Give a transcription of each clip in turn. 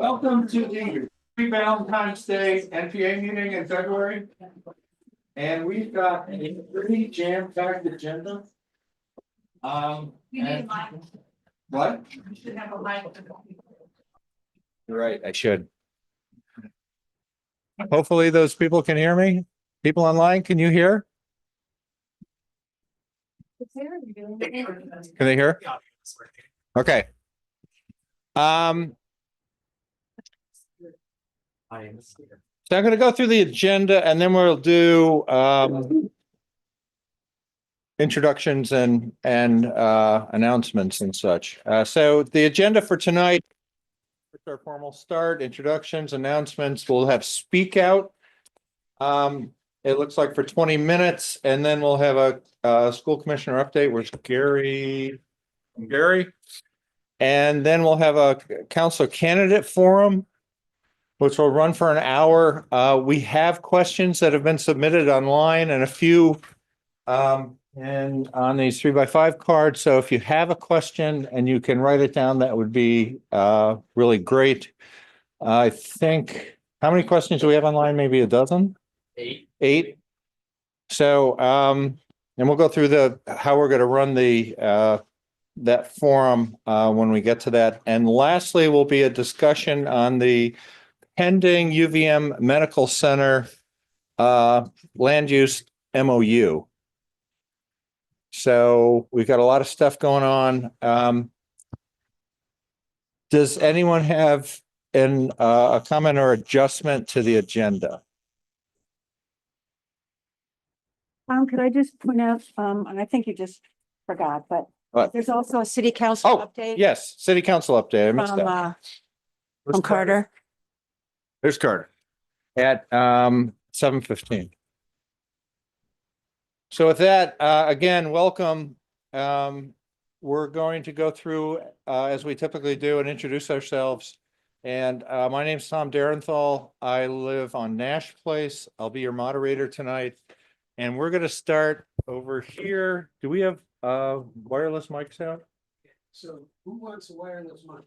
Welcome to the pre-Valentine's Day NPA meeting in February. And we've got a pretty jam-packed agenda. You need a mic. What? You should have a mic. You're right, I should. Hopefully those people can hear me. People online, can you hear? Can they hear? Okay. So I'm going to go through the agenda and then we'll do introductions and announcements and such. So the agenda for tonight, our formal start, introductions, announcements. We'll have Speakout. It looks like for 20 minutes, and then we'll have a school commissioner update. Where's Gary? And then we'll have a council candidate forum, which will run for an hour. We have questions that have been submitted online and a few and on these 3x5 cards. So if you have a question and you can write it down, that would be really great. I think, how many questions do we have online? Maybe a dozen? Eight. So, and we'll go through how we're going to run that forum when we get to that. And lastly, will be a discussion on the pending UVM Medical Center land use MOU. So we've got a lot of stuff going on. Does anyone have a comment or adjustment to the agenda? Could I just point out, and I think you just forgot, but What? there's also a city council update. Yes, city council update. I missed that. From Carter. There's Carter at 7:15. So with that, again, welcome. We're going to go through as we typically do and introduce ourselves. And my name's Tom Darenthal. I live on Nash Place. I'll be your moderator tonight. And we're going to start over here. Do we have wireless mics out? So who wants a wireless mic?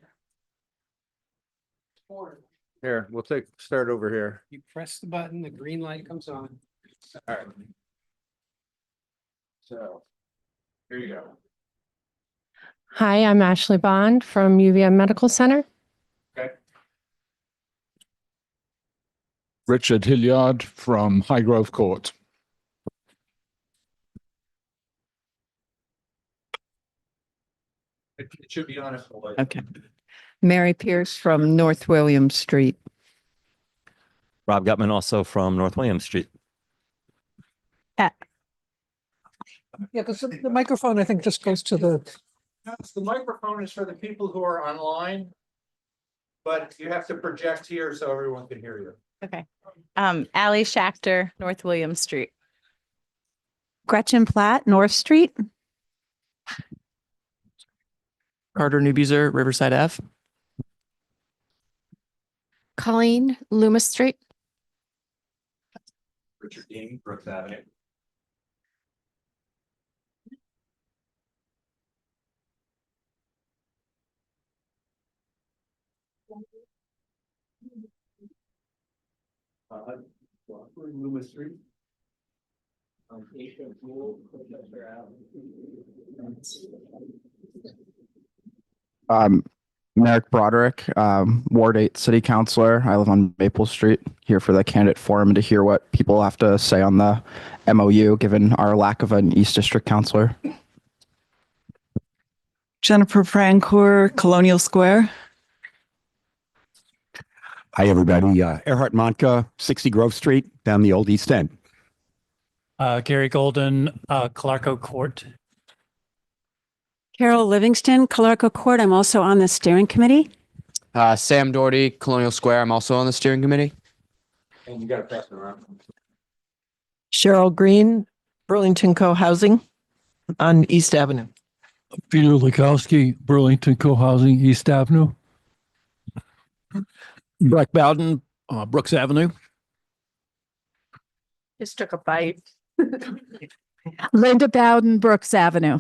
Or Here, we'll start over here. you press the button, the green light comes on. All right. So here you go. Hi, I'm Ashley Bond from UVM Medical Center. Okay. Richard Hilliard from Highgrove Court. It should be on. Okay. Mary Pierce from North William Street. Rob Gutman, also from North William Street. Yeah, because the microphone, I think, just goes to the. The microphone is for the people who are online, but you have to project here so everyone can hear you. Okay. Allie Schachter, North William Street. Gretchen Platt, North Street. Carter Newbeezer, Riverside Ave. Colleen, Loomis Street. Richard Dean, Brooks Avenue. Loomis Street. Merrick Broderick, Ward 8 City Councilor. I live on Maple Street, here for the candidate forum and to hear what people have to say on the MOU, given our lack of an East District councilor. Jennifer Francoeur, Colonial Square. Hi, everybody. Earhart Monka, 60 Grove Street, down the Old East End. Gary Golden, Clarko Court. Carol Livingston, Calarco Court. I'm also on the steering committee. Sam Doherty, Colonial Square. I'm also on the steering committee. And you got to pass it around. Cheryl Green, Burlington Co-housing on East Avenue. Peter Lukowski, Burlington Co-housing, East Avenue. Breck Bowden, Brooks Avenue. Just took a bite. Linda Bowden, Brooks Avenue.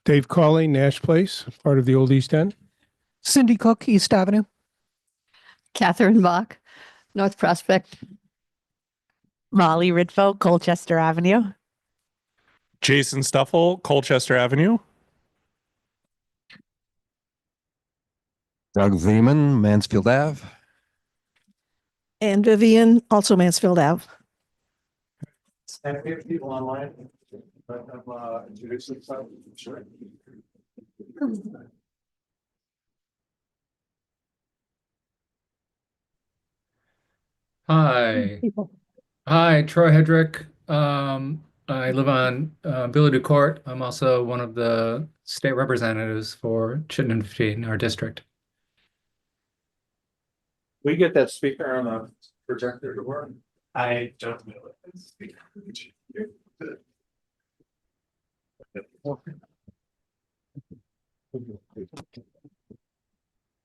Dave Cawley, Nash Place, part of the Old East End. Cindy Cook, East Avenue. Catherine Bach, North Prospect. Molly Ridfo, Colchester Avenue. Jason Stuffle, Colchester Avenue. Doug Zeman, Mansfield Ave. And Vivian, also Mansfield Ave. And if people online, let them introduce themselves. Sure. Hi. Hi, Troy Hedrick. I live on Billy Court. I'm also one of the state representatives for Chittenden 15, our district. We get that speaker on the projector to work. I don't know.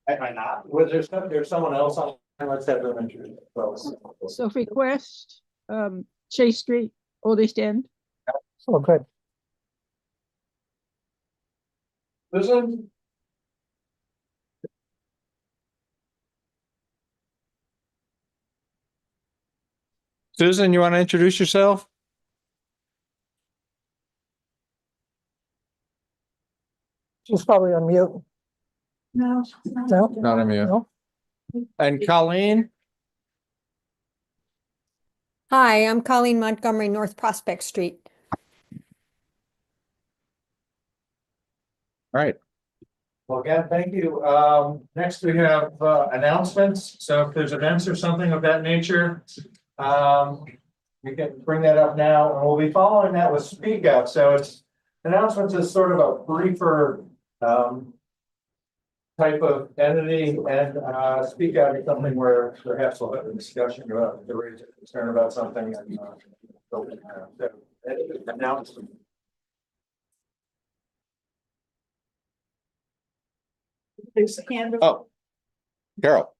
I not. Was there's someone else on? Let's have them introduce themselves. Sophie Quest, Chase Street, Old East End. Oh, good. Susan? Susan, you want to introduce yourself? She's probably on mute. No. No? Not on mute. No? And Colleen? Hi, I'm Colleen Montgomery, North Prospect Street. All right. Well, again, thank you. Next we have announcements. So if there's events or something of that nature, we can bring that up now, and we'll be following that with Speakout. So it's announcements is sort of a briefer type of entity, and Speakout is something where perhaps we'll have a discussion about the raise a concern about something. And, so announcement. Oh, Carol.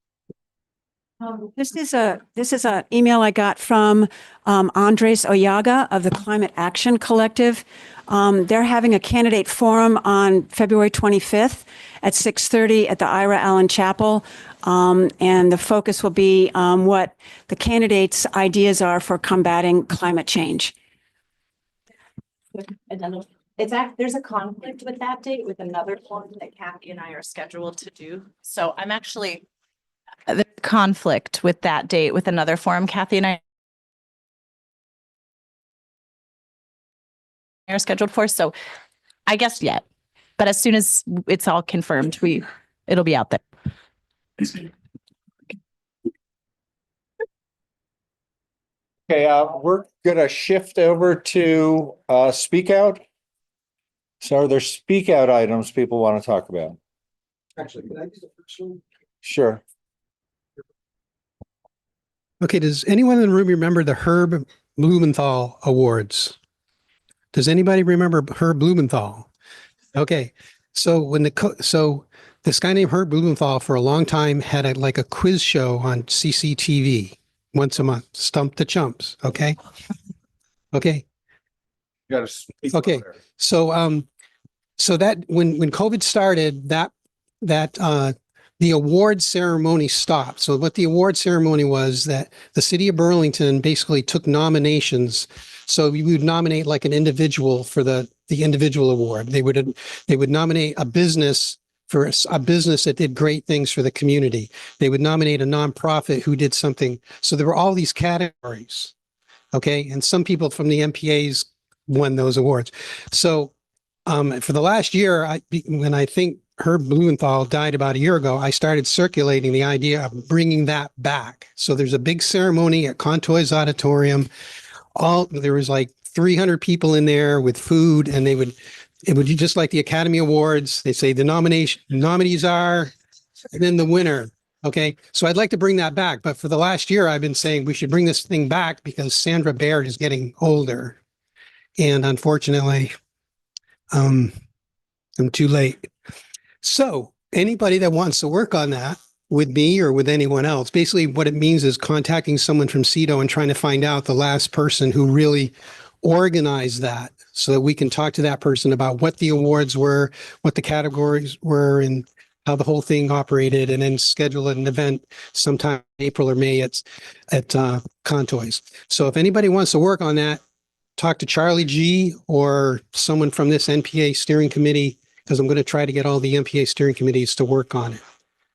This is a email I got from Andres Oyaga of the Climate Action Collective. They're having a candidate forum on February 25th at 6:30 at the Ira Allen Chapel. And the focus will be what the candidates' ideas are for combating climate change. There's a conflict with that date with another forum that Kathy and I are scheduled to do. So I'm actually the conflict with that date with another forum Kathy and I are scheduled for. So I guess yet, but as soon as it's all confirmed, it'll be out there. Okay, we're gonna shift over to Speakout. So are there Speakout items people want to talk about? Actually, can I use the first one? Sure. Okay, does anyone in the room remember the Herb Blumenthal Awards? Does anybody remember Herb Blumenthal? Okay, so this guy named Herb Blumenthal for a long time had a quiz show on CCTV once a month, Stump the Chumps. Okay. Okay. You gotta speak Okay. louder. So that when COVID started, that the award ceremony stopped. So what the award ceremony was that the city of Burlington basically took nominations. So we would nominate like an individual for the individual award. They would nominate a business for a business that did great things for the community. They would nominate a nonprofit who did something. So there were all these categories. Okay. And some people from the NPAs won those awards. So for the last year, when I think Herb Blumenthal died about a year ago, I started circulating the idea of bringing that back. So there's a big ceremony at Contoy's Auditorium. There was like 300 people in there with food, and it would be just like the Academy Awards. They say the nominees are, and then the winner. Okay. So I'd like to bring that back. But for the last year, I've been saying we should bring this thing back because Sandra Baird is getting older. And unfortunately, I'm too late. So anybody that wants to work on that with me or with anyone else, basically what it means is contacting someone from CEDO and trying to find out the last person who really organized that so that we can talk to that person about what the awards were, what the categories were, and how the whole thing operated, and then schedule an event sometime in April or May at Contoys. So if anybody wants to work on that, talk to Charlie G or someone from this NPA steering committee, because I'm going to try to get all the NPA steering committees to work on it.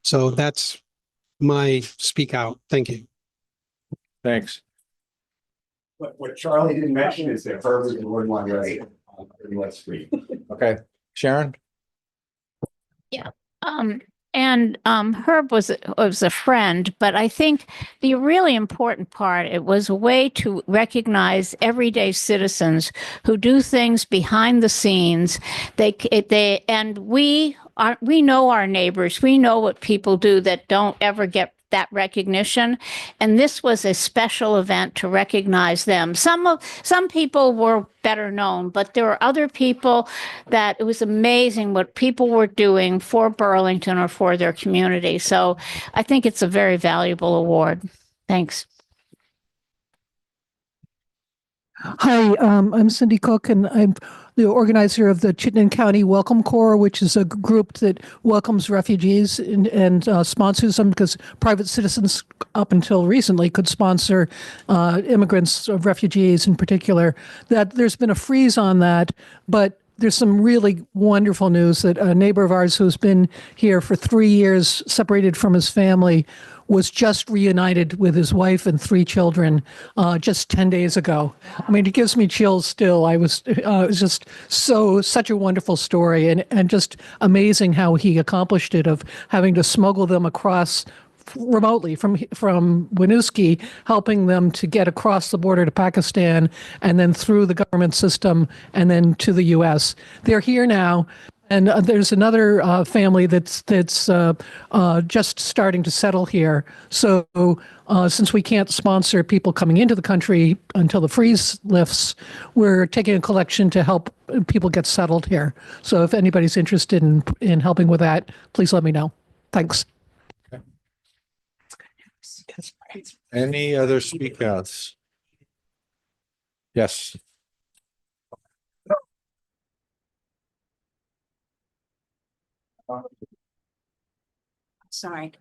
So that's my speak out. Thank you. Thanks. What Charlie didn't mention is that Herb is the one resident on 31st Street. Okay, Sharon? Herb was a friend, but I think the really important part, it was a way to recognize everyday citizens who do things behind the scenes. We know our neighbors. We know what people do that don't ever get that recognition, and this was a special event to recognize them. Some people were better known, but there were other people that it was amazing what people were doing for Burlington or for their community. So I think it's a very valuable award. Thanks. Hi, I'm Cindy Cook, and I'm the organizer of the Chittenden County Welcome Corps, which is a group that welcomes refugees and sponsors them, because private citizens up until recently could sponsor immigrants, refugees in particular. That there's been a freeze on that, but there's some really wonderful news that a neighbor of ours who's been here for 3 years, separated from his family, was just reunited with his wife and 3 children just 10 days ago. I mean, it gives me chills still. It was just such a wonderful story, and just amazing how he accomplished it, of having to smuggle them across remotely from Winooski, helping them to get across the border to Pakistan and then through the government system and then to the U.S. They're here now. And there's another family that's just starting to settle here. So since we can't sponsor people coming into the country until the freeze lifts, we're taking a collection to help people get settled here. So if anybody's interested in helping with that, please let me know. Thanks. Any other speak outs? Yes. Sorry.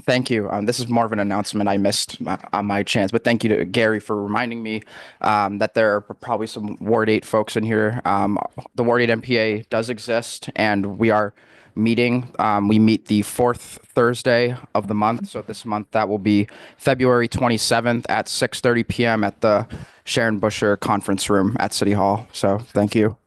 Thank you. This is more of an announcement I missed on my chance, but thank you to Gary for reminding me that there are probably some Ward 8 folks in here. The Ward 8 NPA does exist, and we are meeting. We meet the 4th Thursday of the month. So this month, that will be February 27th at 6:30 p.m. at the Sharon Busher Conference Room at City Hall. So thank you.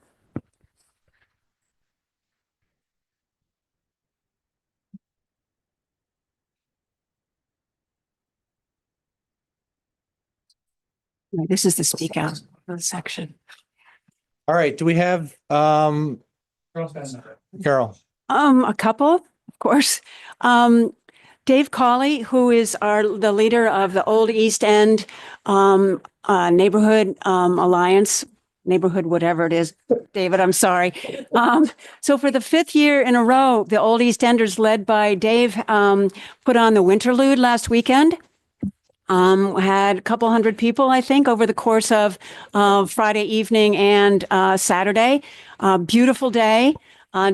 This is the speak out section. All right, do we have Carol? A couple, of course. Dave Cawley, who is the leader of the Old East End Neighborhood Alliance, neighborhood, whatever it is. David, I'm sorry. So for the 5th year in a row, the Old East Enders, led by Dave, put on the Winterlude last weekend. Had a couple hundred people, I think, over the course of Friday evening and Saturday. Beautiful day.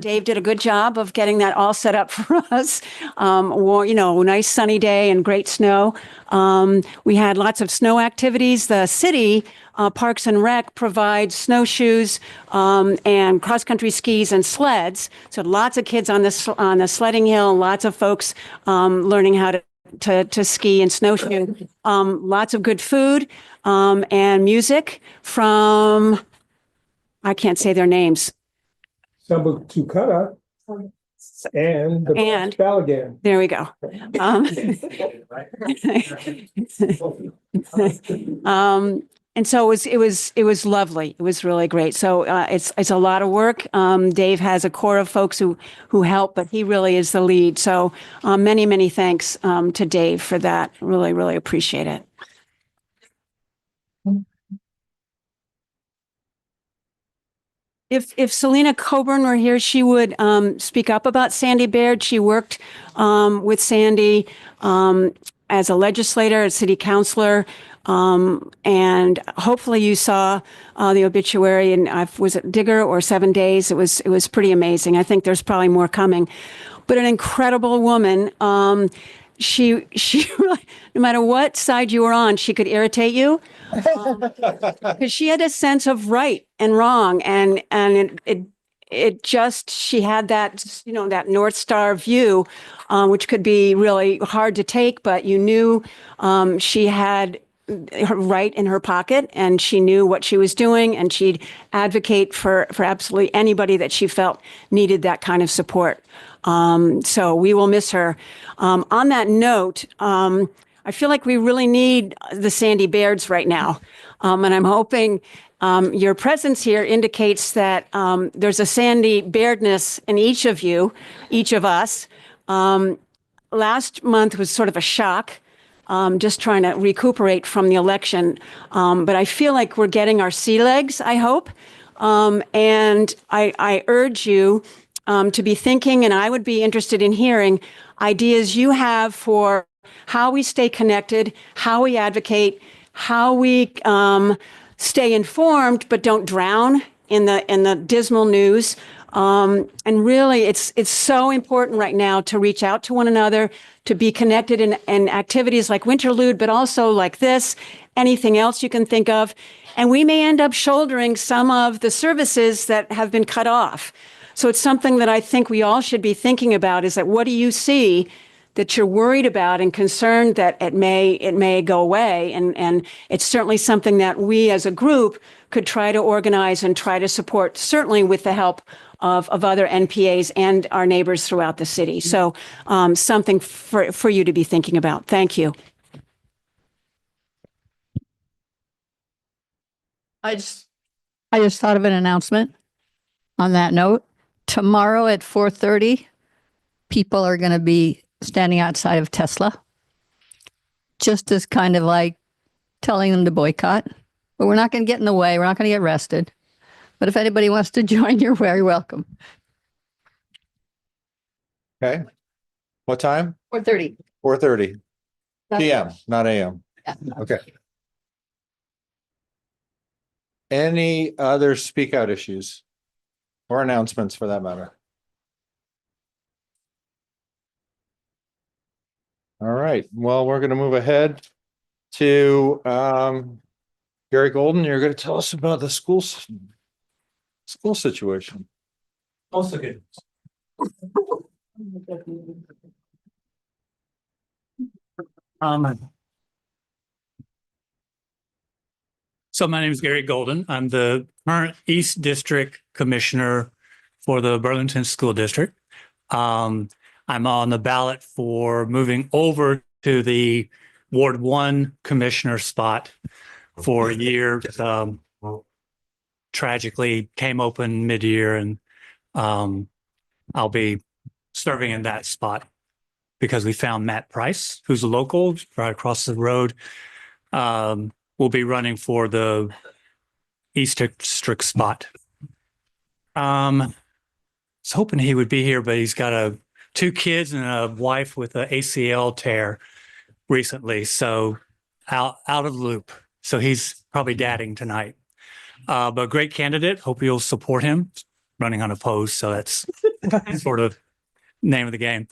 Dave did a good job of getting that all set up for us. Nice sunny day and great snow. We had lots of snow activities. The city, Parks and Rec, provides snowshoes and cross-country skis and sleds. So lots of kids on the sledding hill, lots of folks learning how to ski and snowshoe. Lots of good food and music from, I can't say their names. Tukata and the Balagan. There we go. And so it was lovely. It was really great. So it's a lot of work. Dave has a core of folks who help, but he really is the lead. So many thanks to Dave for that. Really appreciate it. If Selena Coburn were here, she would speak up about Sandy Baird. She worked with Sandy as a legislator, a city councilor, and hopefully you saw the obituary. And was it Digger or 7 Days? It was pretty amazing. I think there's probably more coming, but an incredible woman. She really, no matter what side you were on, she could irritate you because she had a sense of right and wrong, and it just, she had that, that North Star view, which could be really hard to take, but you knew she had her right in her pocket, and she knew what she was doing, and she'd advocate for absolutely anybody that she felt needed that kind of support. So we will miss her. On that note, I feel like we really need the Sandy Bairds right now. And I'm hoping your presence here indicates that there's a Sandy Bairdness in each of you, each of us. Last month was sort of a shock, just trying to recuperate from the election. But I feel like we're getting our sea legs, I hope. And I urge you to be thinking, and I would be interested in hearing ideas you have for how we stay connected, how we advocate, how we stay informed but don't drown in the dismal news. And really, it's so important right now to reach out to one another, to be connected in activities like Winterlude, but also like this, anything else you can think of. And we may end up shouldering some of the services that have been cut off. So it's something that I think we all should be thinking about, is that what do you see that you're worried about and concerned that it may go away? And it's certainly something that we as a group could try to organize and try to support, certainly with the help of other NPAs and our neighbors throughout the city. So something for you to be thinking about. Thank you. I just thought of an announcement on that note. Tomorrow at 4:30, people are going to be standing outside of Tesla, just as kind of like telling them to boycott. But we're not going to get in the way. We're not going to get arrested. But if anybody wants to join, you're very welcome. Okay. What time? 4:30. 4:30 PM, not AM. Yeah. Okay. Any other speak out issues or announcements for that matter? All right. Well, we're going to move ahead to Gary Golden. You're going to tell us about the school situation. Also good. So my name is Gary Golden. I'm the current East District Commissioner for the Burlington School District. I'm on the ballot for moving over to the Ward 1 Commissioner spot for a year. Tragically came open mid-year, and I'll be serving in that spot because we found Matt Price, who's a local right across the road. Will be running for the East District spot. Was hoping he would be here, but he's got 2 kids and a wife with an ACL tear recently, so out of the loop. So he's probably dadding tonight. But great candidate. Hope you'll support him. Running unopposed, so that's sort of name of the game.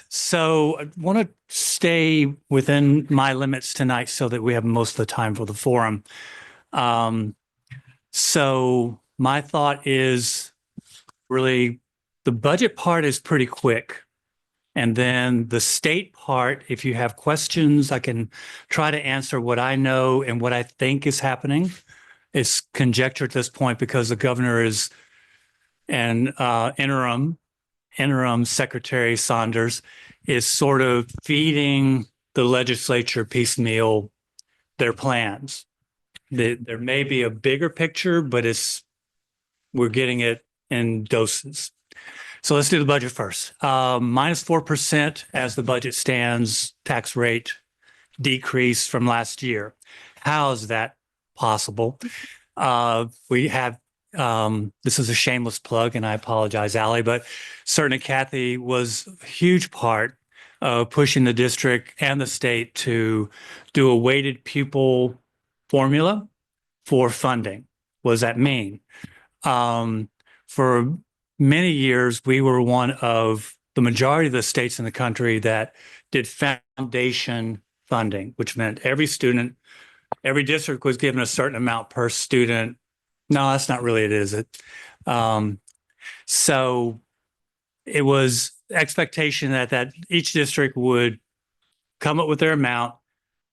So I want to stay within my limits tonight so that we have most of the time for the forum. So my thought is really the budget part is pretty quick. And then the state part, if you have questions, I can try to answer what I know and what I think is happening. It's conjecture at this point because the governor is an interim Secretary Saunders is sort of feeding the legislature piecemeal their plans. There may be a bigger picture, but we're getting it in doses. So let's do the budget first. Minus 4% as the budget stands, tax rate decrease from last year. How is that possible? We have this is a shameless plug, and I apologize, Allie, but certainly Kathy was a huge part pushing the district and the state to do a weighted pupil formula for funding. What does that mean? For many years, we were one of the majority of the states in the country that did foundation funding, which meant every student, every district was given a certain amount per student. No, that's not really it, is it? So it was expectation that each district would come up with their amount.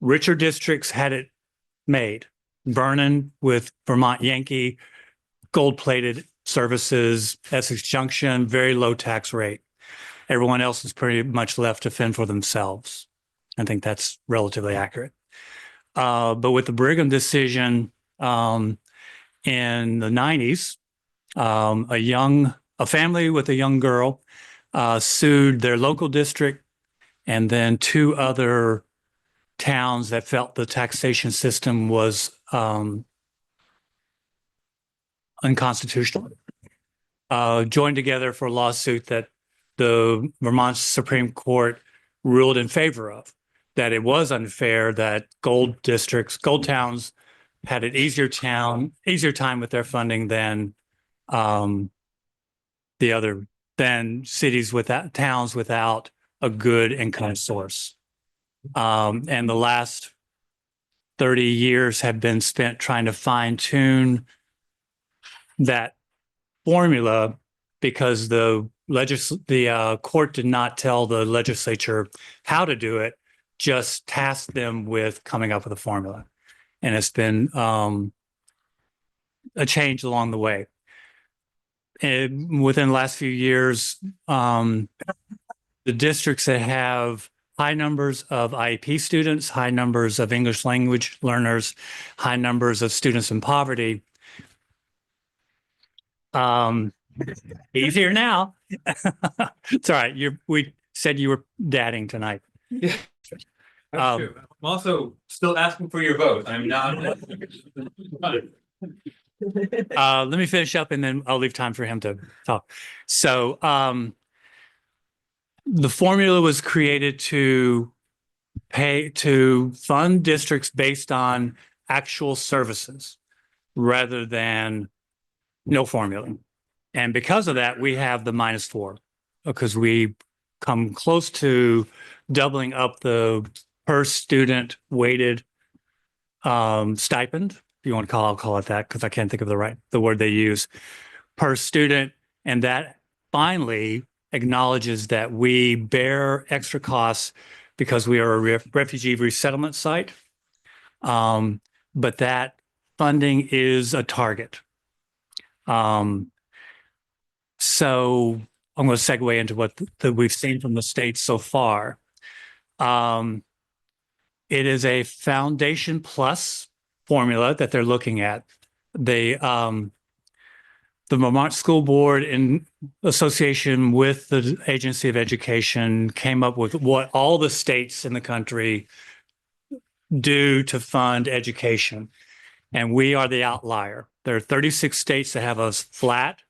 Richer districts had it made. Vernon with Vermont Yankee, gold-plated services, Essex Junction, very low tax rate. Everyone else is pretty much left to fend for themselves. I think that's relatively accurate. But with the Brigham decision in the 90s, a family with a young girl sued their local district and then two other towns that felt the taxation system was unconstitutional, joined together for a lawsuit that the Vermont Supreme Court ruled in favor of, that it was unfair that gold districts, gold towns had an easier time with their funding than than cities without towns without a good income source. And the last 30 years have been spent trying to fine tune that formula because the court did not tell the legislature how to do it, just tasked them with coming up with a formula. And it's been a change along the way. Within the last few years, the districts that have high numbers of IEP students, high numbers of English language learners, high numbers of students in poverty. Easier now. It's all right. We said you were dadding tonight. I'm also still asking for your vote. I'm not. Let me finish up and then I'll leave time for him to talk. So the formula was created to fund districts based on actual services rather than no formula. And because of that, we have the -4 because we come close to doubling up the per student weighted stipend. If you want to I'll call it that because I can't think of the word they use per student. And that finally acknowledges that we bear extra costs because we are a refugee resettlement site. But that funding is a target. So I'm going to segue into what we've seen from the states so far. It is a foundation plus formula that they're looking at. The Vermont School Board, in association with the Agency of Education, came up with what all the states in the country do to fund education. And we are the outlier. There are 36 states that have a flat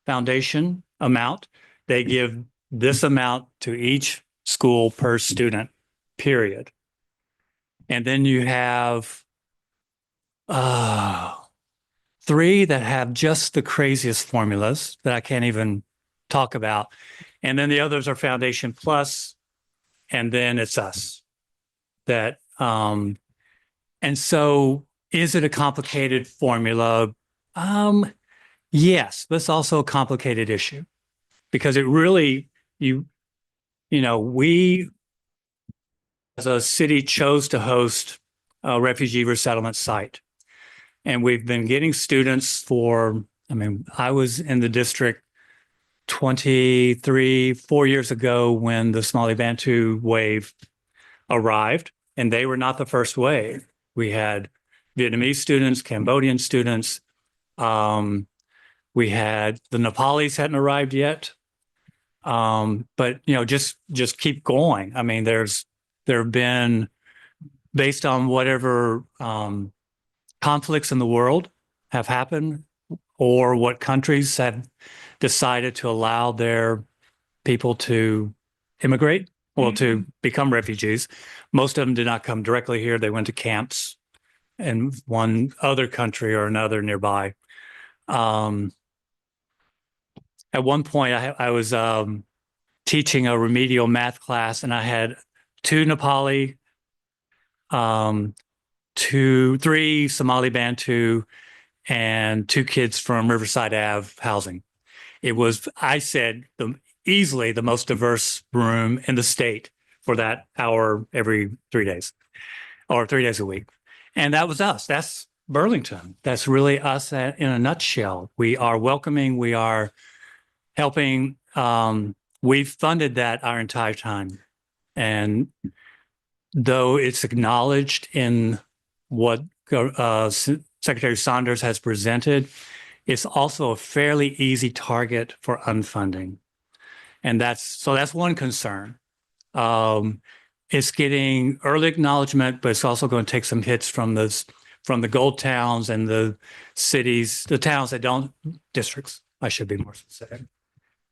foundation amount. They give this amount to each school per student, period. And then you have 3 that have just the craziest formulas that I can't even talk about. And then the others are Foundation Plus, and then it's us. And so is it a complicated formula? Yes, but it's also a complicated issue because it really, we as a city chose to host a refugee resettlement site. And we've been getting students I was in the district 4 years ago when the Somali Bantu wave arrived, and they were not the first wave. We had Vietnamese students, Cambodian students. We had the Nepalis hadn't arrived yet. But just keep going. I mean, there have been, based on whatever conflicts in the world have happened or what countries have decided to allow their people to immigrate well, to become refugees. Most of them did not come directly here. They went to camps in one other country or another nearby. At one point, I was teaching a remedial math class, and I had two Nepali, three Somali Bantu, and two kids from Riverside Ave housing. It was, I said, easily the most diverse room in the state for that hour every 3 days or 3 days a week. And that was us. That's Burlington. That's really us in a nutshell. We are welcoming. We are helping. We've funded that our entire time. And though it's acknowledged in what Secretary Saunders has presented, it's also a fairly easy target for unfunding. And that's one concern. It's getting early acknowledgement, but it's also going to take some hits from the gold towns and the cities, the towns that don't, districts, I should be more specific,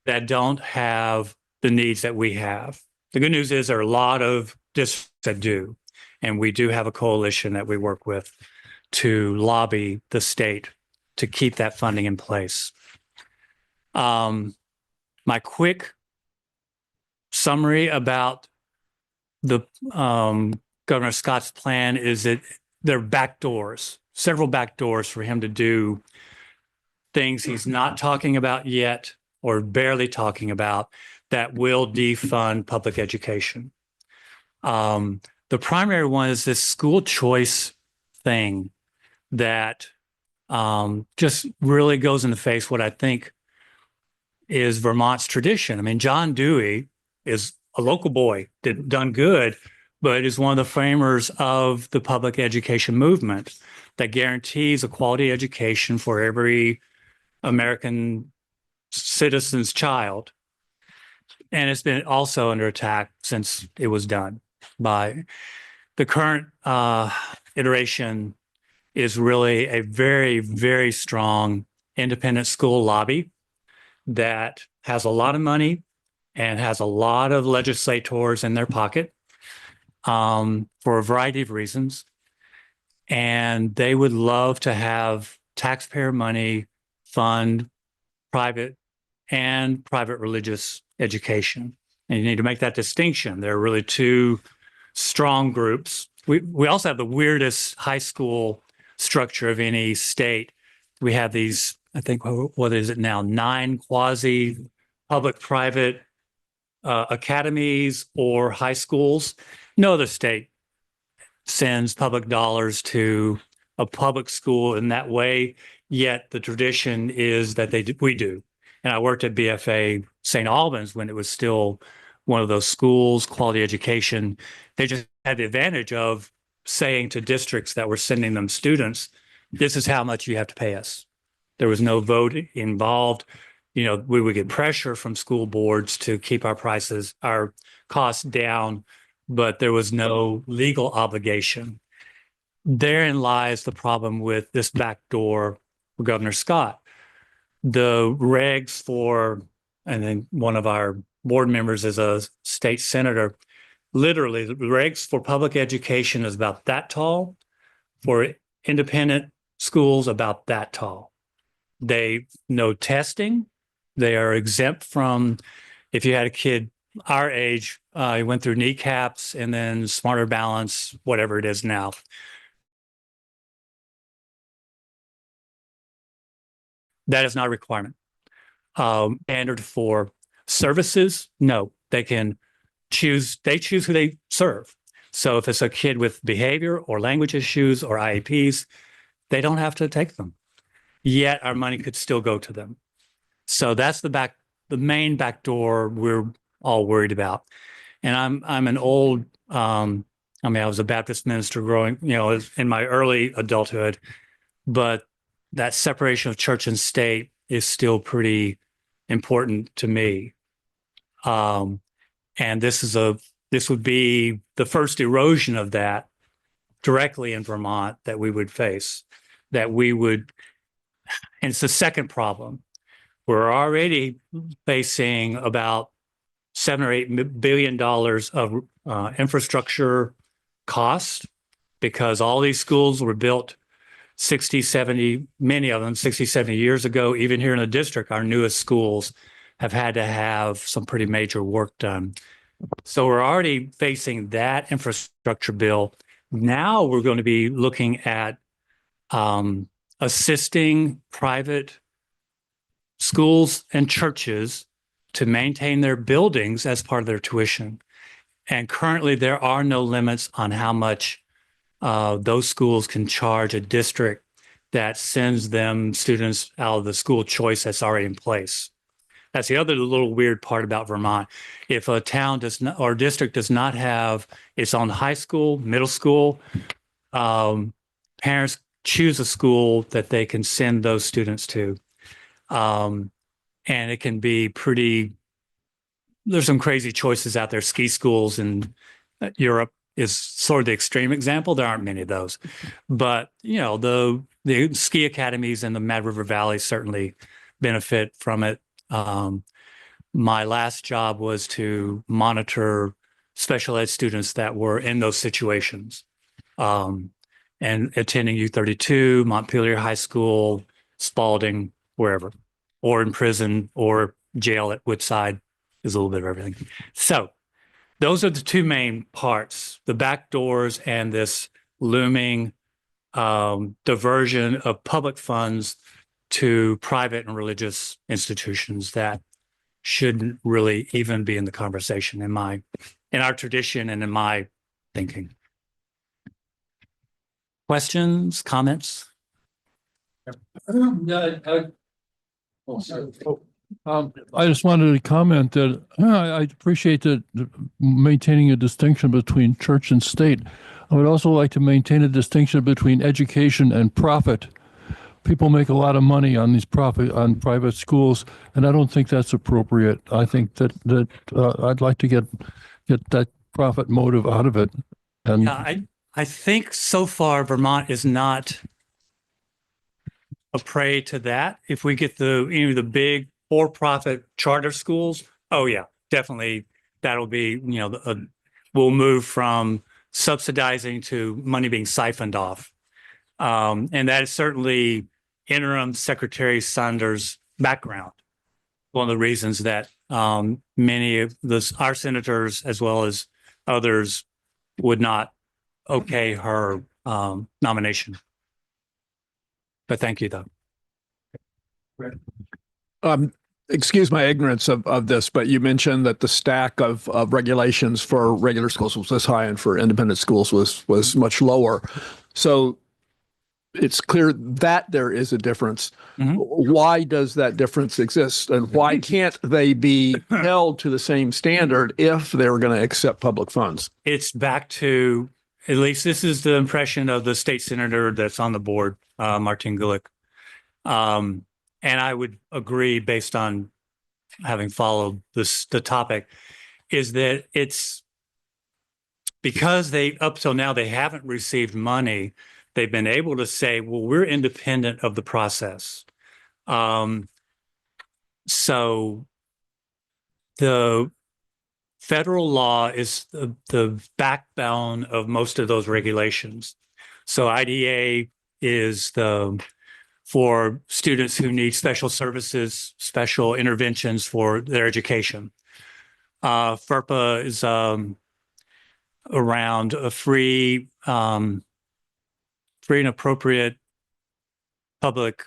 that don't have the needs that we have. The good news is there are a lot of districts that do, and we do have a coalition that we work with to lobby the state to keep that funding in place. My quick summary about the Governor Scott's plan is that there are back doors, several back doors for him to do things he's not talking about yet or barely talking about that will defund public education. The primary one is this school choice thing that just really goes in the face what I think is Vermont's tradition. I mean, John Dewey is a local boy, done good, but is one of the framers of the public education movement that guarantees a quality education for every American citizen's child. And it's been also under attack since it was done. By the current iteration is really a very, very strong independent school lobby that has a lot of money and has a lot of legislators in their pocket for a variety of reasons. And they would love to have taxpayer money fund private religious education. And you need to make that distinction. There are really two strong groups. We also have the weirdest high school structure of any state. We have these, I think, what is it now, 9 quasi public-private academies or high schools. No other state sends public dollars to a public school in that way, yet the tradition is that we do. And I worked at BFA St. Albans when it was still one of those schools, quality education. They just had the advantage of saying to districts that were sending them students, this is how much you have to pay us. There was no vote involved. You know, we would get pressure from school boards to keep our costs down, but there was no legal obligation. Therein lies the problem with this backdoor for Governor Scott. The regs for, and then one of our board members is a state senator, literally the regs for public education is about that tall, for independent schools about that tall. They no testing. They are exempt from, if you had a kid our age, he went through kneecaps and then Smarter Balance, whatever it is now. That is not a requirement. Standard for services, no, they can choose, they choose who they serve. So if it's a kid with behavior or language issues or IEPs, they don't have to take them. Yet our money could still go to them. So that's the main back door we're all worried about. And I'm an old, I was a Baptist minister growing, in my early adulthood, but that separation of church and state is still pretty important to me. And this would be the first erosion of that directly in Vermont that we would face, and it's the second problem. We're already facing about $7 or $8 billion of infrastructure cost, because all these schools were built 60, 70, many of them 60, 70 years ago. Even here in the district, our newest schools have had to have some pretty major work done. So we're already facing that infrastructure bill. Now we're going to be looking at assisting private schools and churches to maintain their buildings as part of their tuition. And currently there are no limits on how much those schools can charge a district that sends them students out of the school choice that's already in place. That's the other little weird part about Vermont. If a town does not, or district does not have its own high school, middle school, parents choose a school that they can send those students to. And it can be pretty, there's some crazy choices out there. Ski schools in Europe is sort of the extreme example. There aren't many of those, but you know, the ski academies in the Mad River Valley certainly benefit from it. My last job was to monitor special ed students that were in those situations, and attending U32, Montpelier High School, Spalding, wherever, or in prison or jail at Woodside. Is a little bit of everything. So those are the two main parts, the back doors and this looming diversion of public funds to private and religious institutions that shouldn't really even be in the conversation in our tradition and in my thinking. Questions, comments? I just wanted to comment that I appreciate that maintaining a distinction between church and state. I would also like to maintain a distinction between education and profit. People make a lot of money on these private schools, and I don't think that's appropriate. I think that I'd like to get that profit motive out of it. And yeah, I think so far Vermont is not a prey to that. If we get the big for-profit charter schools, oh yeah, definitely that'll be, we'll move from subsidizing to money being siphoned off. And that is certainly interim Secretary Sanders' background. One of the reasons that many of our senators, as well as others, would not okay her nomination. But thank you, though. Excuse my ignorance of this, but you mentioned that the stack of regulations for regular schools was this high and for independent schools was much lower. So it's clear that there is a difference. Mm-hmm. Why does that difference exist? And why can't they be held to the same standard if they were going to accept public funds? It's back to, at least this is the impression of the state senator that's on the board, Martin Gulick. And I would agree, based on having followed the topic, is that it's because up till now, they haven't received money. They've been able to say, well, we're independent of the process. So the federal law is the backbone of most of those regulations. So IDA is for students who need special services, special interventions for their education. FERPA is around a free and appropriate public.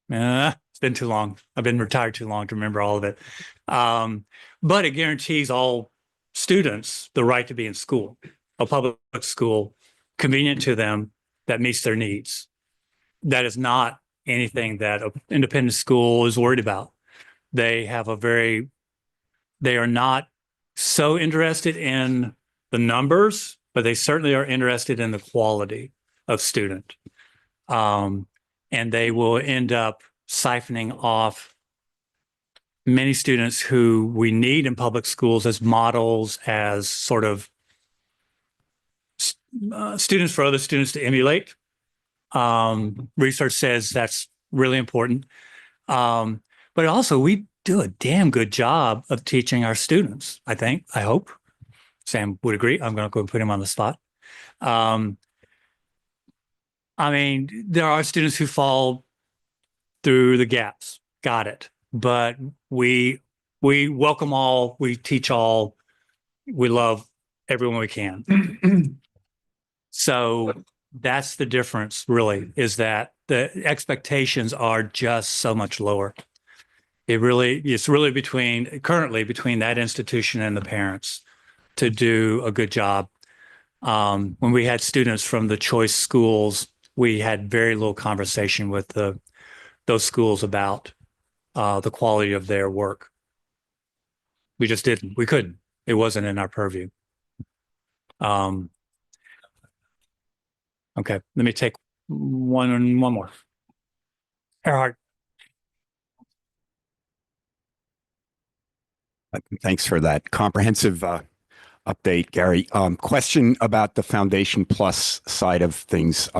It's been too long. I've been retired too long to remember all of it. But it guarantees all students the right to be in school, a public school, convenient to them, that meets their needs. That is not anything that an independent school is worried about. They are not so interested in the numbers, but they certainly are interested in the quality of student. And they will end up siphoning off many students who we need in public schools as models, as sort of students for other students to emulate. Research says that's really important. But also, we do a damn good job of teaching our students, I think, I hope. Sam would agree. I'm going to go put him on the spot. I mean, there are students who fall through the gaps. Got it. But we welcome all, we teach all, we love everyone we can. So that's the difference, really, is that the expectations are just so much lower. It's really currently between that institution and the parents to do a good job. When we had students from the choice schools, we had very little conversation with those schools about the quality of their work. We just didn't. We couldn't. It wasn't in our purview. Okay, let me take one more. Erhard. Thanks for that comprehensive update, Gary. Question about the Foundation Plus side of things.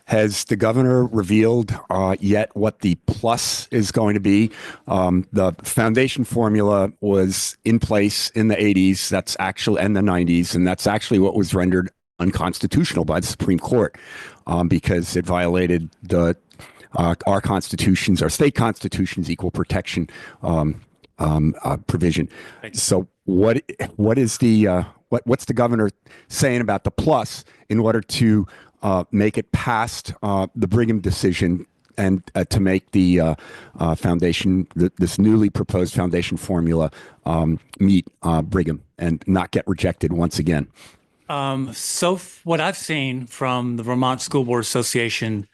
Has the governor revealed yet what the plus is going to be? The foundation formula was in place in the 80s, that's actually, and the 90s, and that's actually what was rendered unconstitutional by the Supreme Court because it violated our constitutions, our state constitutions, equal protection provision. So what is what's the governor saying about the plus in order to make it past the Brigham decision and to make the foundation, this newly proposed foundation formula meet Brigham and not get rejected once again? So what I've seen from the Vermont School Board Association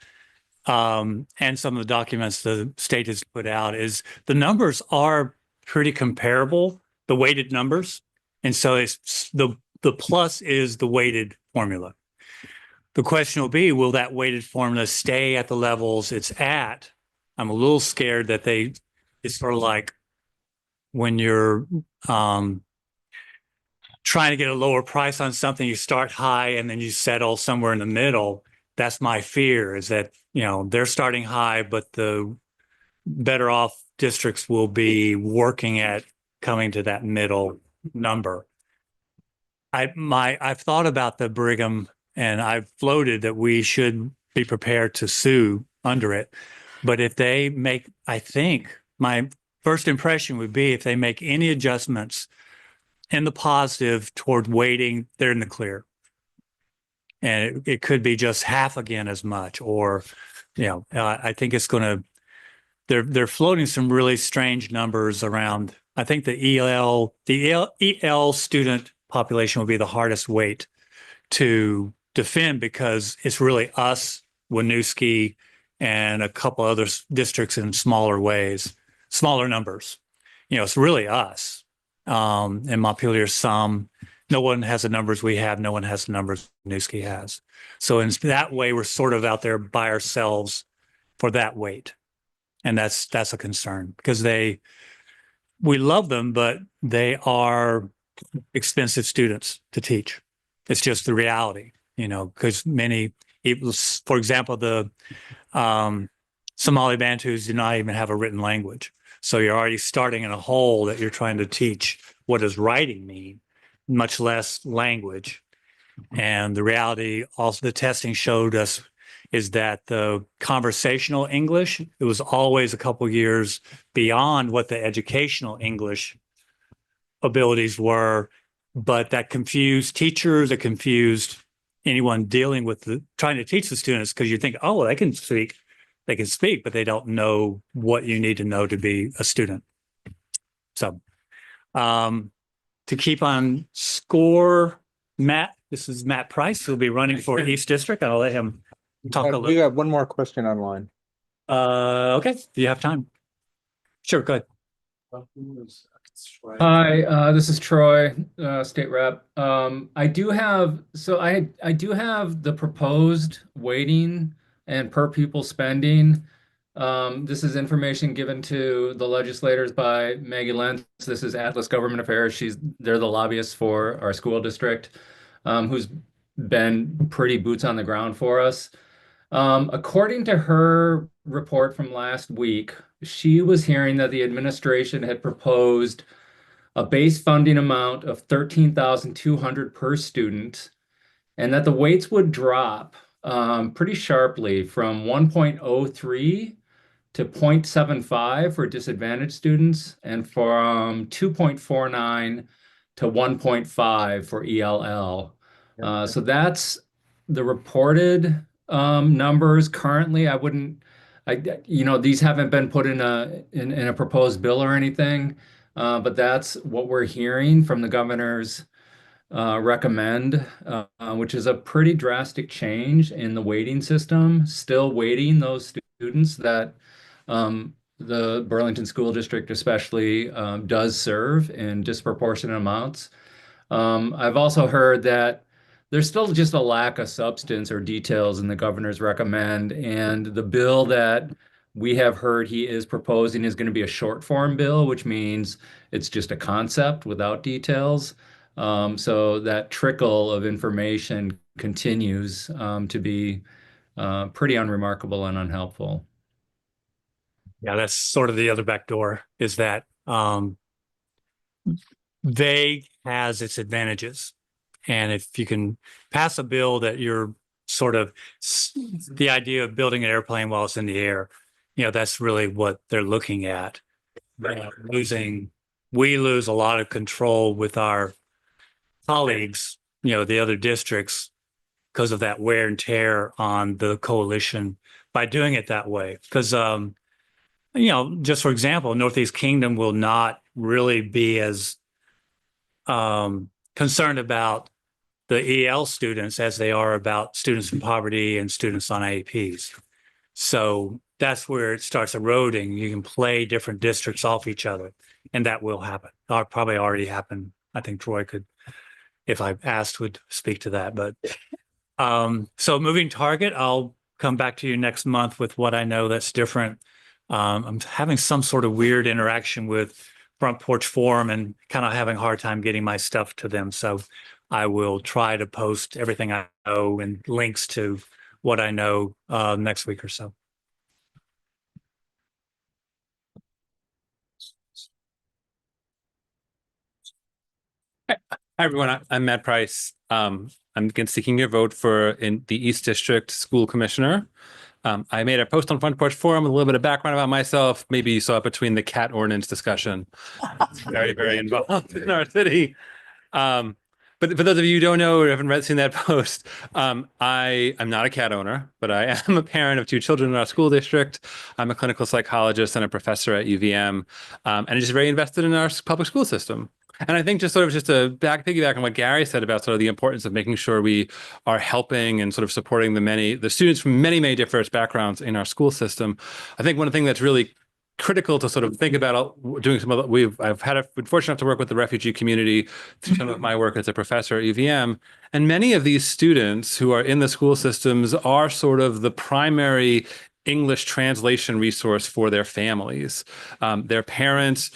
and some of the documents the state has put out is the numbers are pretty comparable, the weighted numbers. And so it's the plus is the weighted formula. The question will be, will that weighted formula stay at the levels it's at? I'm a little scared that it's sort of like when you're trying to get a lower price on something, you start high and then you settle somewhere in the middle. That's my fear, is that, they're starting high, but the better off districts will be working at coming to that middle number. I've thought about the Brigham, and I've floated that we should be prepared to sue under it. But if they make, I think my first impression would be if they make any adjustments in the positive toward weighting, they're in the clear. And it could be just half again as much, or, I think it's going to, they're floating some really strange numbers around. I think the EL student population will be the hardest weight to defend because it's really us, Winooski, and a couple other districts in smaller ways, smaller numbers. It's really us. In Montpelier, some. No one has the numbers we have. No one has the numbers Winooski has. So in that way, we're sort of out there by ourselves for that weight. And that's a concern because we love them, but they are expensive students to teach. It's just the reality, because many, for example, the Somali Bantus do not even have a written language. So you're already starting in a hole that you're trying to teach what does writing mean, much less language. And the reality, also the testing showed us, is that the conversational English, it was always a couple years beyond what the educational English abilities were, but that confused teachers, it confused anyone dealing with trying to teach the students, because you think, oh, they can speak, but they don't know what you need to know to be a student. So to keep on score, Matt, this is Matt Price, who'll be running for East District. I'll let him talk a little. We got one more question online. Okay, do you have time? Sure, go ahead. Hi, this is Troy, state rep. I do have the proposed weighting and per pupil spending. This is information given to the legislators by Maggie Lentz. This is Atlas Government Affairs. They're the lobbyists for our school district, who's been pretty boots on the ground for us. According to her report from last week, she was hearing that the administration had proposed a base funding amount of 13,200 per student, and that the weights would drop pretty sharply from 1.03 to 0.75 for disadvantaged students, and from 2.49 to 1.5 for ELL. So that's the reported numbers currently. These haven't been put in a proposed bill or anything, but that's what we're hearing from the governor's recommend, which is a pretty drastic change in the weighting system, still weighting those students that the Burlington School District especially does serve in disproportionate amounts. I've also heard that there's still just a lack of substance or details in the governor's recommend, and the bill that we have heard he is proposing is going to be a short form bill, which means it's just a concept without details. So that trickle of information continues to be pretty unremarkable and unhelpful. Yeah, that's sort of the other back door, is that vague has its advantages. And if you can pass a bill that you're sort of the idea of building an airplane while it's in the air, that's really what they're looking at. We lose a lot of control with our colleagues, the other districts, because of that wear and tear on the coalition by doing it that way. Because, just for example, Northeast Kingdom will not really be as concerned about the EL students as they are about students in poverty and students on IEPs. So that's where it starts eroding. You can play different districts off each other, and that will happen. Probably already happened. I think Troy could, if I asked, would speak to that. But so moving target, I'll come back to you next month with what I know that's different. I'm having some sort of weird interaction with Front Porch Forum and kind of having a hard time getting my stuff to them. So I will try to post everything I know and links to what I know next week or so. Hi, everyone. I'm Matt Price. I'm again seeking your vote for in the East District School Commissioner. I made a post on Front Porch Forum with a little bit of background about myself. Maybe you saw it between the cat ordinance discussion. It's very, very involved in our city. But for those of you who don't know or haven't seen that post, I am not a cat owner, but I am a parent of 2 children in our school district. I'm a clinical psychologist and a professor at UVM, and I'm just very invested in our public school system. And I think just to piggyback on what Gary said about sort of the importance of making sure we are helping and sort of supporting the students from many, many diverse backgrounds in our school system. I think one thing that's really critical to sort of think about doing some of been fortunate enough to work with the refugee community through some of my work as a professor at UVM. And many of these students who are in the school systems are sort of the primary English translation resource for their families. Their parents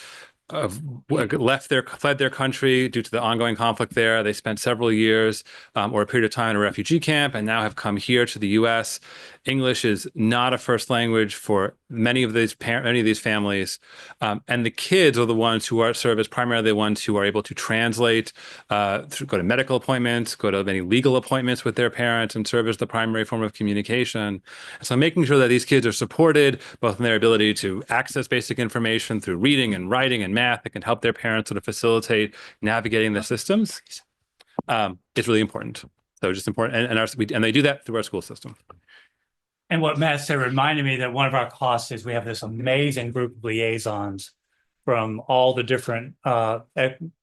fled their country due to the ongoing conflict there. They spent several years or a period of time in a refugee camp and now have come here to the US. English is not a first language for many of these families. And the kids are the ones who serve as primarily the ones who are able to translate, go to medical appointments, go to many legal appointments with their parents, and serve as the primary form of communication. So making sure that these kids are supported both in their ability to access basic information through reading and writing and math that can help their parents sort of facilitate navigating the systems is really important. So just important, and they do that through our school system. And what Matt said reminded me that one of our costs is we have this amazing group of liaisons from all the different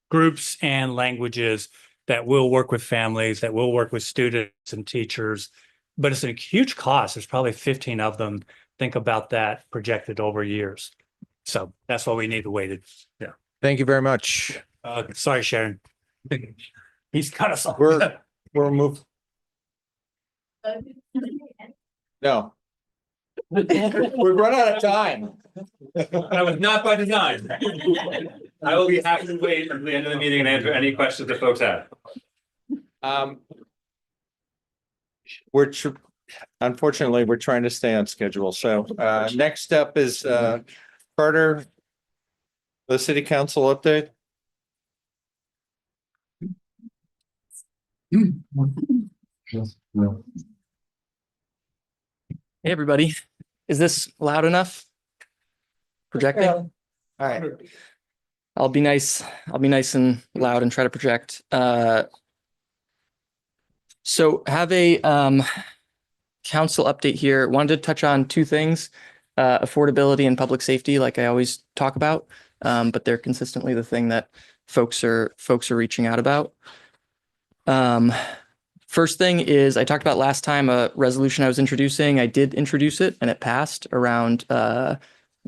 groups and languages that will work with families, that will work with students and teachers. But it's a huge cost. There's probably 15 of them. Think about that projected over years. So that's why we need the weighted. Yeah. Thank you very much. Sorry, Sharon. He's cut us off. We're moved. No. We've run out of time. That was not by design. I will be happy to wait until the end of the meeting and answer any questions that folks have. Unfortunately, we're trying to stay on schedule. So next step is Carter, the city council update? Hey, everybody. Is this loud enough? Projecting? All right. I'll be nice. I'll be nice and loud and try to project. So have a council update here. Wanted to touch on two things, affordability and public safety, like I always talk about, but they're consistently the thing that folks are reaching out about. First thing is I talked about last time a resolution I was introducing. I did introduce it and it passed around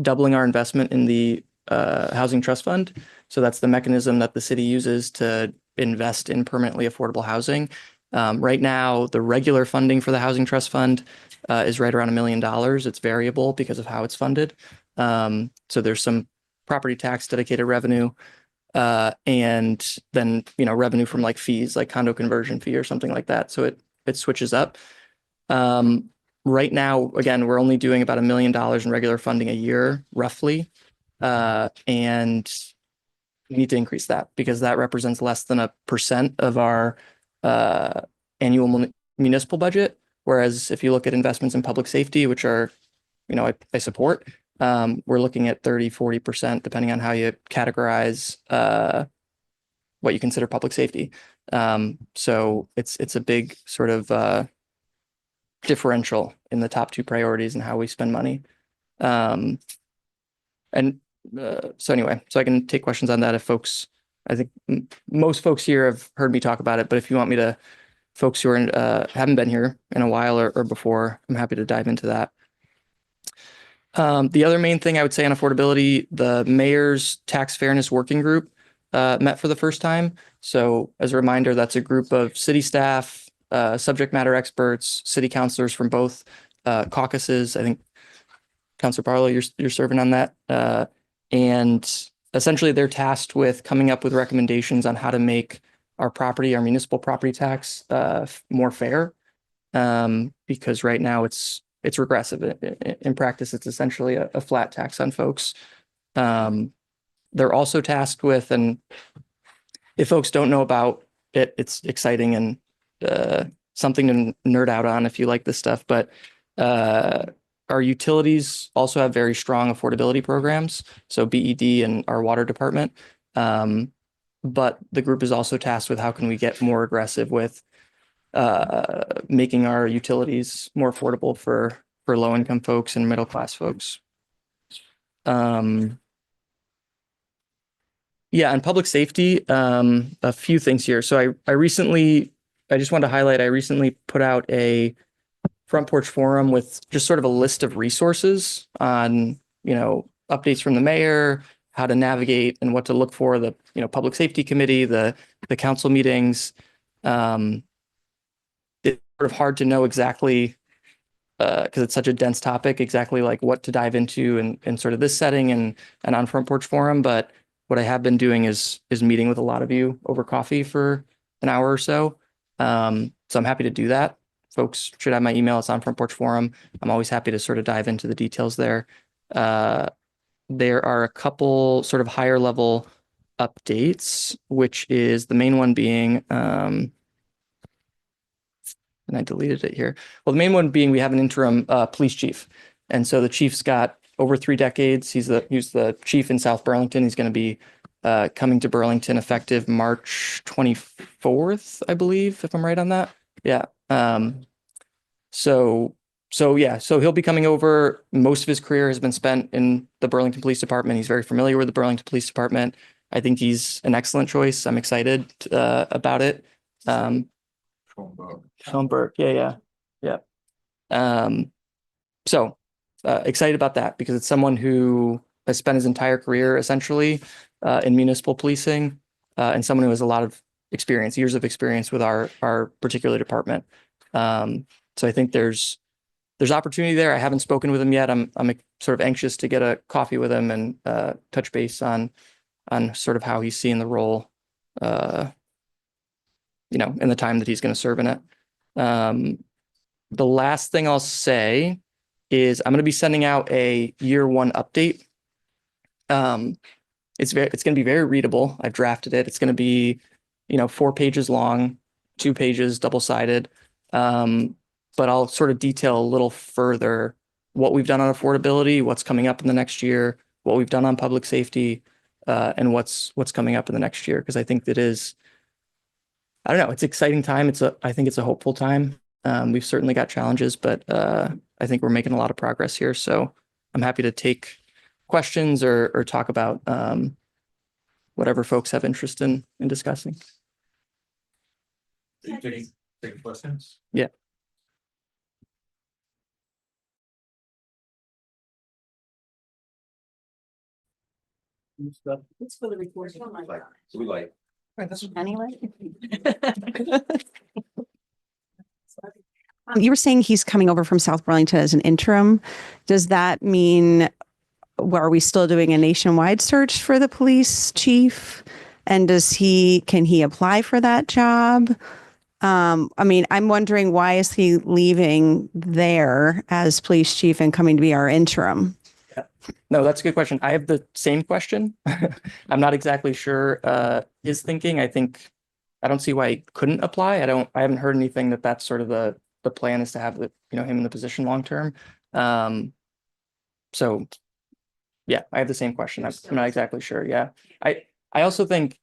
doubling our investment in the housing trust fund. So that's the mechanism that the city uses to invest in permanently affordable housing. Right now, the regular funding for the housing trust fund is right around $1 million. It's variable because of how it's funded. So there's some property tax dedicated revenue. And then, revenue from like fees, like condo conversion fee or something like that. So it switches up. Right now, again, we're only doing about $1 million in regular funding a year, roughly. And we need to increase that because that represents less than 1% of our annual municipal budget. Whereas if you look at investments in public safety, which are, I support, we're looking at 30-40%, depending on how you categorize what you consider public safety. So it's a big sort of differential in the top two priorities and how we spend money. So anyway, so I can take questions on that if folks, I think most folks here have heard me talk about it, but if you want me to, folks who are haven't been here in a while or before, I'm happy to dive into that. The other main thing I would say on affordability, the mayor's tax fairness working group met for the first time. So as a reminder, that's a group of city staff, subject matter experts, city councilors from both caucuses. I think Councilor Barlow, you're serving on that. And essentially they're tasked with coming up with recommendations on how to make our municipal property tax more fair. Because right now it's regressive. In practice, it's essentially a flat tax on folks. They're also tasked with, and if folks don't know about it, it's exciting and something to nerd out on if you like this stuff. But our utilities also have very strong affordability programs. So BED and our water department. But the group is also tasked with how can we get more aggressive with making our utilities more affordable for low income folks and middle class folks. Yeah, and public safety, a few things here. So I just wanted to highlight, I recently put out a front porch forum with just sort of a list of resources on, updates from the mayor, how to navigate and what to look for, the, public safety committee, the council meetings. It's sort of hard to know exactly, because it's such a dense topic, exactly like what to dive into in sort of this setting and on front porch forum. But what I have been doing is meeting with a lot of you over coffee for an hour or so. So I'm happy to do that. Folks should have my email. It's on front porch forum. I'm always happy to sort of dive into the details there. There are a couple sort of higher level updates, which is the main one being, and I deleted it here. Well, the main one being we have an interim police chief. And so the chief's got over 3 decades. He's the chief in South Burlington. He's going to be coming to Burlington effective March 24th, I believe, if I'm right on that. Yeah. So he'll be coming over. Most of his career has been spent in the Burlington Police Department. He's very familiar with the Burlington Police Department. I think he's an excellent choice. I'm excited about it. Schoenberg. Yeah. So excited about that because it's someone who has spent his entire career essentially in municipal policing and someone who has a lot of experience, years of experience with our particular department. So I think there's opportunity there. I haven't spoken with him yet. I'm sort of anxious to get a coffee with him and touch base on sort of how he's seeing the role, in the time that he's going to serve in it. The last thing I'll say is I'm going to be sending out a year 1 update It's going to be very readable. I've drafted it. It's going to be, 4 pages long, 2 pages double-sided. But I'll sort of detail a little further what we've done on affordability, what's coming up in the next year, what we've done on public safety, and what's coming up in the next year. Because I think that is, I don't know, it's an exciting time. I think it's a hopeful time. We've certainly got challenges, but I think we're making a lot of progress here. So I'm happy to take questions or talk about whatever folks have interest in discussing. Take questions? Yeah. It's for the recording. We like. Anyway. You were saying he's coming over from South Burlington as an interim. Does that mean, are we still doing a nationwide search for the police chief? And can he apply for that job? I mean, I'm wondering, why is he leaving there as police chief and coming to be our interim? No, that's a good question. I have the same question. I'm not exactly sure his thinking. I don't see why he couldn't apply. I haven't heard anything that's sort of the plan is to have him in the position long term. So yeah, I have the same question. I'm not exactly sure. Yeah. I also think,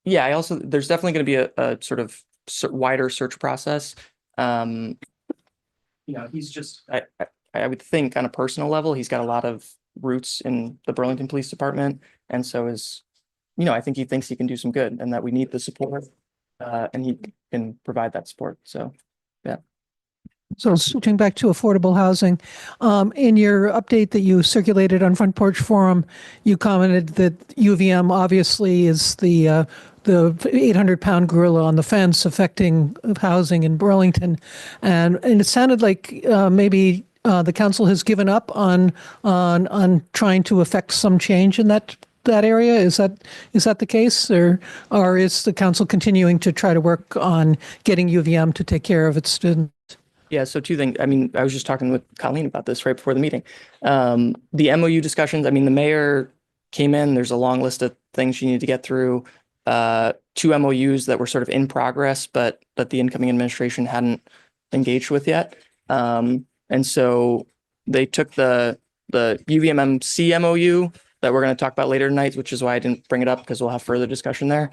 there's definitely going to be a sort of wider search process. He's just, I would think on a personal level, he's got a lot of roots in the Burlington Police Department. And so I think he thinks he can do some good and that we need the support and he can provide that support. So, yeah. So switching back to affordable housing, in your update that you circulated on Front Porch Forum, you commented that UVM obviously is the 800-pound gorilla on the fence affecting housing in Burlington, and it sounded like maybe the council has given up on trying to affect some change in that area. Is that the case, or is the council continuing to try to work on getting UVM to take care of its students? Yeah, so 2 things. I mean, I was just talking with Colleen about this right before the meeting. The MOU discussions, I mean, the mayor came in, there's a long list of things she needed to get through. 2 MOUs that were sort of in progress, but that the incoming administration hadn't engaged with yet. And so they took the UVMMC MOU that we're going to talk about later tonight, which is why I didn't bring it up, because we'll have further discussion there.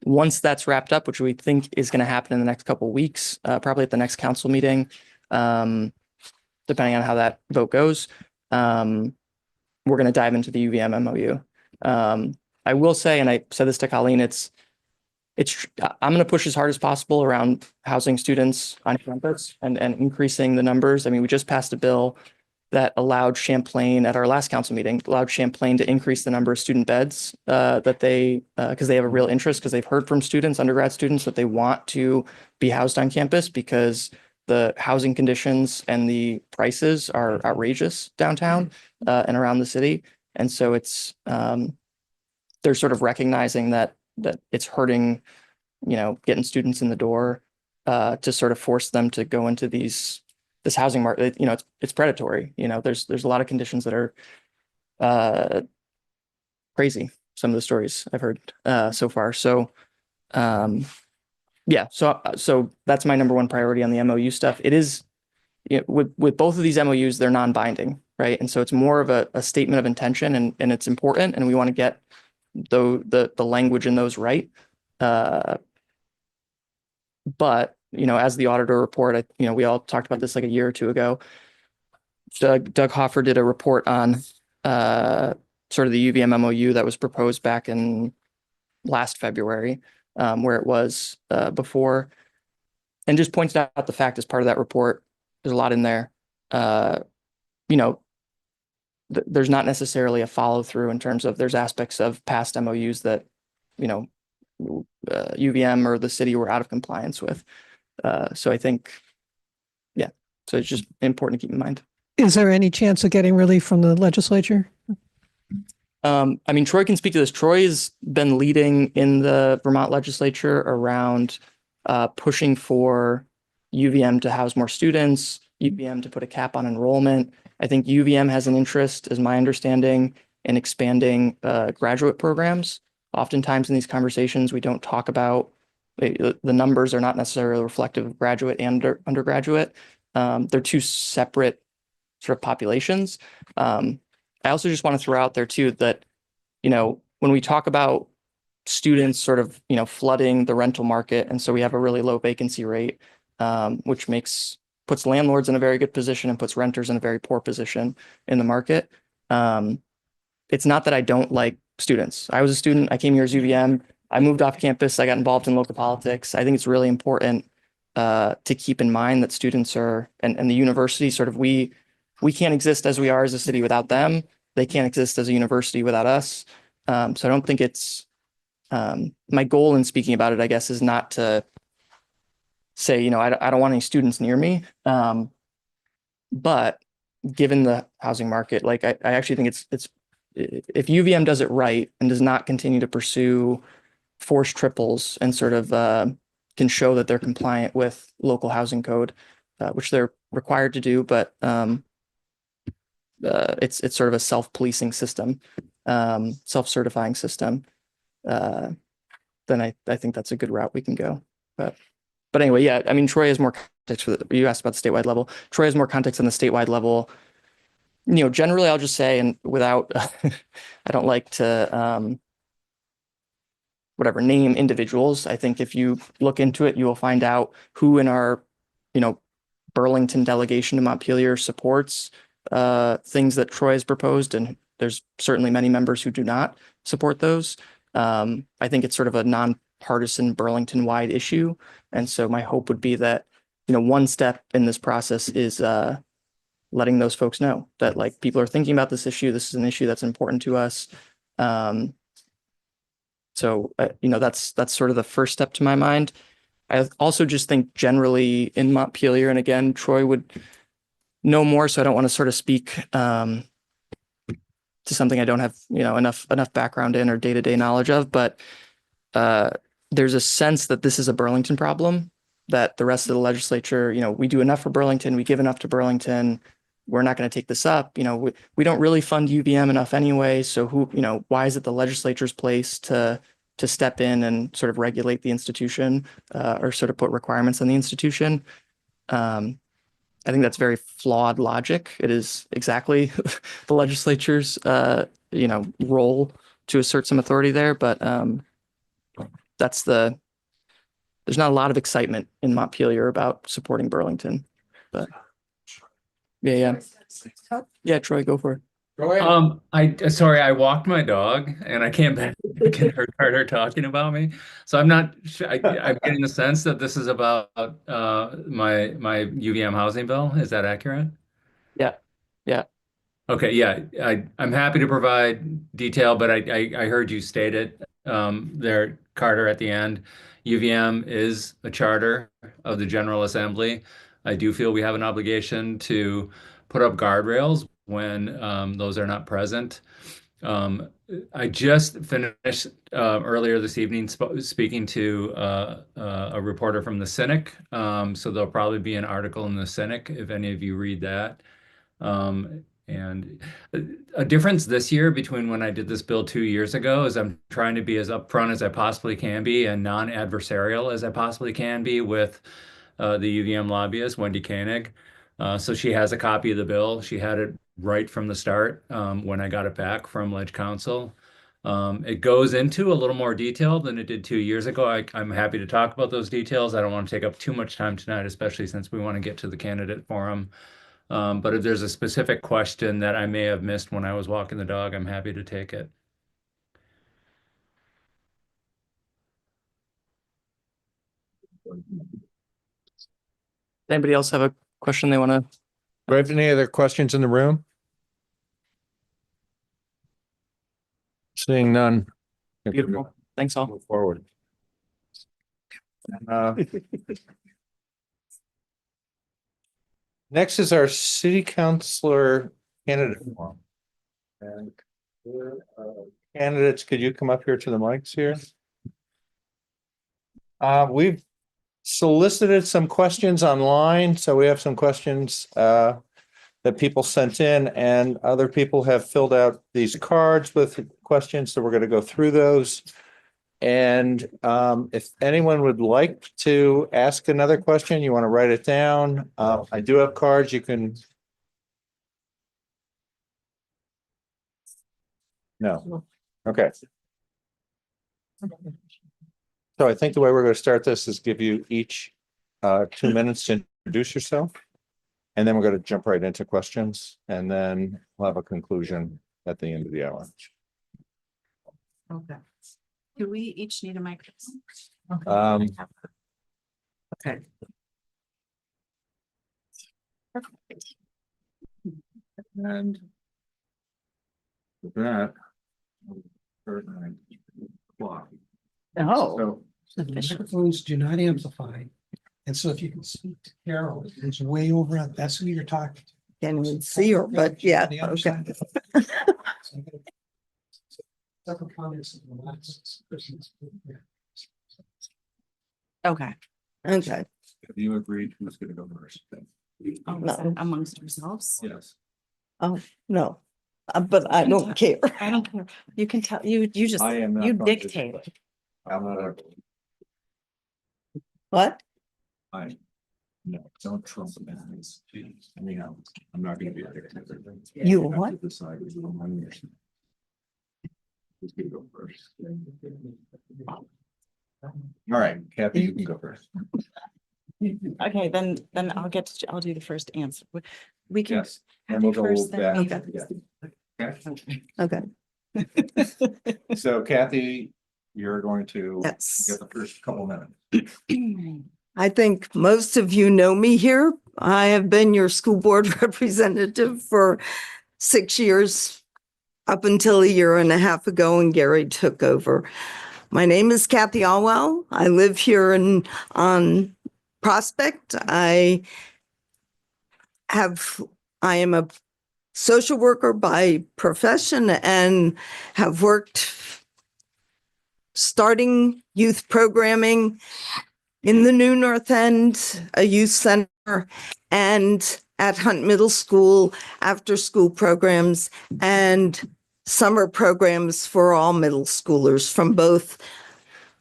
Once that's wrapped up, which we think is going to happen in the next couple of weeks, probably at the next council meeting, depending on how that vote goes, we're going to dive into the UVM MOU. I will say, and I said this to Colleen, I'm going to push as hard as possible around housing students on campus and increasing the numbers. I mean, we just passed a bill that allowed Champlain at our last council meeting, allowed Champlain to increase the number of student beds that they, because they have a real interest, because they've heard from students, undergrad students, that they want to be housed on campus because the housing conditions and the prices are outrageous downtown and around the city. And so they're sort of recognizing that it's hurting, getting students in the door to sort of force them to go into this housing market. It's predatory. There's a lot of conditions that are crazy. Some of the stories I've heard so far. So yeah, so that's my number 1 priority on the MOU stuff. It is, with both of these MOUs, they're non-binding, right? And so it's more of a statement of intention, and it's important, and we want to get the language in those right. But as the auditor report, we all talked about this like a year or 2 ago. Doug Hoffer did a report on sort of the UVM MOU that was proposed back in last February, where it was before, and just pointed out the fact as part of that report, there's a lot in there. There's not necessarily a follow through in terms of there's aspects of past MOUs that, UVM or the city were out of compliance with. So I think, yeah, so it's just important to keep in mind. Is there any chance of getting relief from the legislature? I mean, Troy can speak to this. Troy has been leading in the Vermont legislature around pushing for UVM to house more students, UVM to put a cap on enrollment. I think UVM has an interest, is my understanding, in expanding graduate programs. Oftentimes in these conversations, we don't talk about the numbers are not necessarily reflective of graduate and undergraduate. They're two separate sort of populations. I also just want to throw out there too that, when we talk about students sort of, flooding the rental market, and so we have a really low vacancy rate, which puts landlords in a very good position and puts renters in a very poor position in the market. It's not that I don't like students. I was a student. I came here as UVM. I moved off campus. I got involved in local politics. I think it's really important to keep in mind that students are, and the university sort of, we can't exist as we are as a city without them. They can't exist as a university without us. So I don't think it's, my goal in speaking about it, I guess, is not to say, I don't want any students near me. But given the housing market, like I actually think it's if UVM does it right and does not continue to pursue forced triples and sort of can show that they're compliant with local housing code, which they're required to do, but it's sort of a self-policing system, self-certifying system, then I think that's a good route we can go. But anyway, yeah, I mean, Troy has more context for you asked about the statewide level. Troy has more context on the statewide level. Generally, I'll just say, and without, I don't like to, name individuals. I think if you look into it, you will find out who in our, Burlington delegation to Montpelier supports things that Troy has proposed, and there's certainly many members who do not support those. I think it's sort of a nonpartisan Burlington-wide issue, and so my hope would be that one step in this process is letting those folks know that like people are thinking about this issue. This is an issue that's important to us. So that's sort of the first step to my mind. I also just think generally in Montpelier, and again, Troy would know more, so I don't want to sort of speak to something I don't have enough background in or day-to-day knowledge of, but there's a sense that this is a Burlington problem, that the rest of the legislature, we do enough for Burlington, we give enough to Burlington, we're not going to take this up. We don't really fund UVM enough anyway, so why is it the legislature's place to step in and sort of regulate the institution or sort of put requirements on the institution? I think that's very flawed logic. It is exactly the legislature's role to assert some authority there, but there's not a lot of excitement in Montpelier about supporting Burlington, but yeah, Troy, go for it. Sorry, I walked my dog and I came back and heard Carter talking about me. So I'm not sure. I'm getting the sense that this is about my UVM housing bill. Is that accurate? Yeah. Okay, yeah, I'm happy to provide detail, but I heard you state it there, Carter, at the end. UVM is a charter of the General Assembly. I do feel we have an obligation to put up guardrails when those are not present. I just finished earlier this evening speaking to a reporter from the Cynic. So there'll probably be an article in the Cynic if any of you read that. And a difference this year between when I did this bill 2 years ago is I'm trying to be as upfront as I possibly can be and non-adversarial as I possibly can be with the UVM lobbyist, Wendy Koenig. So she has a copy of the bill. She had it right from the start when I got it back from Ledge Council. It goes into a little more detail than it did 2 years ago. I'm happy to talk about those details. I don't want to take up too much time tonight, especially since we want to get to the candidate forum. But if there's a specific question that I may have missed when I was walking the dog, I'm happy to take it. Anybody else have a question they want to? Do we have any other questions in the room? Seeing none. Beautiful. Thanks all. Move forward. Next is our city councilor candidate forum. And candidates, could you come up here to the mics here? We've solicited some questions online, so we have some questions that that people sent in, and other people have filled out these cards with questions, so we're going to go through those. And if anyone would like to ask another question, you want to write it down. I do have cards. You can. No. Okay. So I think the way we're going to start this is give you each 2 minutes to introduce yourself. And then we're going to jump right into questions, and then we'll have a conclusion at the end of the hour. Okay. Do we each need a microphone? Okay. Perfect. And with that. Oh. Microphones do not amplify. And so if you can speak to Carol, it's way over, that's who you're talking to. Can't even see her, but yeah, okay. Several comments in the last. Okay. Okay. Have you agreed who's going to go first? No. Amongst ourselves? Yes. Oh, no, but I don't care. I don't care. You can tell, you just, I am not you going to- dictate. I'm not. What? No, don't trump the balance. I mean, I'm not going to be a dictator. You have to what? decide who's going on yours. Who's going to go first? All right, Kathy, you can go first. Okay, then I'll do the first answer. We can. Yes, and we'll go first, then back. me. Okay. Okay. So Kathy, you're going to Yes. get the first couple minutes. I think most of you know me here. I have been your school board representative for 6 years, up until a year and a half ago, and Gary took over. My name is Kathy Alwell. I live here on Prospect. I am a social worker by profession and have worked starting youth programming in the New North End, a youth center, and at Hunt Middle School, after school programs and summer programs for all middle schoolers from both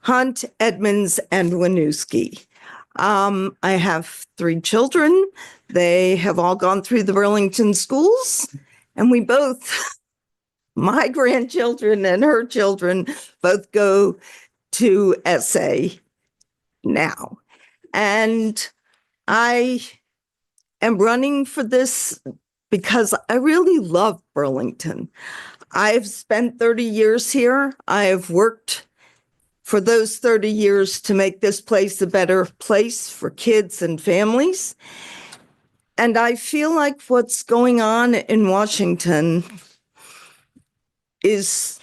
Hunt, Edmonds, and Winooski. I have 3 children. They have all gone through the Burlington schools, and we both, my grandchildren and her children, both go to SA now. And I am running for this because I really love Burlington. I've spent 30 years here. I have worked for those 30 years to make this place a better place for kids and families. And I feel like what's going on in Washington is,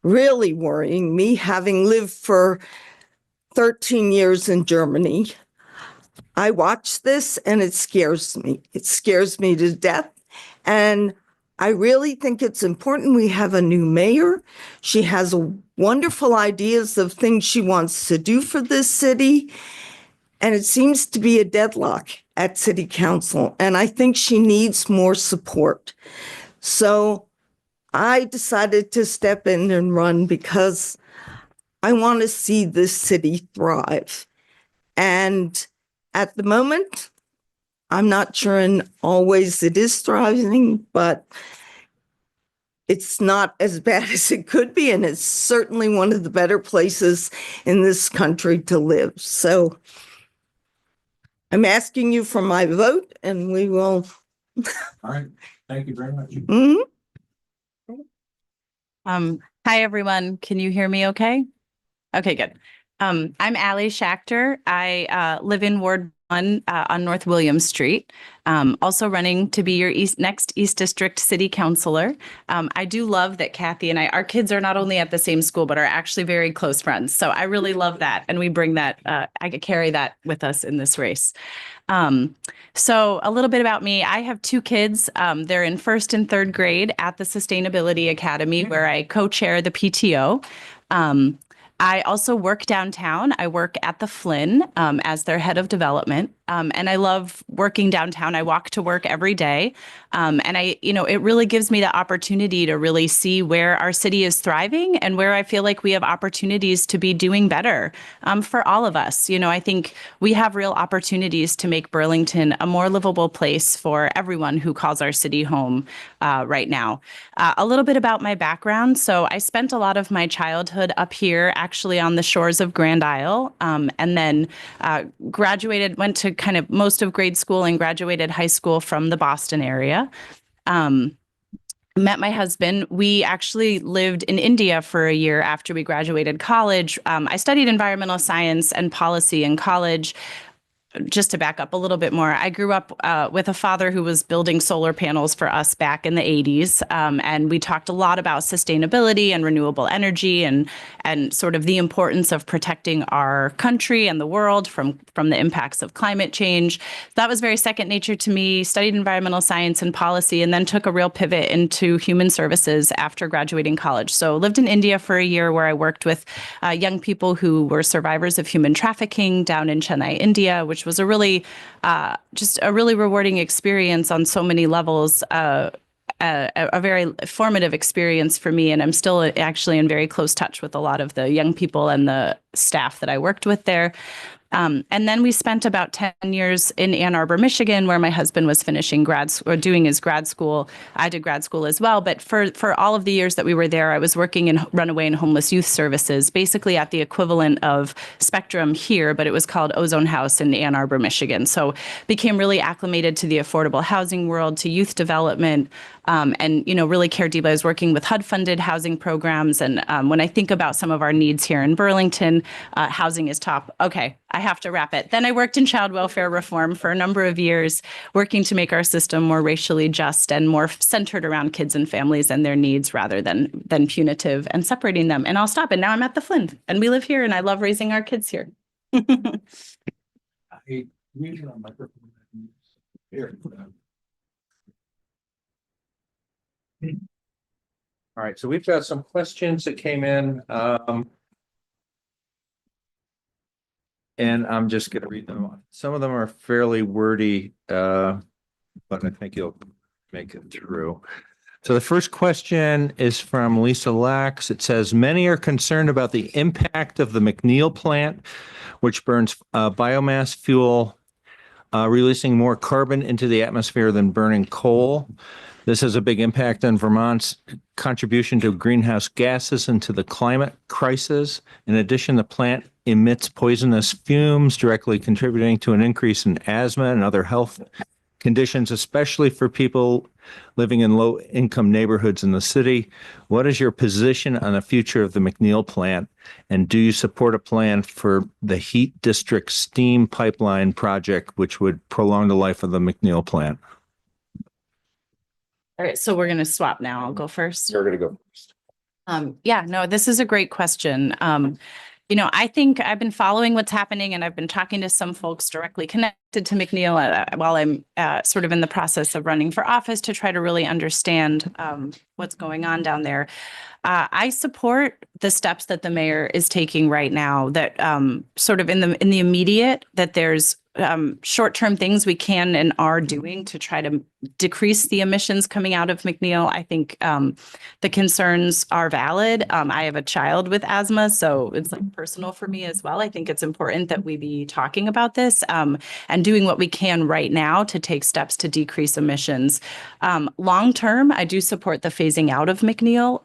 really worrying me, having lived for 13 years in Germany. I watch this and it scares me. It scares me to death. And I really think it's important we have a new mayor. She has wonderful ideas of things she wants to do for this city. And it seems to be a deadlock at city council. And I think she needs more support. So I decided to step in and run because I want to see this city thrive. And at the moment, I'm not sure in all ways it is thriving, but it's not as bad as it could be. And it's certainly one of the better places in this country to live. So I'm asking you for my vote, and we will. All right, thank you very much. Mhm. Hi, everyone. Can you hear me okay? Okay, good. I'm Allie Schachter. I live in Ward 1 on North William Street. Also running to be your next East District City Councilor. I do love that Kathy and our kids are not only at the same school, but are actually very close friends. So I really love that. And we bring that, I could carry that with us in this race. So a little bit about me. I have 2 kids. They're in 1st and 3rd grade at the Sustainability Academy, where I co-chair the PTO. I also work downtown. I work at the Flynn as their head of development. And I love working downtown. I walk to work every day. And it really gives me the opportunity to really see where our city is thriving and where I feel like we have opportunities to be doing better for all of us. I think we have real opportunities to make Burlington a more livable place for everyone who calls our city home right now. A little bit about my background. So I spent a lot of my childhood up here, actually on the shores of Grand Isle, and then graduated, went to kind of most of grade school and graduated high school from the Boston area. Met my husband. We actually lived in India for a year after we graduated college. I studied environmental science and policy in college. Just to back up a little bit more, I grew up with a father who was building solar panels for us back in the 80s. And we talked a lot about sustainability and renewable energy and sort of the importance of protecting our country and the world from the impacts of climate change. That was very second nature to me. Studied environmental science and policy, and then took a real pivot into human services after graduating college. So lived in India for a year where I worked with young people who were survivors of human trafficking down in Chennai, India, which was a really just a really rewarding experience on so many levels, a very formative experience for me. And I'm still actually in very close touch with a lot of the young people and the staff that I worked with there. And then we spent about 10 years in Ann Arbor, Michigan, where my husband was finishing doing his grad school. I did grad school as well. But for all of the years that we were there, I was working in runaway and homeless youth services, basically at the equivalent of Spectrum here, but it was called Ozone House in Ann Arbor, Michigan. So became really acclimated to the affordable housing world, to youth development, and really cared deeply. I was working with HUD-funded housing programs. And when I think about some of our needs here in Burlington, housing is top. Okay, I have to wrap it. Then I worked in child welfare reform for a number of years, working to make our system more racially just and more centered around kids and families and their needs rather than punitive and separating them. And I'll stop. And now I'm at the Flynn, and we live here, and I love raising our kids here. All right, so we've got some questions that came in. And I'm just going to read them. Some of them are fairly wordy, but I think you'll make it through. So the first question is from Lisa Lax. It says, many are concerned about the impact of the McNeil plant, which burns biomass fuel, releasing more carbon into the atmosphere than burning coal. This has a big impact on Vermont's contribution to greenhouse gases and to the climate crisis. In addition, the plant emits poisonous fumes, directly contributing to an increase in asthma and other health conditions, especially for people living in low-income neighborhoods in the city. What is your position on the future of the McNeil plant? And do you support a plan for the Heat District steam pipeline project, which would prolong the life of the McNeil plant? All right, so we're going to swap now. I'll go first. You're going to go first. Yeah, no, this is a great question. I think I've been following what's happening, and I've been talking to some folks directly connected to McNeil while I'm sort of in the process of running for office to try to really understand what's going on down there. I support the steps that the mayor is taking right now, that sort of in the immediate, that there's short-term things we can and are doing to try to decrease the emissions coming out of McNeil. I think the concerns are valid. I have a child with asthma, so it's like personal for me as well. I think it's important that we be talking about this and doing what we can right now to take steps to decrease emissions. Long-term, I do support the phasing out of McNeil.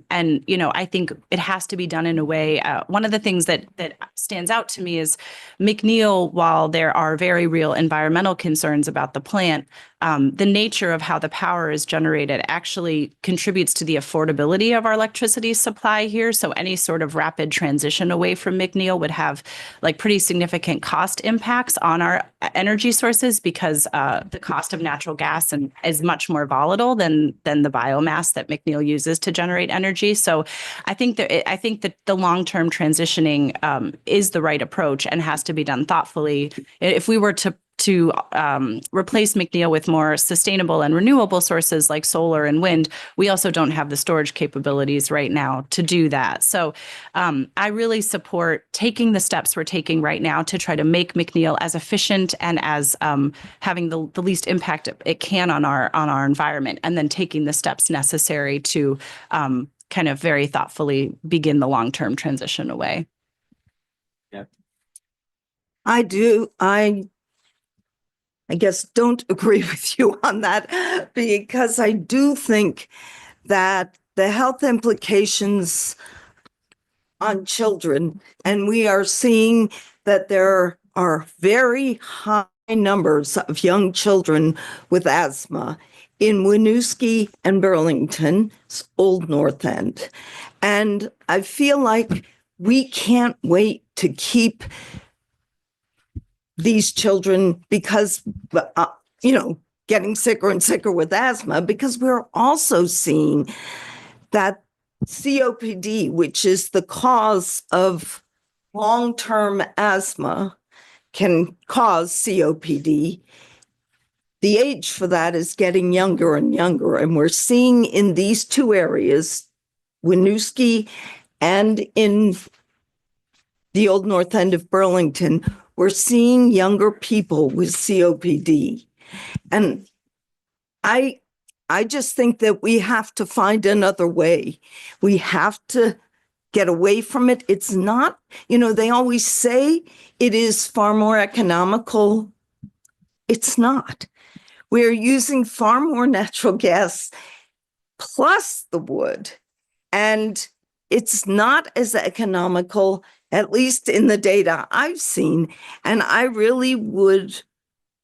And, I think it has to be done in a way. One of the things that stands out to me is McNeil, while there are very real environmental concerns about the plant, the nature of how the power is generated actually contributes to the affordability of our electricity supply here. So any sort of rapid transition away from McNeil would have like pretty significant cost impacts on our energy sources, because the cost of natural gas is much more volatile than the biomass that McNeil uses to generate energy. So I think that the long-term transitioning is the right approach and has to be done thoughtfully. If we were to replace McNeil with more sustainable and renewable sources like solar and wind, we also don't have the storage capabilities right now to do that. So I really support taking the steps we're taking right now to try to make McNeil as efficient and as having the least impact it can on our environment, and then taking the steps necessary to kind of very thoughtfully begin the long-term transition away. Yeah. I guess don't agree with you on that, because I do think that the health implications on children, and we are seeing that there are very high numbers of young children with asthma in Winooski and Burlington's Old North End. And I feel like we can't wait to keep these children, because, getting sicker and sicker with asthma, because we're also seeing that COPD, which is the cause of long-term asthma, can cause COPD. The age for that is getting younger and younger. And we're seeing in these two areas, Winooski and in the Old North End of Burlington, we're seeing younger people with COPD. And I just think that we have to find another way. We have to get away from it. It's not, they always say it is far more economical. It's not. We're using far more natural gas plus the wood, and it's not as economical, at least in the data I've seen. And I really would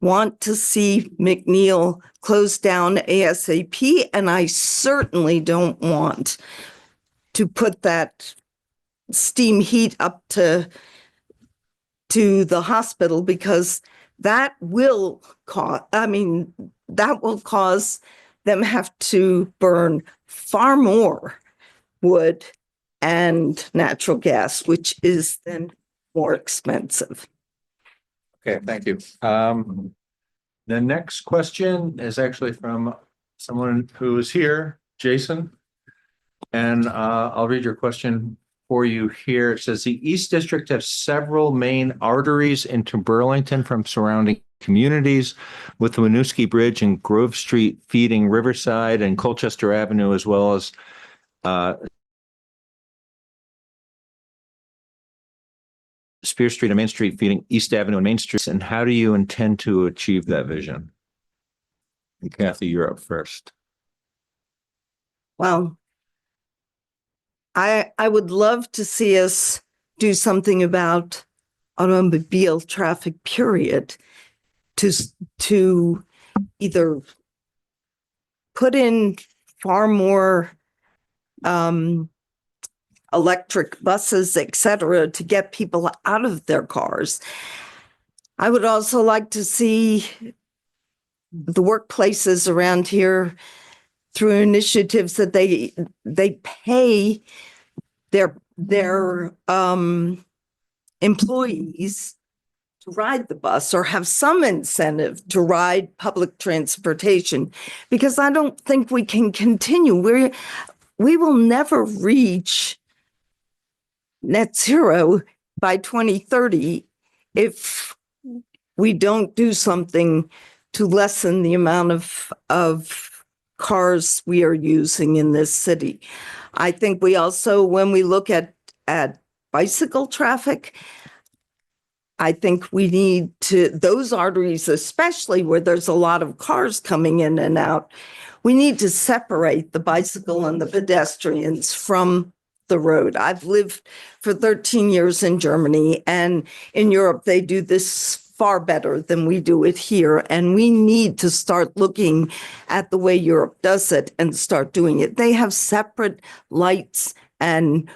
want to see McNeil close down ASAP. And I certainly don't want to put that steam heat up to the hospital, because that will cause them have to burn far more wood and natural gas, which is then more expensive. Okay, thank you. The next question is actually from someone who is here, Jason. And I'll read your question for you here. It says the East District has several main arteries into Burlington from surrounding communities, with the Winooski Bridge and Grove Street feeding Riverside and Colchester Avenue, as well as Spear Street and Main Street feeding East Avenue and Main Street. And how do you intend to achieve that vision? And Kathy, you're up first. Well, I would love to see us do something about automobile traffic, period, to either put in far more electric buses, et cetera, to get people out of their cars. I would also like to see the workplaces around here, through initiatives, that they pay their employees to ride the bus, or have some incentive to ride public transportation, because I don't think we can continue. We will never reach net zero by 2030 if we don't do something to lessen the amount of cars we are using in this city. I think we also, when we look at bicycle traffic, I think we need to, those arteries, especially where there's a lot of cars coming in and out, we need to separate the bicycle and the pedestrians from the road. I've lived for 13 years in Germany, and in Europe, they do this far better than we do it here. And we need to start looking at the way Europe does it and start doing it. They have separate lights and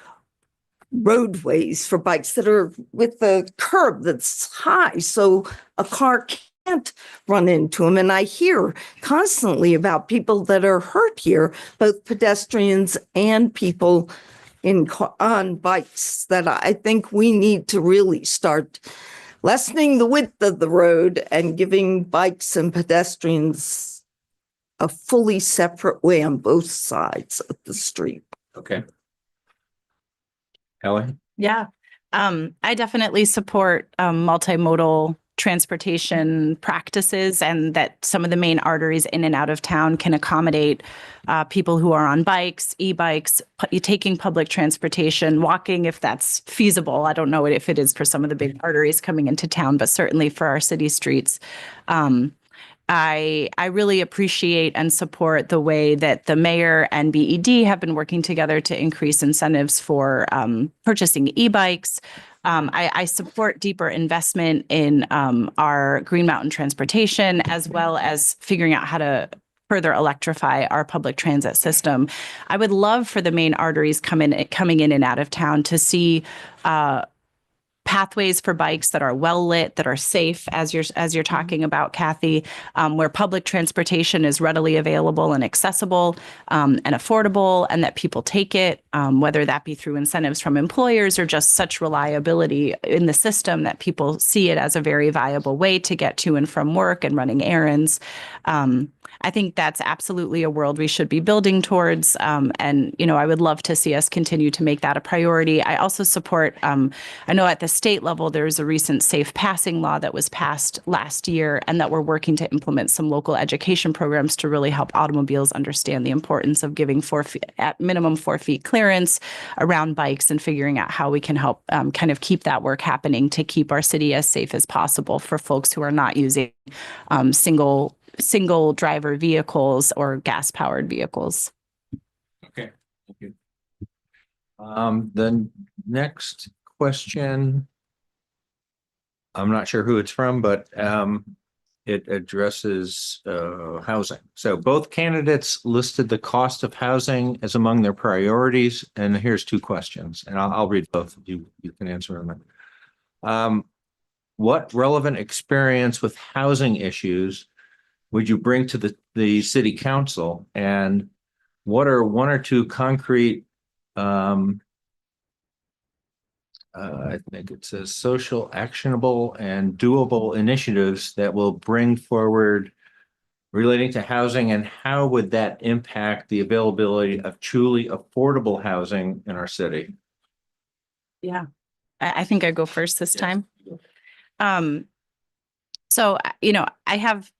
roadways for bikes that are with the curb that's high, so a car can't run into them. And I hear constantly about people that are hurt here, both pedestrians and people on bikes, that I think we need to really start lessening the width of the road and giving bikes and pedestrians a fully separate way on both sides of the street. Okay. Ellie? Yeah. I definitely support multimodal transportation practices and that some of the main arteries in and out of town can accommodate people who are on bikes, e-bikes, taking public transportation, walking if that's feasible. I don't know if it is for some of the big arteries coming into town, but certainly for our city streets. I really appreciate and support the way that the mayor and BED have been working together to increase incentives for purchasing e-bikes. I support deeper investment in our Green Mountain transportation, as well as figuring out how to further electrify our public transit system. I would love for the main arteries coming in and out of town to see pathways for bikes that are well lit, that are safe, as you're talking about, Kathy, where public transportation is readily available and accessible and affordable, and that people take it, whether that be through incentives from employers or just such reliability in the system that people see it as a very viable way to get to and from work and running errands. I think that's absolutely a world we should be building towards. And, I would love to see us continue to make that a priority. I also support, I know at the state level, there's a recent safe passing law that was passed last year, and that we're working to implement some local education programs to really help automobiles understand the importance of giving at minimum 4 feet clearance around bikes and figuring out how we can help kind of keep that work happening to keep our city as safe as possible for folks who are not using single driver vehicles or gas powered vehicles. Okay, thank you. The next question, I'm not sure who it's from, but it addresses housing. So both candidates listed the cost of housing as among their priorities. And here's 2 questions, and I'll read both. You can answer them. What relevant experience with housing issues would you bring to the city council, and what are 1 or 2 concrete, I think it says social, actionable, and doable initiatives that will bring forward relating to housing, and how would that impact the availability of truly affordable housing in our city? Yeah, I think I go first this time. So, I have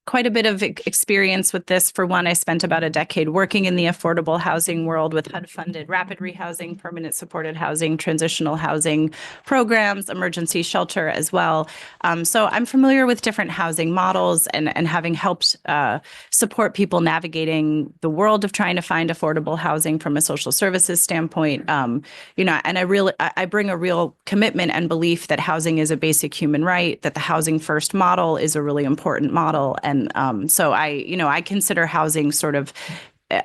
quite a bit of experience with this. For one, I spent about a decade working in the affordable housing world with HUD-funded rapid rehousing, permanent supported housing, transitional housing programs, emergency shelter as well. So I'm familiar with different housing models and having helped support people navigating the world of trying to find affordable housing from a social services standpoint. And I bring a real commitment and belief that housing is a basic human right, that the housing first model is a really important model. And so I consider housing sort of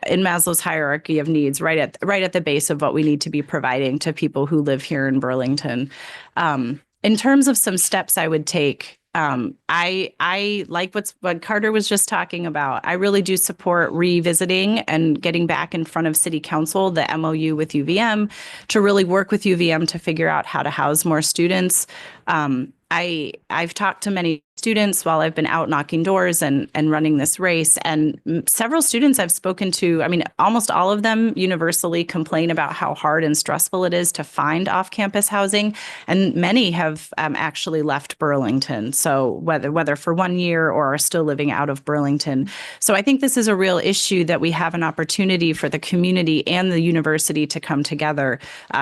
in Maslow's hierarchy of needs, right at the base of what we need to be providing to people who live here in Burlington. In terms of some steps I would take, I like what Carter was just talking about. I really do support revisiting and getting back in front of City Council, the MOU with UVM, to really work with UVM to figure out how to house more students. I've talked to many students while I've been out knocking doors and running this race, and several students I've spoken to, almost all of them universally complain about how hard and stressful it is to find off-campus housing, and many have actually left Burlington. So whether for 1 year or are still living out of Burlington. So I think this is a real issue that we have an opportunity for the community and the university to come together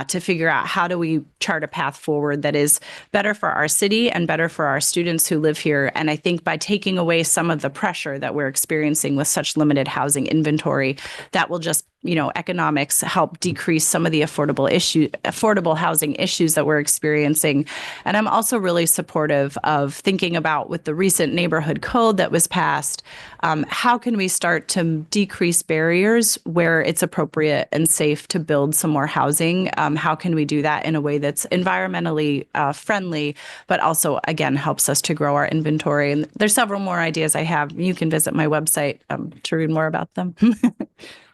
to figure out how do we chart a path forward that is better for our city and better for our students who live here. And I think by taking away some of the pressure that we're experiencing with such limited housing inventory, that will just, economics help decrease some of the affordable housing issues that we're experiencing. And I'm also really supportive of thinking about, with the recent neighborhood code that was passed, how can we start to decrease barriers where it's appropriate and safe to build some more housing? How can we do that in a way that's environmentally friendly, but also, again, helps us to grow our inventory? And there's several more ideas I have. You can visit my website to read more about them.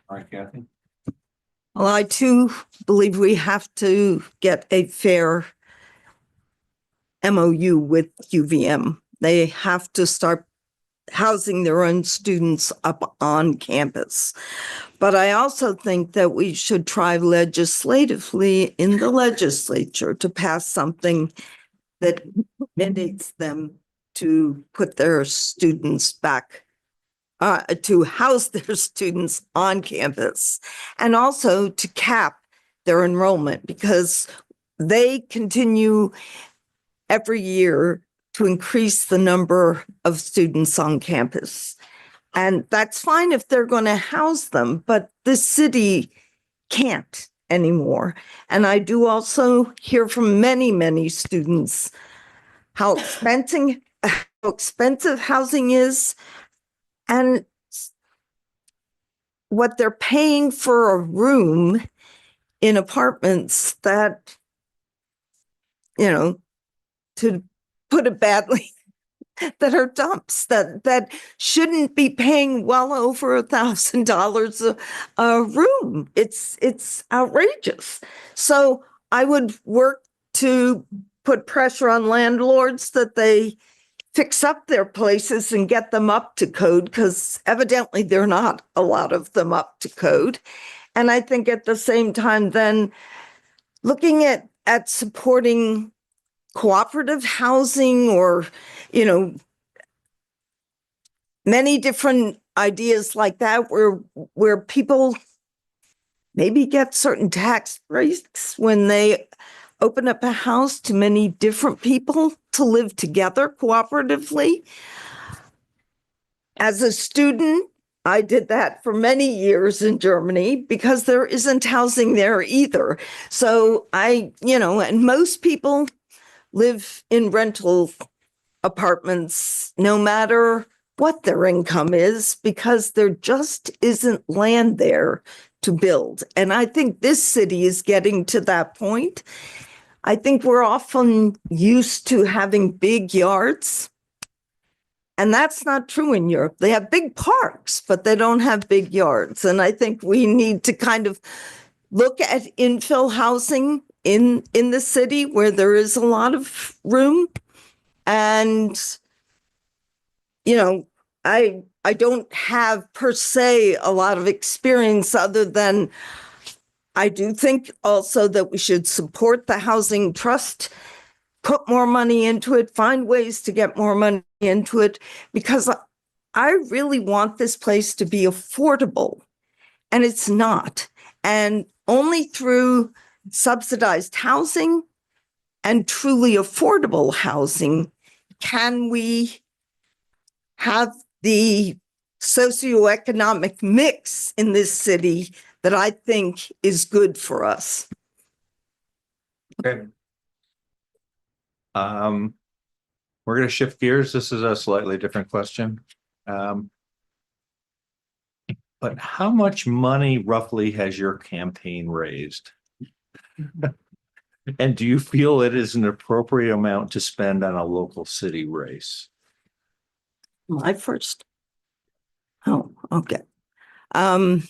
All right, Kathy. Well, I too believe we have to get a fair MOU with UVM. They have to start housing their own students up on campus. But I also think that we should try legislatively in the legislature to pass something that mandates them to put their students back, to house their students on campus, and also to cap their enrollment, because they continue every year to increase the number of students on campus. And that's fine if they're going to house them, but the city can't anymore. And I do also hear from many, many students how expensive housing is, and what they're paying for a room in apartments that, to put it badly, that are dumps that shouldn't be paying well over $1,000 a room. It's outrageous. So I would work to put pressure on landlords that they fix up their places and get them up to code, because evidently there are not a lot of them up to code. And I think at the same time, then looking at supporting cooperative housing, or, many different ideas like that, where people maybe get certain tax breaks when they open up a house to many different people to live together cooperatively. As a student, I did that for many years in Germany because there isn't housing there either. So and most people live in rental apartments no matter what their income is, because there just isn't land there to build. And I think this city is getting to that point. I think we're often used to having big yards, and that's not true in Europe. They have big parks, but they don't have big yards. And I think we need to kind of look at infill housing in the city where there is a lot of room. And, I don't have per se a lot of experience, other than I do think also that we should support the housing trust, put more money into it, find ways to get more money into it, because I really want this place to be affordable, and it's not. And only through subsidized housing and truly affordable housing can we have the socioeconomic mix in this city that I think is good for us. Okay. We're going to shift gears. This is a slightly different question. But how much money roughly has your campaign raised? And do you feel it is an appropriate amount to spend on a local city race? My first. Oh, okay. I'm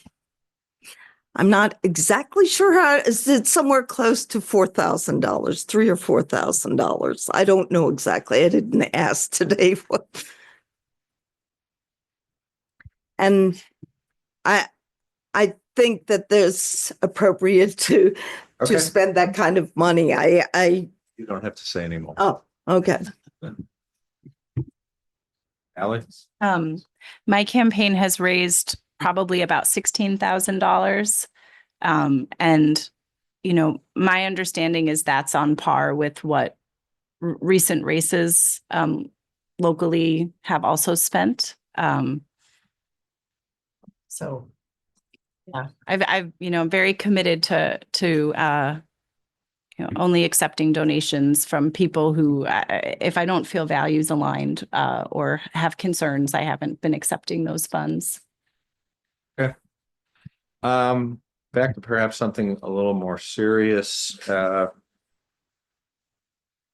not exactly sure how. Is it somewhere close to $4,000, $3,000 or $4,000? I don't know exactly. I didn't ask today what. And I think that there's appropriate to spend that kind of money. You don't have to say anymore. Oh, okay. Alex? My campaign has raised probably about $16,000. And, my understanding is that's on par with what recent races locally have also spent. So yeah, I'm very committed to only accepting donations from people who, if I don't feel values aligned or have concerns, I haven't been accepting those funds. Okay. Back to perhaps something a little more serious. I'm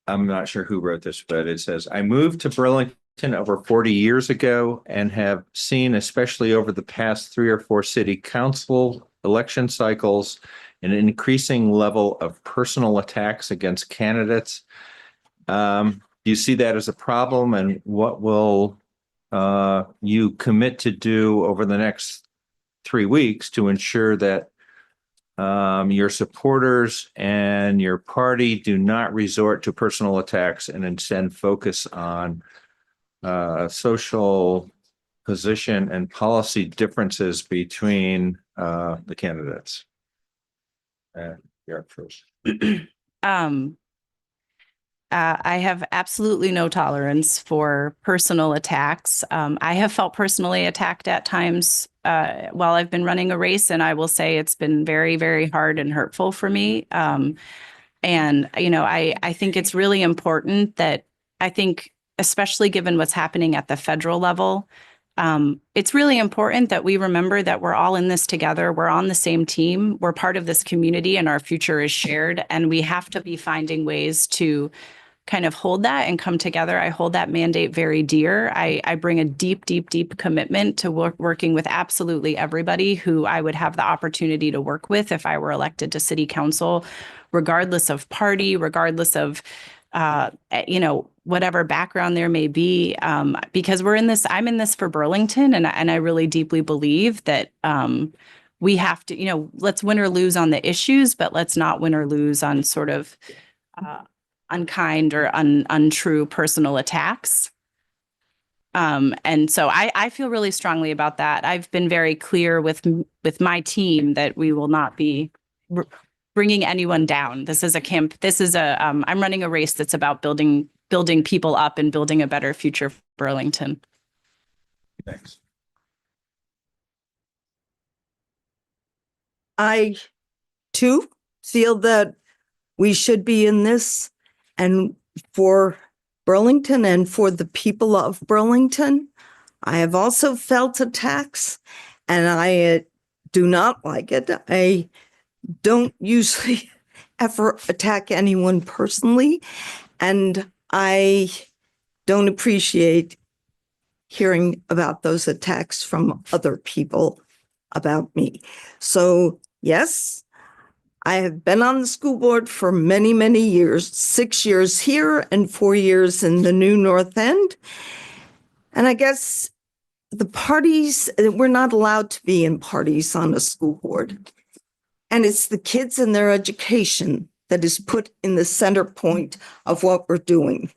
not sure who wrote this, but it says, I moved to Burlington over 40 years ago and have seen, especially over the past 3 or 4 city council election cycles, an increasing level of personal attacks against candidates. Do you see that as a problem, and what will you commit to do over the next 3 weeks to ensure that your supporters and your party do not resort to personal attacks and instead focus on social position and policy differences between the candidates? You're up first. I have absolutely no tolerance for personal attacks. I have felt personally attacked at times while I've been running a race, and I will say it's been very, very hard and hurtful for me. And, you know, I think it's really important that I think, especially given what's happening at the federal level, it's really important that we remember that we're all in this together. We're on the same team. We're part of this community, and our future is shared. And we have to be finding ways to kind of hold that and come together. I hold that mandate very dear. I bring a deep, deep, deep commitment to working with absolutely everybody who I would have the opportunity to work with if I were elected to city council, regardless of party, regardless of, you know, whatever background there may be, because I'm in this for Burlington, and I really deeply believe that we have to, you know, let's win or lose on the issues, but let's not win or lose on sort of unkind or untrue personal attacks. And so I feel really strongly about that. I've been very clear with my team that we will not be bringing anyone down. This is I'm running a race that's about building people up and building a better future for Burlington. Thanks. I too feel that we should be in this, and for Burlington and for the people of Burlington. I have also felt attacks, and I do not like it. I don't usually ever attack anyone personally, and I don't appreciate hearing about those attacks from other people about me. So yes, I have been on the school board for many, many years, 6 years here and 4 years in the new North End. And I guess the parties, we're not allowed to be in parties on a school board. And it's the kids and their education that is put in the center point of what we're doing.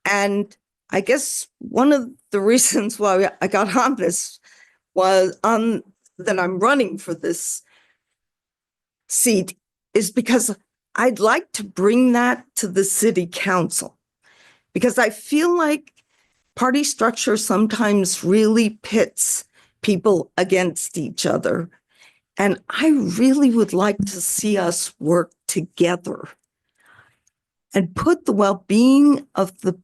And I guess one of the reasons why I got on this was that I'm running for this seat is because I'd like to bring that to the city council, because I feel like party structure sometimes really pits people against each other. And I really would like to see us work together and put the well-being of the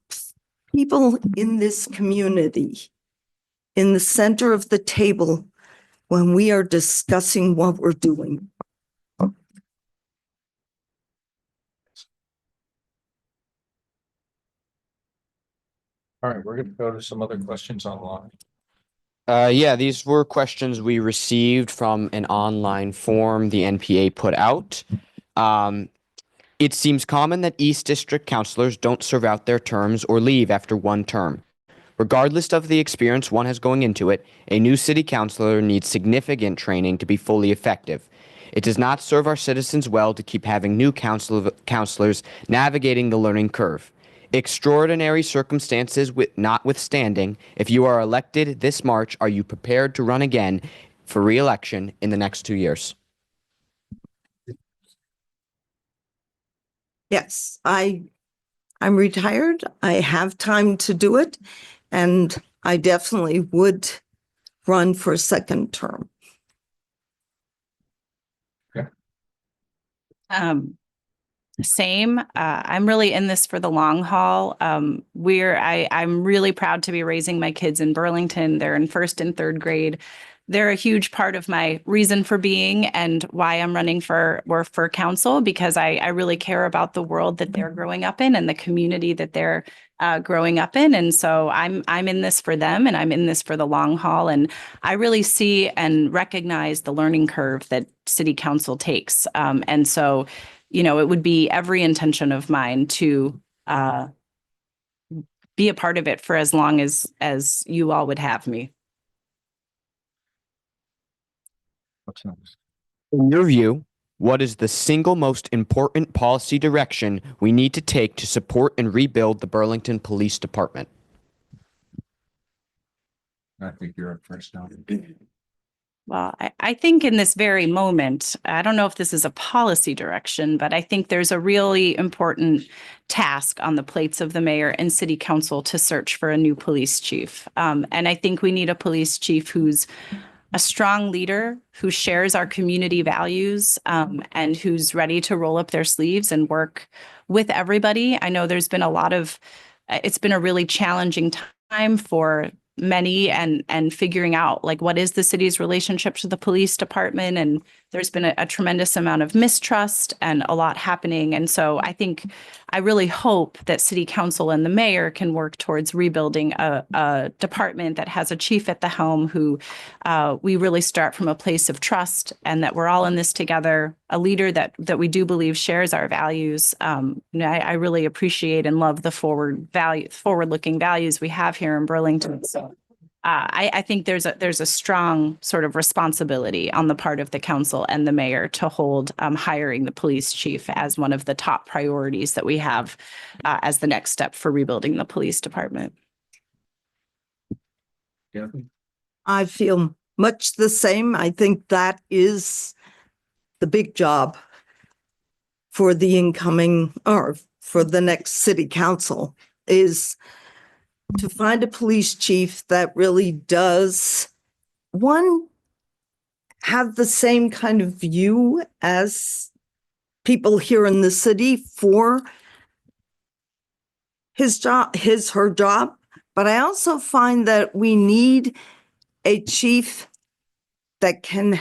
people in this community in the center of the table when we are discussing what we're doing. All right, we're going to go to some other questions online. Yeah, these were questions we received from an online form the NPA put out. It seems common that East District councilors don't serve out their terms or leave after one term. Regardless of the experience one has going into it, a new city councilor needs significant training to be fully effective. It does not serve our citizens well to keep having new councilors navigating the learning curve. Extraordinary circumstances notwithstanding, if you are elected this March, are you prepared to run again for re-election in the next 2 years? Yes, I'm retired. I have time to do it, and I definitely would run for a second term. Okay. Same. I'm really in this for the long haul. I'm really proud to be raising my kids in Burlington. They're in 1st and 3rd grade. They're a huge part of my reason for being and why I'm running for council, because I really care about the world that they're growing up in and the community that they're growing up in. And so I'm in this for them, and I'm in this for the long haul. And I really see and recognize the learning curve that city council takes. And so, you know, it would be every intention of mine to be a part of it for as long as you all would have me. In your view, what is the single most important policy direction we need to take to support and rebuild the Burlington Police Department? I think you're up first now. Well, I think in this very moment, I don't know if this is a policy direction, but I think there's a really important task on the plates of the mayor and city council to search for a new police chief. And I think we need a police chief who's a strong leader, who shares our community values, and who's ready to roll up their sleeves and work with everybody. I know there's been it's been a really challenging time for many and figuring out like what is the city's relationship to the police department, and there's been a tremendous amount of mistrust and a lot happening. And so I really hope that city council and the mayor can work towards rebuilding a department that has a chief at the helm who we really start from a place of trust, and that we're all in this together, a leader that we do believe shares our values. I really appreciate and love the forward-looking values we have here in Burlington. So I think there's a strong sort of responsibility on the part of the council and the mayor to hold hiring the police chief as one of the top priorities that we have as the next step for rebuilding the police department. I feel much the same. I think that is the big job for the incoming or for the next city council, is to find a police chief that really does, one, have the same kind of view as people here in the city for her job. But I also find that we need a chief that can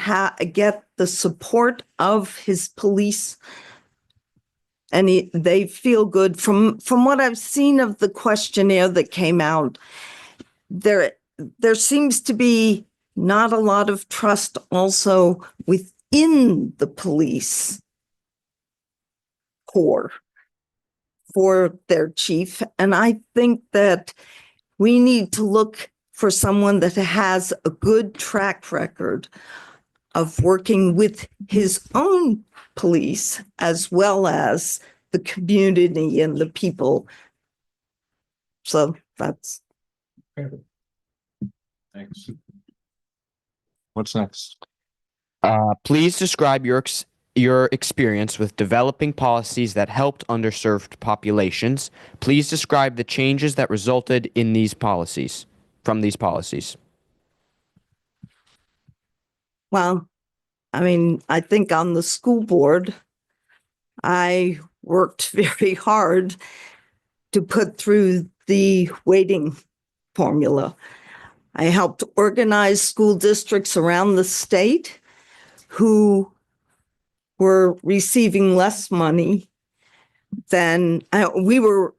get the support of his police, and they feel good. From what I've seen of the questionnaire that came out, there seems to be not a lot of trust also within the police corps for their chief. And I think that we need to look for someone that has a good track record of working with his own police as well as the community and the people. So that's. Thanks. What's next? Please describe your experience with developing policies that helped underserved populations. Please describe the changes that resulted in these policies, from these policies. Well, I mean, I think on the school board, I worked very hard to put through the weighting formula. I helped organize school districts around the state who were receiving less money than we were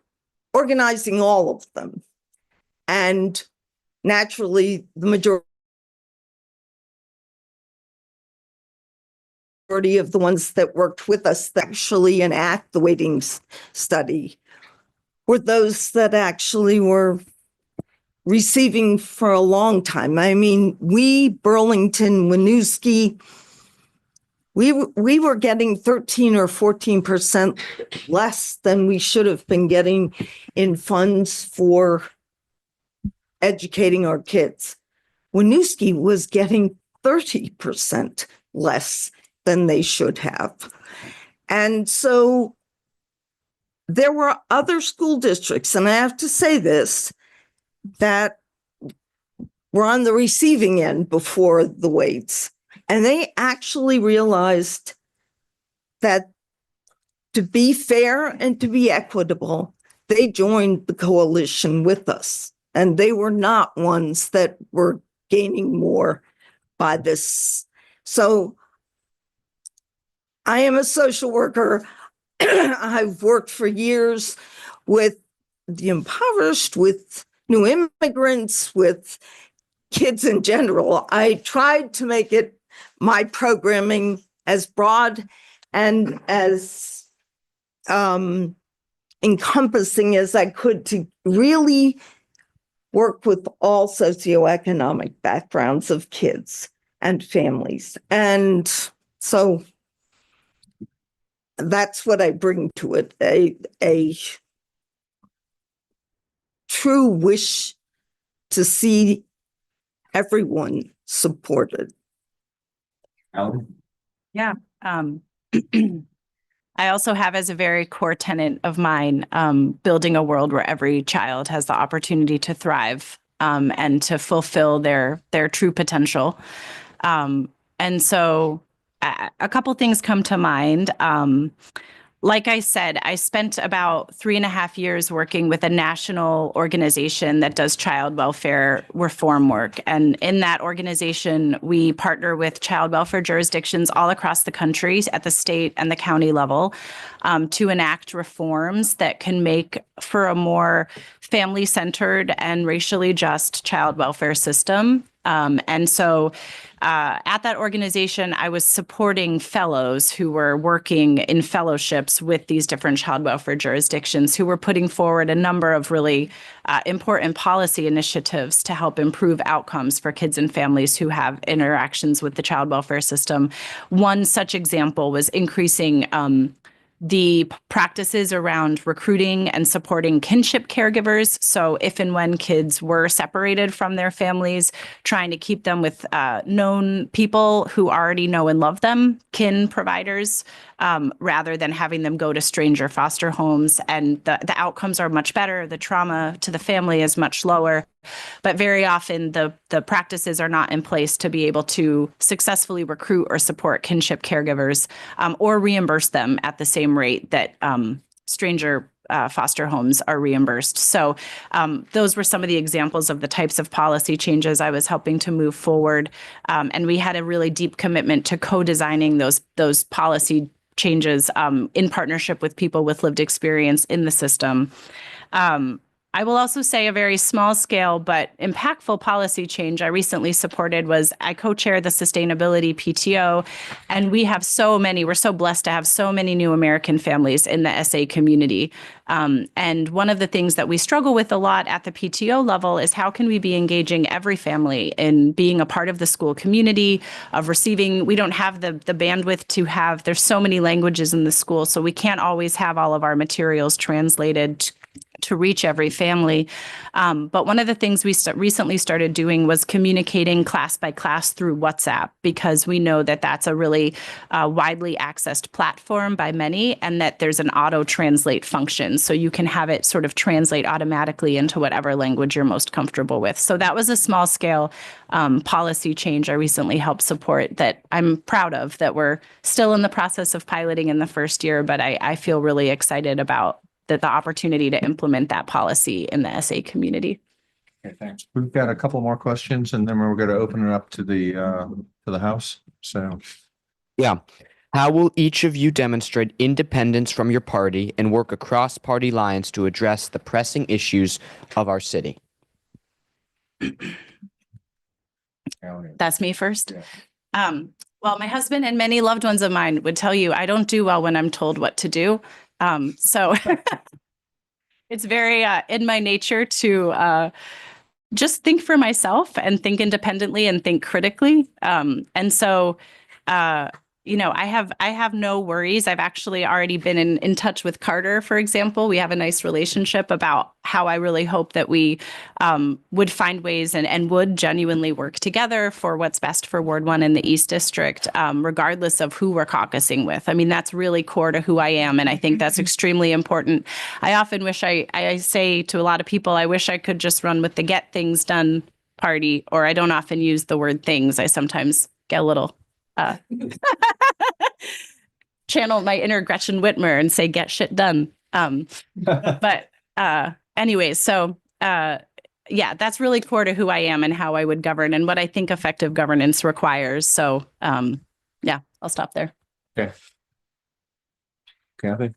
organizing all of them. And naturally, the majority of the ones that worked with us that actually enact the weighting study were those that actually were receiving for a long time. I mean, we, Burlington, Winooski, we were getting 13 or 14% less than we should have been getting in funds for educating our kids. Winooski was getting 30% less than they should have. And so there were other school districts, and I have to say this, that were on the receiving end before the weights. And they actually realized that to be fair and to be equitable, they joined the coalition with us. And they were not ones that were gaining more by this. So I am a social worker. I've worked for years with the impoverished, with new immigrants, with kids in general. I tried to make it my programming as broad and as encompassing as I could to really work with all socioeconomic backgrounds of kids and families. And so that's what I bring to it, a true wish to see everyone supported. Yeah. I also have as a very core tenet of mine, building a world where every child has the opportunity to thrive and to fulfill their true potential. And so a couple things come to mind. Like I said, I spent about 3.5 years working with a national organization that does child welfare reform work. And in that organization, we partner with child welfare jurisdictions all across the country at the state and the county level to enact reforms that can make for a more family-centered and racially just child welfare system. And so at that organization, I was supporting fellows who were working in fellowships with these different child welfare jurisdictions who were putting forward a number of really important policy initiatives to help improve outcomes for kids and families who have interactions with the child welfare system. One such example was increasing the practices around recruiting and supporting kinship caregivers. So if and when kids were separated from their families, trying to keep them with known people who already know and love them, kin providers, rather than having them go to stranger foster homes. And the outcomes are much better. The trauma to the family is much lower. But very often the practices are not in place to be able to successfully recruit or support kinship caregivers or reimburse them at the same rate that stranger foster homes are reimbursed. So those were some of the examples of the types of policy changes I was helping to move forward. And we had a really deep commitment to co-designing those policy changes in partnership with people with lived experience in the system. I will also say a very small scale but impactful policy change I recently supported was I co-chair the Sustainability PTO, and we're so blessed to have so many new American families in the SA community. And one of the things that we struggle with a lot at the PTO level is how can we be engaging every family in being a part of the school community, of receiving, we don't have the bandwidth to have, there's so many languages in the school, so we can't always have all of our materials translated to reach every family. But one of the things we recently started doing was communicating class by class through WhatsApp, because we know that that's a really widely accessed platform by many, and that there's an auto translate function. So you can have it sort of translate automatically into whatever language you're most comfortable with. So that was a small scale policy change I recently helped support that I'm proud of, that we're still in the process of piloting in the first year, but I feel really excited about the opportunity to implement that policy in the SA community. Okay, thanks. We've got a couple more questions, and then we're going to open it up to the House. So, Yeah. How will each of you demonstrate independence from your party and work across party lines to address the pressing issues of our city? That's me first. Yeah. Well, my husband and many loved ones of mine would tell you I don't do well when I'm told what to do. So it's very in my nature to just think for myself and think independently and think critically. And so, I have no worries. I've actually already been in touch with Carter, for example. We have a nice relationship about how I really hope that we would find ways and would genuinely work together for what's best for Ward 1 in the East District, regardless of who we're caucusing with. I mean, that's really core to who I am, and I think that's extremely important. I often wish I say to a lot of people, I wish I could just run with the get things done party, or I don't often use the word things. I sometimes get a little channel my inner Gretchen Whitmer and say, get shit done. But anyways, so yeah, that's really core to who I am and how I would govern and what I think effective governance requires. So yeah, I'll stop there. Okay. Kathy?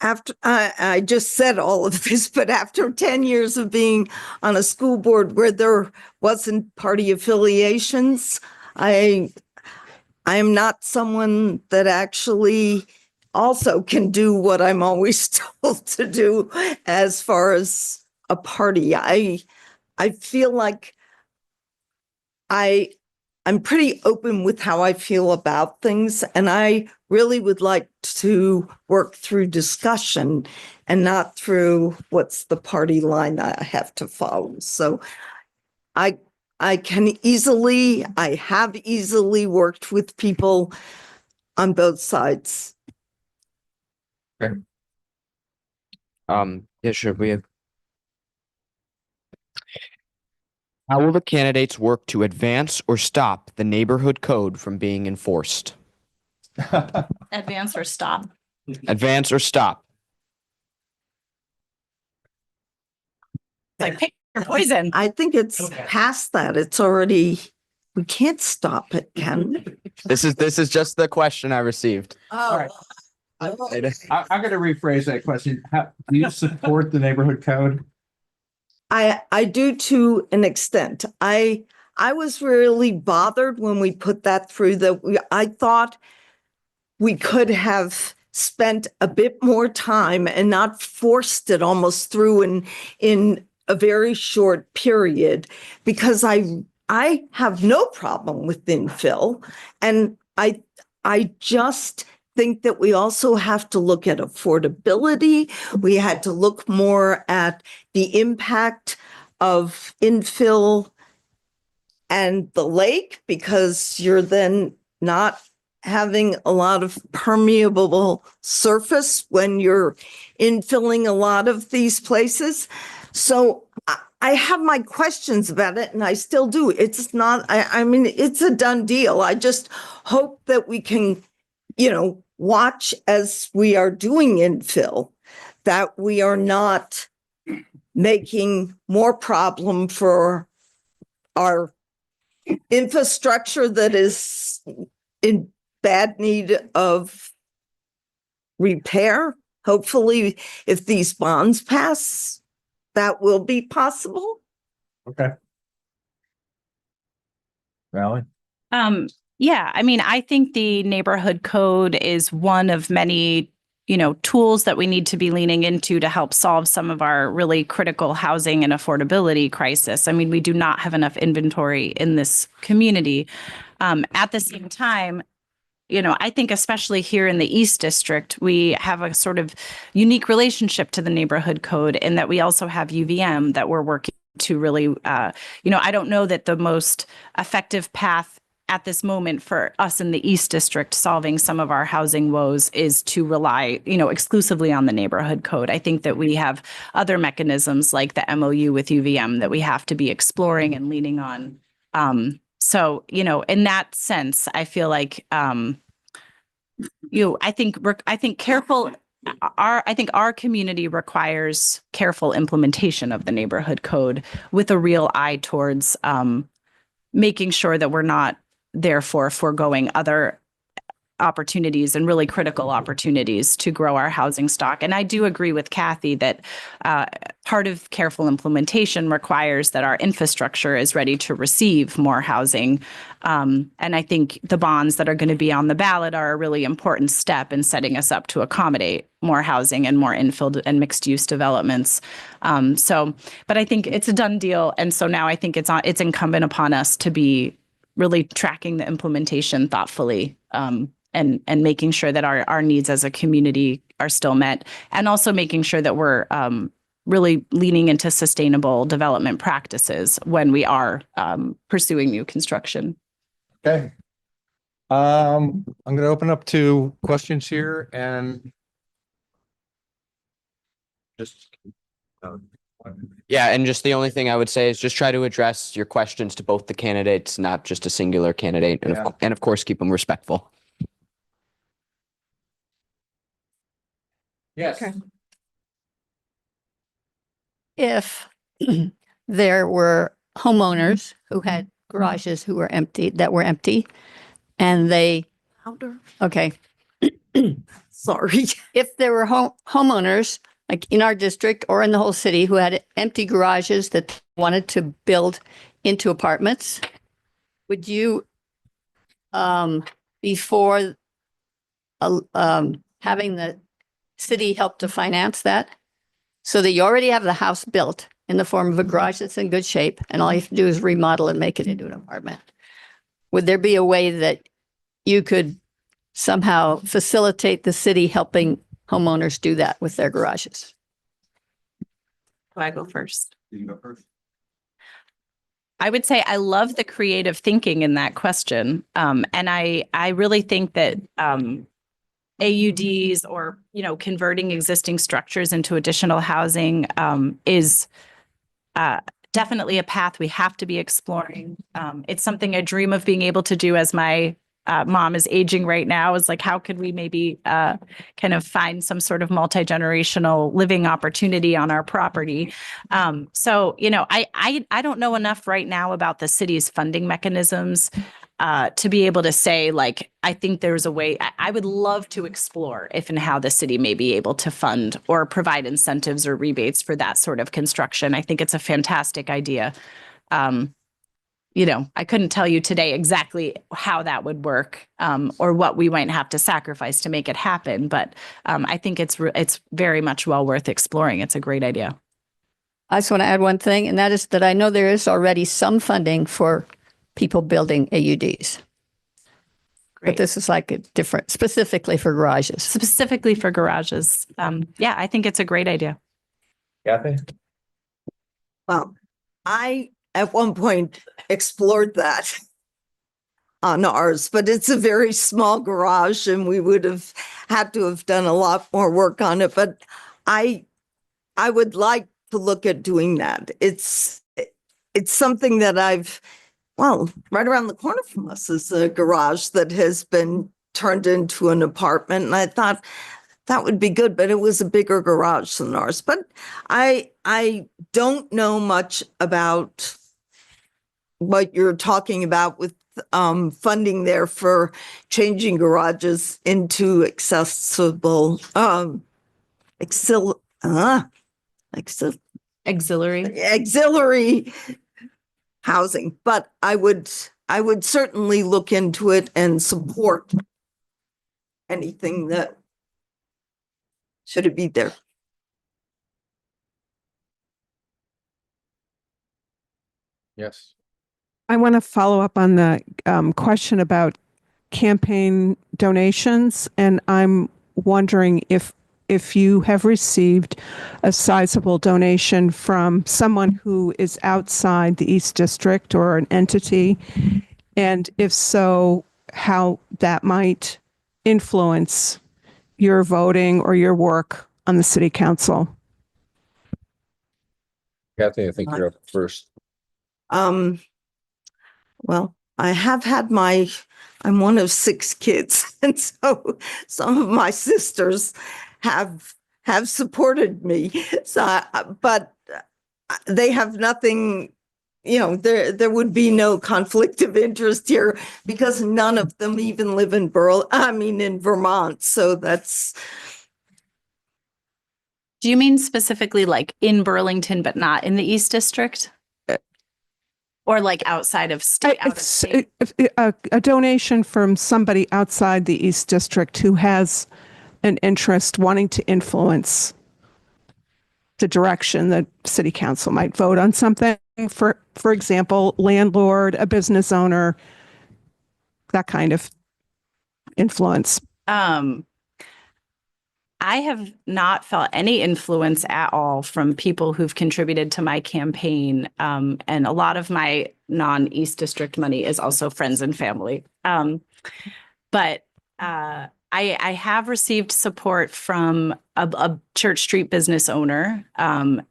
After I just said all of this, but after 10 years of being on a school board where there wasn't party affiliations, I am not someone that actually also can do what I'm always told to do as far as a party. I feel like I'm pretty open with how I feel about things, and I really would like to work through discussion and not through what's the party line I have to follow. So I have easily worked with people on both sides. Yeah, sure. How will the candidates work to advance or stop the neighborhood code from being enforced? Advance or stop? Advance or stop? Like pick your poison. I think it's past that. It's already, we can't stop it, can we? This is just the question I received. Oh. right. I'm going to rephrase that question. Do you support the neighborhood code? I do to an extent. I was really bothered when we put that through I thought we could have spent a bit more time and not forced it almost through in a very short period, because I have no problem with infill. And I just think that we also have to look at affordability. We had to look more at the impact of infill and the lake, because you're then not having a lot of permeable surface when you're infilling a lot of these places. So I have my questions about it, and I still do. It's not, I mean, it's a done deal. I just hope that we can, watch as we are doing infill, that we are not making more problem for our infrastructure that is in bad need of repair. Hopefully, if these bonds pass, that will be possible. Okay. Valerie? Yeah, I mean, I think the neighborhood code is one of many, tools that we need to be leaning into to help solve some of our really critical housing and affordability crisis. I mean, we do not have enough inventory in this community. At the same time, I think especially here in the East District, we have a sort of unique relationship to the neighborhood code in that we also have UVM that we're working to really, I don't know that the most effective path at this moment for us in the East District solving some of our housing woes is to rely, exclusively on the neighborhood code. I think that we have other mechanisms like the MOU with UVM that we have to be exploring and leaning on. So, in that sense, I feel like, I think our community requires careful implementation of the neighborhood code with a real eye towards making sure that we're not therefore foregoing other opportunities and really critical opportunities to grow our housing stock. And I do agree with Kathy that part of careful implementation requires that our infrastructure is ready to receive more housing. And I think the bonds that are going to be on the ballot are a really important step in setting us up to accommodate more housing and more infill and mixed use developments. But I think it's a done deal. And so now I think it's incumbent upon us to be really tracking the implementation thoughtfully, and making sure that our needs as a community are still met, and also making sure that we're really leaning into sustainable development practices when we are pursuing new construction. Okay. I'm going to open up to questions here and just. Yeah, and just the only thing I would say is just try to address your questions to both the candidates, not just a singular candidate, and of course keep them respectful. Yes. Okay. If there were homeowners who had garages that were empty, and they, okay. Sorry. If there were homeowners like in our district or in the whole city who had empty garages that wanted to build into apartments, would you, before having the city help to finance that so that you already have the house built in the form of a garage that's in good shape and all you have to do is remodel and make it into an apartment. Would there be a way that you could somehow facilitate the city helping homeowners do that with their garages? Do I go first? You can go first. I would say I love the creative thinking in that question. And I really think that AUDs or, converting existing structures into additional housing is definitely a path we have to be exploring. It's something I dream of being able to do as my mom is aging right now, is like, how could we maybe kind of find some sort of multi-generational living opportunity on our property? So, I don't know enough right now about the city's funding mechanisms to be able to say, like, I think there's a way. I would love to explore if and how the city may be able to fund or provide incentives or rebates for that sort of construction. I think it's a fantastic idea. I couldn't tell you today exactly how that would work or what we might have to sacrifice to make it happen. But I think it's very much well worth exploring. It's a great idea. I just want to add one thing, and that is that I know there is already some funding for people building AUDs. But this is like a different, specifically for garages. Specifically for garages. Yeah, I think it's a great idea. Kathy? Well, I at one point explored that on ours, but it's a very small garage and we would have had to have done a lot more work on it. But I would like to look at doing that. It's something that right around the corner from us is a garage that has been turned into an apartment. And I thought that would be good, but it was a bigger garage than ours. But I don't know much about what you're talking about with funding there for changing garages into accessible, auxiliary housing. But I would certainly look into it and support anything that should it be there. Yes. I want to follow up on the question about campaign donations, and I'm wondering if you have received a sizable donation from someone who is outside the East District or an entity, and if so, how that might influence your voting or your work on the city council. Kathy, I think you're up first. Well, I have had I'm one of 6 kids. And so some of my sisters have supported me. So, but they have nothing, there would be no conflict of interest here because none of them even live in in Vermont. So that's. Do you mean specifically like in Burlington, but not in the East District? Or like outside of state? A donation from somebody outside the East District who has an interest wanting to influence the direction that city council might vote on something. For example, landlord, a business owner, that kind of influence. I have not felt any influence at all from people who've contributed to my campaign. And a lot of my non-East District money is also friends and family. But I have received support from a Church Street business owner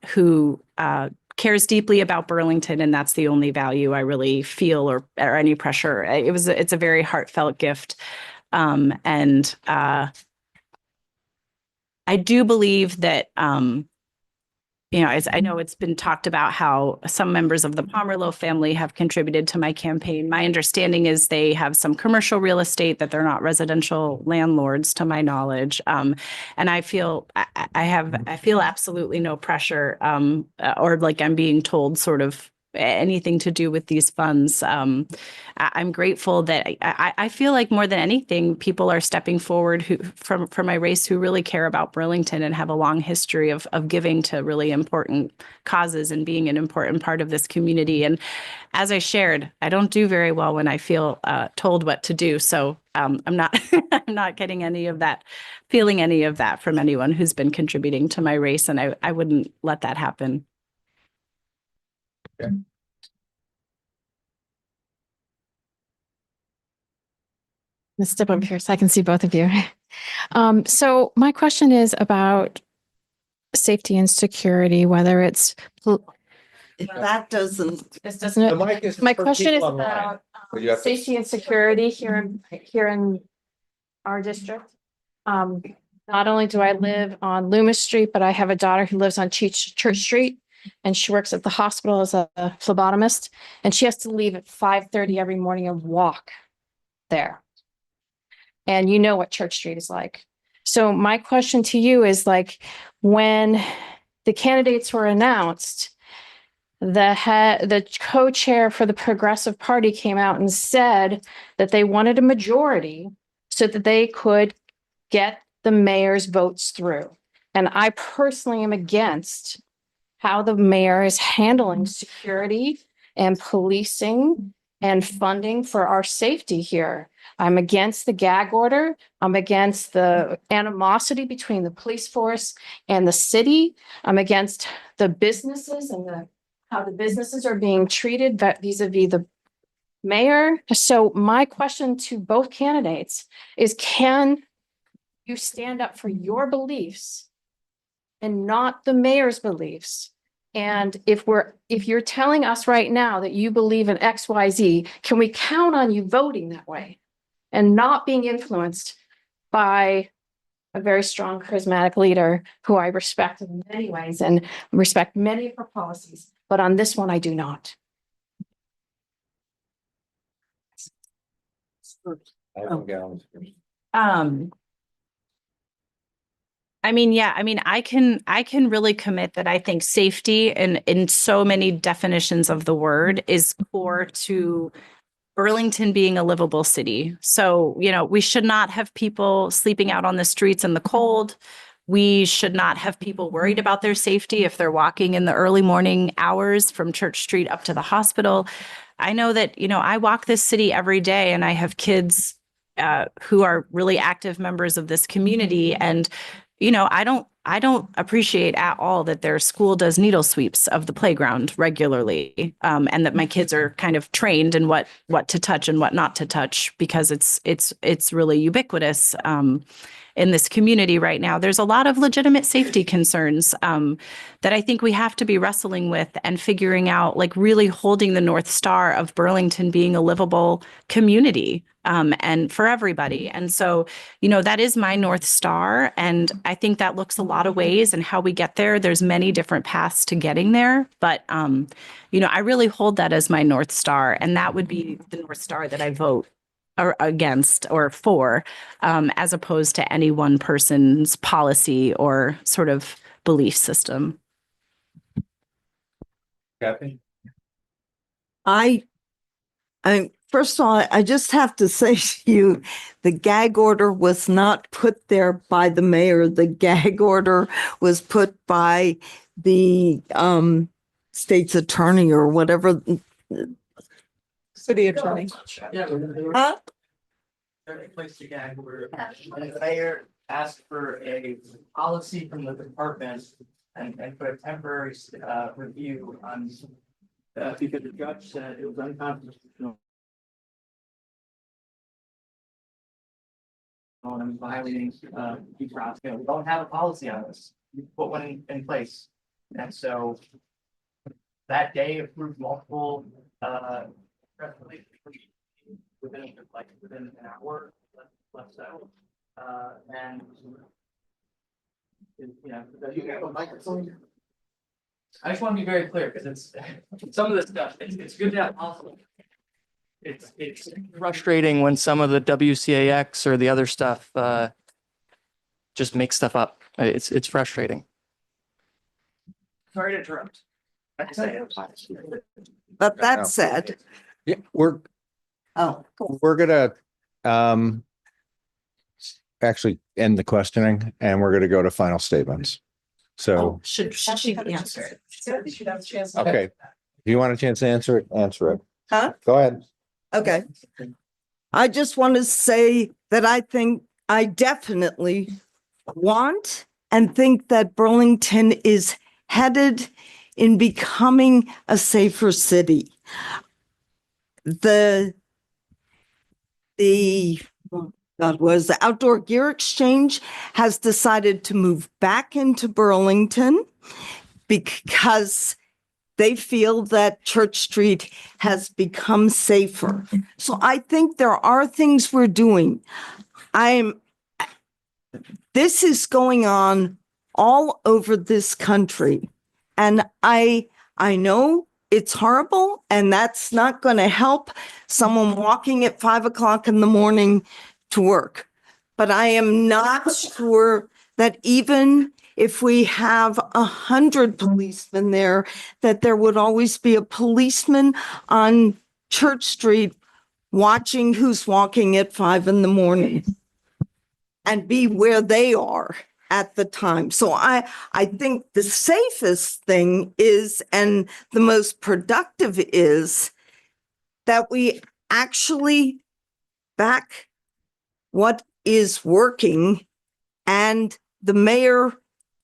who cares deeply about Burlington, and that's the only value I really feel or any pressure. It's a very heartfelt gift. I do believe that, I know it's been talked about how some members of the Pomerleau family have contributed to my campaign. My understanding is they have some commercial real estate, that they're not residential landlords, to my knowledge. And I feel I feel absolutely no pressure or like I'm being told sort of anything to do with these funds. I'm grateful that I feel like more than anything, people are stepping forward who from my race who really care about Burlington and have a long history of giving to really important causes and being an important part of this community. And as I shared, I don't do very well when I feel told what to do. So I'm not I'm not getting any of that, feeling any of that from anyone who's been contributing to my race, and I wouldn't let that happen. Let's step over here so I can see both of you. So my question is about safety and security, whether it's If that doesn't. this doesn't. The mic is My for question is people online. about So you have to- safety and security here in our district. Not only do I live on Loomis Street, but I have a daughter who lives on Church Street, and she works at the hospital as a phlebotomist, and she has to leave at 5:30 every morning and walk there. And you know what Church Street is like. So my question to you is like, when the candidates were announced, the co-chair for the Progressive Party came out and said that they wanted a majority so that they could get the mayor's votes through. And I personally am against how the mayor is handling security and policing and funding for our safety here. I'm against the gag order. I'm against the animosity between the police force and the city. I'm against the businesses and how the businesses are being treated vis-a-vis the mayor. So my question to both candidates is, can you stand up for your beliefs and not the mayor's beliefs? And if you're telling us right now that you believe in XYZ, can we count on you voting that way and not being influenced by a very strong, charismatic leader who I respect in many ways and respect many of her policies, but on this one, I do not. I can really commit that I think safety in so many definitions of the word is core to Burlington being a livable city. So, we should not have people sleeping out on the streets in the cold. We should not have people worried about their safety if they're walking in the early morning hours from Church Street up to the hospital. I know that, I walk this city every day and I have kids who are really active members of this community. And, I don't appreciate at all that their school does needle sweeps of the playground regularly, and that my kids are kind of trained in what to touch and what not to touch, because it's really ubiquitous in this community right now. There's a lot of legitimate safety concerns that I think we have to be wrestling with and figuring out, like really holding the North Star of Burlington being a livable community and for everybody. And so, that is my North Star. And I think that looks a lot of ways, and how we get there. There's many different paths to getting there. But, I really hold that as my North Star. And that would be the North Star that I vote or against or for, as opposed to any one person's policy or sort of belief system. Kathy? First of all, I just have to say to you, the gag order was not put there by the mayor. The gag order was put by the state's attorney or whatever. City attorney. Huh? Place the gag order. The mayor asked for a policy from the department and put a temporary review on because the judge said it was unconstitutional. And violating due process. We don't have a policy on this. We put one in place. And so that day approved multiple within an hour left so. And I just want to be very clear, because it's some of this stuff, it's good to have policy. It's frustrating when some of the WCAX or the other stuff just makes stuff up. It's frustrating. Sorry to interrupt. But that said, Yeah, oh, we're gonna actually end the questioning and we're gonna go to final statements. So, Should she answer? okay, if you want a chance to answer it, answer it. huh? Go ahead. Okay. I just want to say that I think I definitely want and think that Burlington is headed in becoming a safer city. The was the Outdoor Gear Exchange has decided to move back into Burlington because they feel that Church Street has become safer. So I think there are things we're doing. This is going on all over this country. And I know it's horrible and that's not going to help someone walking at 5 o'clock in the morning to work. But I am not sure that even if we have 100 policemen there, that there would always be a policeman on Church Street watching who's walking at 5 in the morning and be where they are at the time. So I think the safest thing is, and the most productive is, that we actually back what is working and the mayor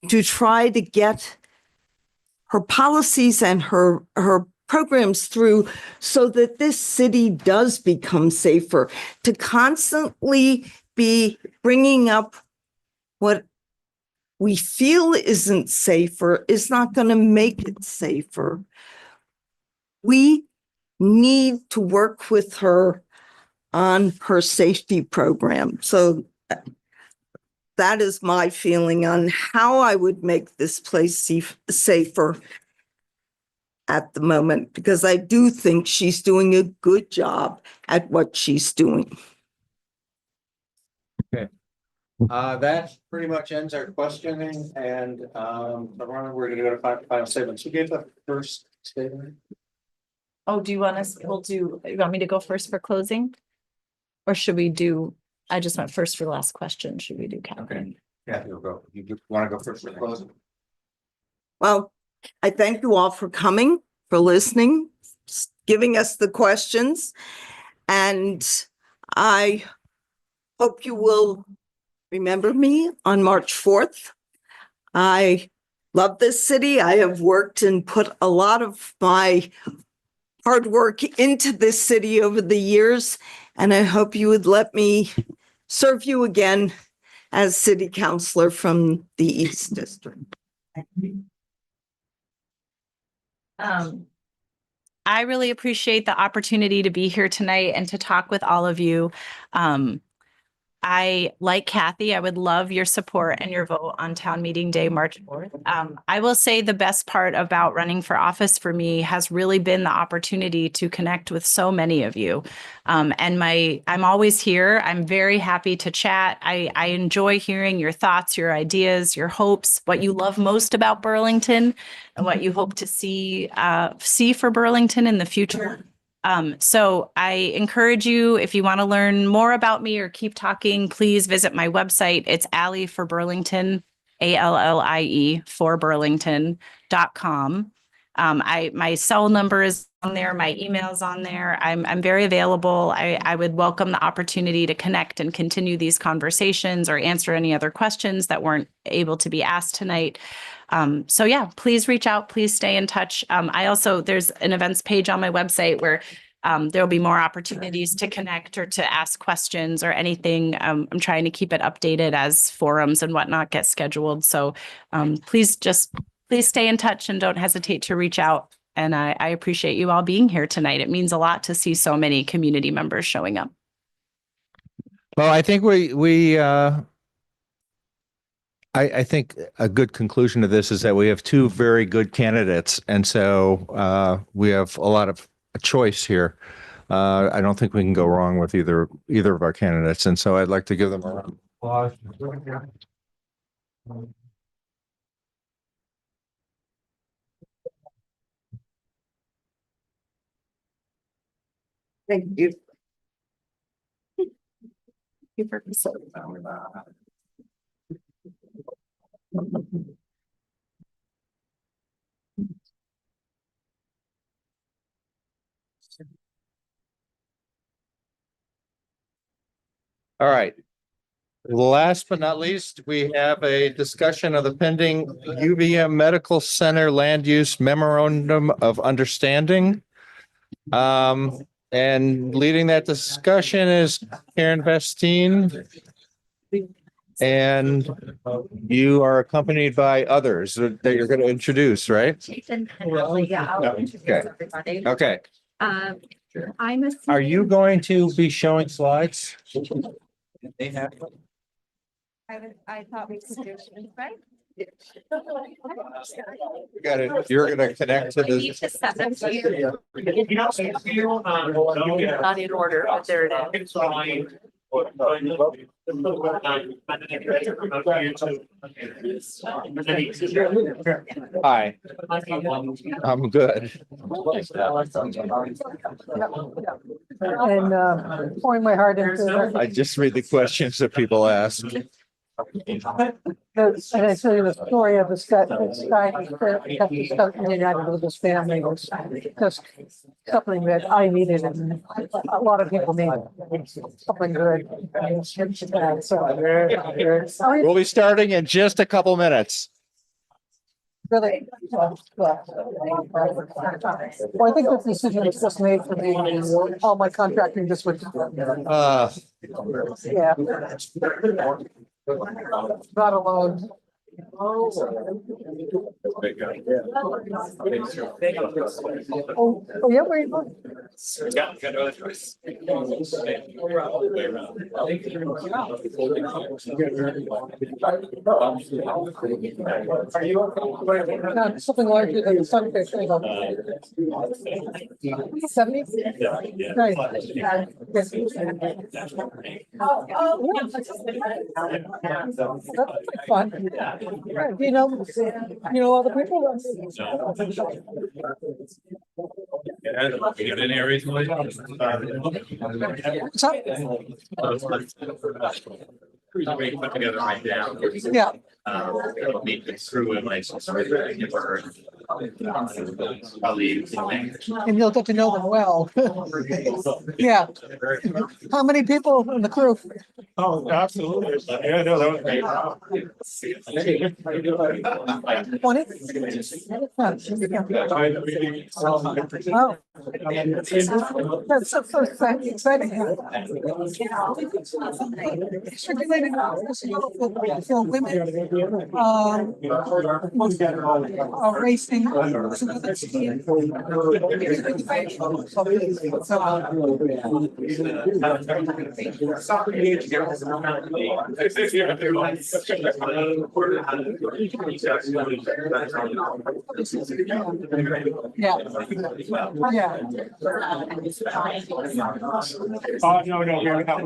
to try to get her policies and her programs through so that this city does become safer. To constantly be bringing up what we feel isn't safer is not going to make it safer. We need to work with her on her safety program. So that is my feeling on how I would make this place safer at the moment, because I do think she's doing a good job at what she's doing. Okay. That pretty much ends our questioning and we're gonna go to final statements. Who gave the first statement? Oh, do you want us, you want me to go first for closing? Or should we do, I just went first for the last question. Should we do Catherine? Yeah, you'll go. You want to go first for closing? Well, I thank you all for coming, for listening, giving us the questions. And I hope you will remember me on March 4th. I love this city. I have worked and put a lot of my hard work into this city over the years. And I hope you would let me serve you again as city councilor from the East District. I really appreciate the opportunity to be here tonight and to talk with all of you. I, like Kathy, I would love your support and your vote on town meeting day, March 4th. I will say the best part about running for office for me has really been the opportunity to connect with so many of you. I'm always here. I'm very happy to chat. I enjoy hearing your thoughts, your ideas, your hopes, what you love most about Burlington and what you hope to see for Burlington in the future. So I encourage you, if you want to learn more about me or keep talking, please visit my website. It's Allie for Burlington, ALLIE for Burlington.com. My cell number is on there. My email's on there. I'm very available. I would welcome the opportunity to connect and continue these conversations or answer any other questions that weren't able to be asked tonight. So yeah, please reach out, please stay in touch. There's an events page on my website where there'll be more opportunities to connect or to ask questions or anything. I'm trying to keep it updated as forums and whatnot get scheduled. So please stay in touch and don't hesitate to reach out. And I appreciate you all being here tonight. It means a lot to see so many community members showing up. Well, I think I think a good conclusion to this is that we have two very good candidates. And so we have a lot of choice here. I don't think we can go wrong with either of our candidates. And so I'd like to give them a round of applause. Thank you. All right. Last but not least, we have a discussion of the pending UVM Medical Center Land Use Memorandum of Understanding. And leading that discussion is Karen Vestine. And you are accompanied by others that you're going to introduce, right? Okay. Okay. I'm a. Are you going to be showing slides? They have. I thought we could do it, right? You got it. You're going to connect to I need this. to send them to you. Not in order, but there it is. Hi. I'm good. And pouring my heart into I just read the questions that people ask. and I tell you the story of this guy kept discussing with his family was just something that I needed and a lot of people need something good. We'll be starting in just a couple minutes. Really. Well, I think this decision was just made for me. All my contracting just went. Yeah. Not alone. Oh, yeah, where you going? Something larger than the sunfish. 70? Nice. That's fun. You know all the people. Put together right now. Yeah. Meet the crew and license. And you'll get to know them well. Yeah. How many people in the crew? Oh, absolutely. Yeah, no, that was great. 20? Oh. That's so exciting. Circulating, so women, racing. Yeah. Oh, no, we're not.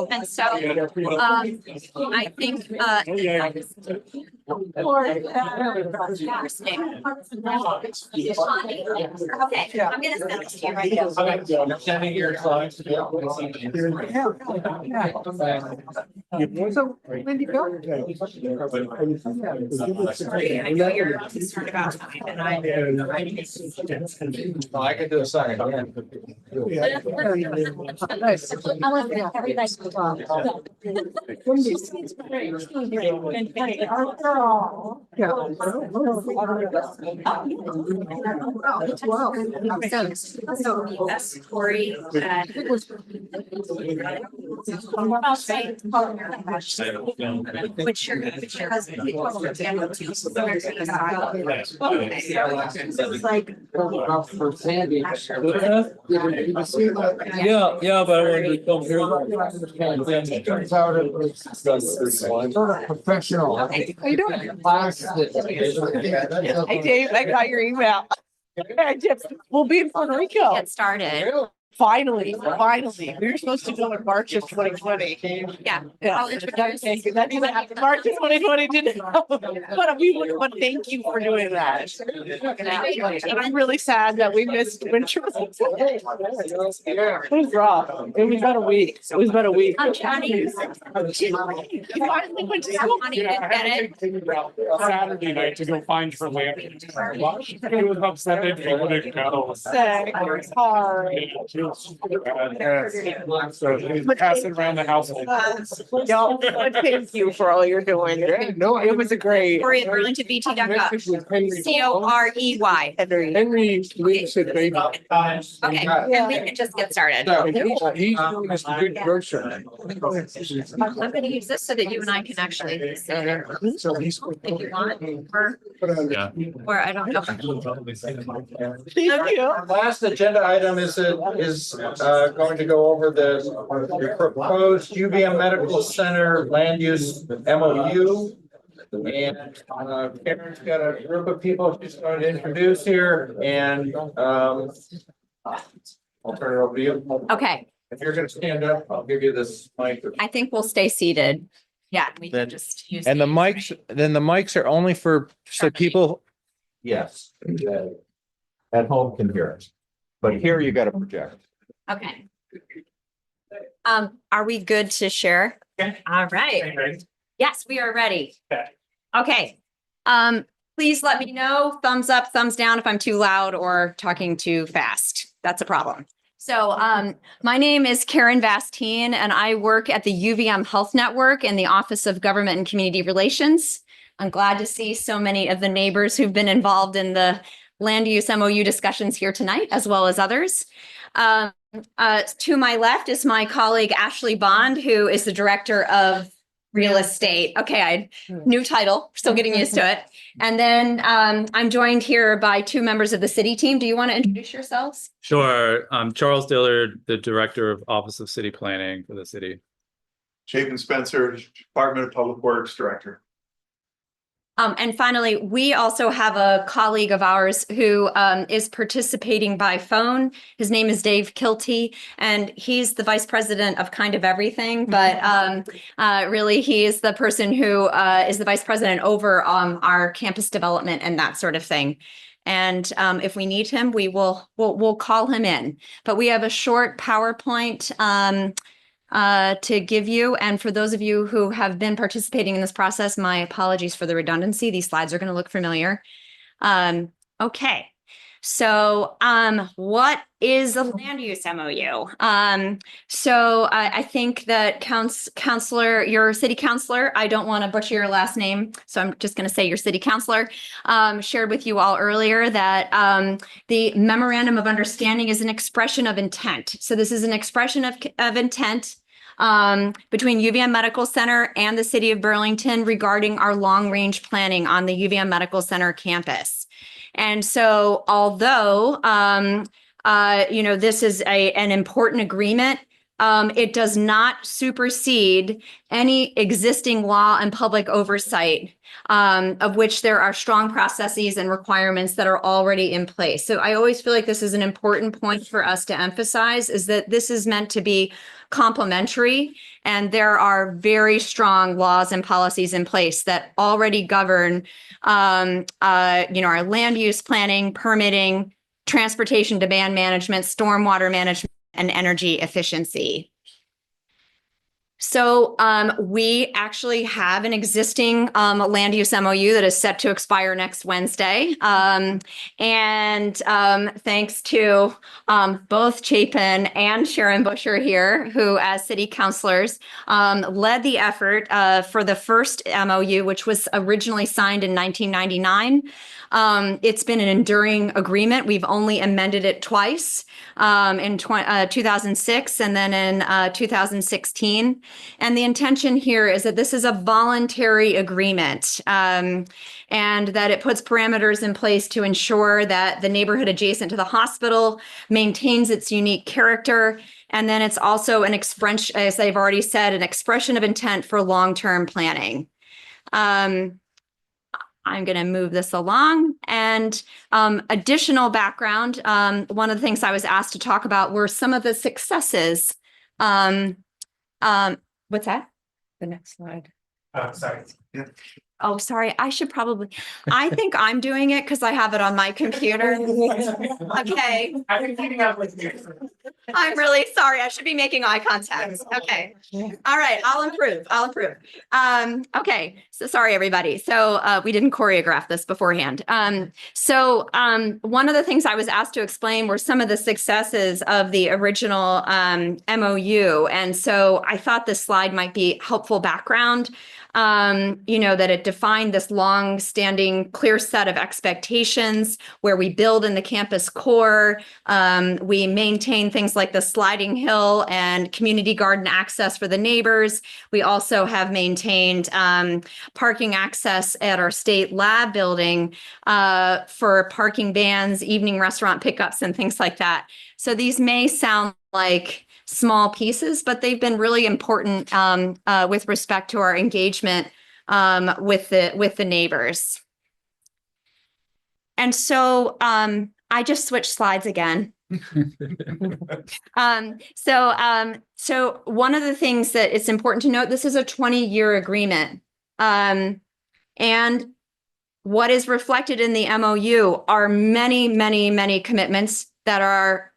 And so, I think, okay, I'm gonna send it to you right now. Sending your slides. So, when you go? I know you're concerned about time and I can do a second. Nice. Yeah. So that's Corey. Which your husband. Yeah, but I wanted to come here. Professional. How you doing? Hey Dave, I got your email. We'll be in Puerto Rico. Get started. Finally. We were supposed to go in March of 2020. Yeah. Yeah. That didn't happen. March of 2020 didn't happen. But thank you for doing that. And I'm really sad that we missed winter. It was rough. It was about a week. I'm Johnny. You finally went to school. Saturday night to go find her lamp. It was upset that people didn't go. Sick. It was hard. So he was passing around the household. No, but thank you for all you're doing. No, it was a great. Corey at BurlingtonBT.gov. Corey. Henry lives in Baby. Okay, and we can just get started. He's doing this good grocery. I'm going to use this so that you and I can actually see it if you want, or I don't know. Thank you. Our last agenda item is going to go over the proposed UVM Medical Center land use MOU. And Karen's got a group of people she's going to introduce here, and I'll turn it over to you. Okay. If you're going to stand up, I'll give you this mic. I think we'll stay seated. Yeah, we can just use. And the mics are only for, so people, yes, at home can hear us, but here you got to project. Okay. Are we good to share? All right. Yes, we are ready. Okay. Please let me know, thumbs up, thumbs down if I'm too loud or talking too fast. That's a problem. So my name is Karen Vastine, and I work at the UVM Health Network in the Office of Government and Community Relations. I'm glad to see so many of the neighbors who've been involved in the land use MOU discussions here tonight, as well as others. To my left is my colleague, Ashley Bond, who is the Director of Real Estate. Okay, new title, still getting used to it. And then I'm joined here by two members of the city team. Do you want to introduce yourselves? Sure. I'm Charles Dillard, the Director of Office of City Planning for the city. Chapin Spencer, Department of Public Works Director. And finally, we also have a colleague of ours who is participating by phone. His name is Dave Kilty, and he's the vice president of kind of everything, but really he is the person who is the vice president over our campus development and that sort of thing. And if we need him, we'll call him in. But we have a short PowerPoint to give you. And for those of you who have been participating in this process, my apologies for the redundancy. These slides are going to look familiar. Okay. So what is a land use MOU? So I think that Councilor, your city councilor, I don't want to butcher your last name, so I'm just going to say your city councilor, shared with you all earlier that the memorandum of understanding is an expression of intent. So this is an expression of intent between UVM Medical Center and the city of Burlington regarding our long-range planning on the UVM Medical Center campus. And so although, this is an important agreement, it does not supersede any existing law and public oversight, of which there are strong processes and requirements that are already in place. So I always feel like this is an important point for us to emphasize, is that this is meant to be complementary, and there are very strong laws and policies in place that already govern our land use planning, permitting, transportation demand management, stormwater management, and energy efficiency. So we actually have an existing land use MOU that is set to expire next Wednesday. And thanks to both Chapin and Sharon Busher here, who as city councilors led the effort for the first MOU, which was originally signed in 1999. It's been an enduring agreement. We've only amended it twice, in 2006 and then in 2016. And the intention here is that this is a voluntary agreement, and that it puts parameters in place to ensure that the neighborhood adjacent to the hospital maintains its unique character. And then it's also an expression, as I've already said, an expression of intent for long-term planning. I'm going to move this along. And additional background, one of the things I was asked to talk about were some of the successes. What's that? The next slide. Sorry. Yeah. Oh, sorry. I think I'm doing it because I have it on my computer. Okay. I'm really sorry. I should be making eye contact. Okay. All right. I'll improve. Okay. So sorry, everybody. So we didn't choreograph this beforehand. One of the things I was asked to explain were some of the successes of the original MOU. And so I thought this slide might be helpful background. That it defined this long-standing, clear set of expectations where we build in the campus core. We maintain things like the sliding hill and community garden access for the neighbors. We also have maintained parking access at our state lab building for parking bans, evening restaurant pickups, and things like that. So these may sound like small pieces, but they've been really important with respect to our engagement with the neighbors. And so I just switched slides again. So one of the things that it's important to note, this is a 20-year agreement. And what is reflected in the MOU are many, many, many commitments that are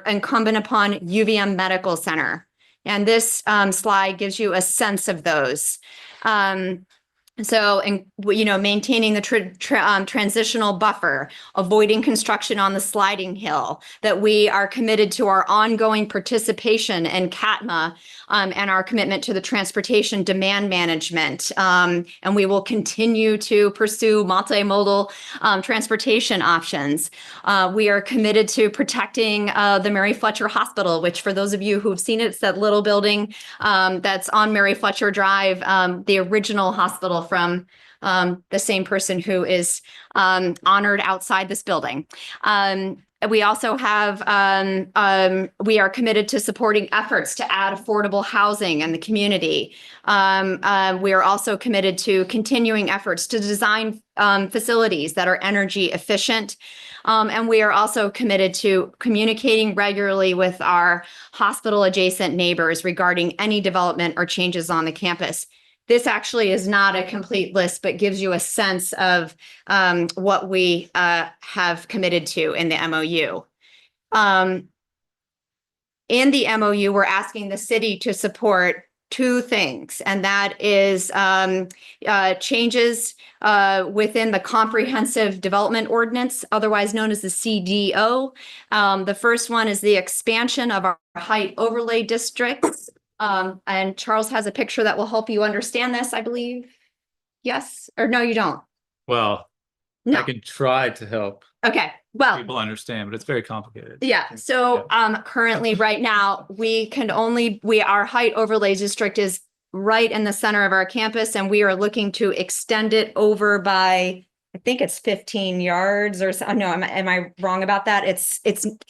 incumbent upon UVM Medical Center. And this slide gives you a sense of those. Maintaining the transitional buffer, avoiding construction on the sliding hill, that we are committed to our ongoing participation in CATMA and our commitment to the transportation demand management. And we will continue to pursue multimodal transportation options. We are committed to protecting the Mary Fletcher Hospital, which for those of you who've seen it, it's that little building that's on Mary Fletcher Drive, the original hospital from the same person who is honored outside this building. We also have, we are committed to supporting efforts to add affordable housing in the community. We are also committed to continuing efforts to design facilities that are energy efficient. And we are also committed to communicating regularly with our hospital adjacent neighbors regarding any development or changes on the campus. This actually is not a complete list, but gives you a sense of what we have committed to in the MOU. In the MOU, we're asking the city to support two things, and that is changes within the Comprehensive Development Ordinance, otherwise known as the CDO. The first one is the expansion of our height overlay districts. And Charles has a picture that will help you understand this, I believe. Yes, or no, you don't. Well, No. I can try to help Okay, well, people understand, but it's very complicated. yeah. So currently right now, our height overlay district is right in the center of our campus, and we are looking to extend it over by, I think it's 15 yards or so. No, am I wrong about that? It's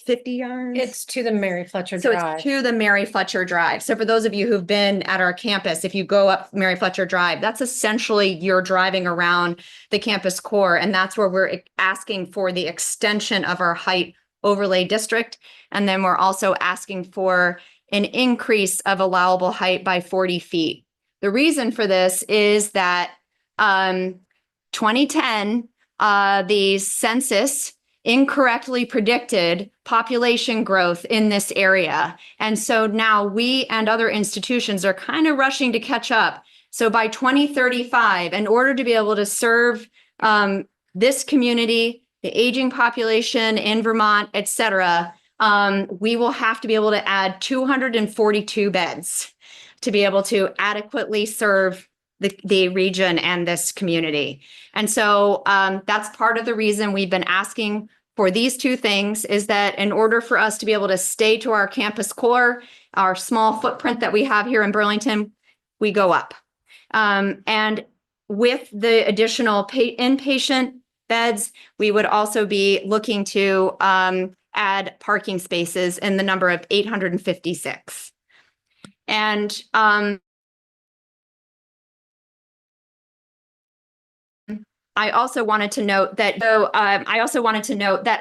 50 yards. It's to the Mary Fletcher So Drive. it's to the Mary Fletcher Drive. So for those of you who've been at our campus, if you go up Mary Fletcher Drive, that's essentially you're driving around the campus core. And that's where we're asking for the extension of our height overlay district. And then we're also asking for an increase of allowable height by 40 feet. The reason for this is that 2010, the census incorrectly predicted population growth in this area. And so now we and other institutions are kind of rushing to catch up. So by 2035, in order to be able to serve this community, the aging population in Vermont, et cetera, we will have to be able to add 242 beds to be able to adequately serve the region and this community. And so that's part of the reason we've been asking for these two things, is that in order for us to be able to stay to our campus core, our small footprint that we have here in Burlington, we go up. And with the additional inpatient beds, we would also be looking to add parking spaces in the number of 856. And I also wanted to note that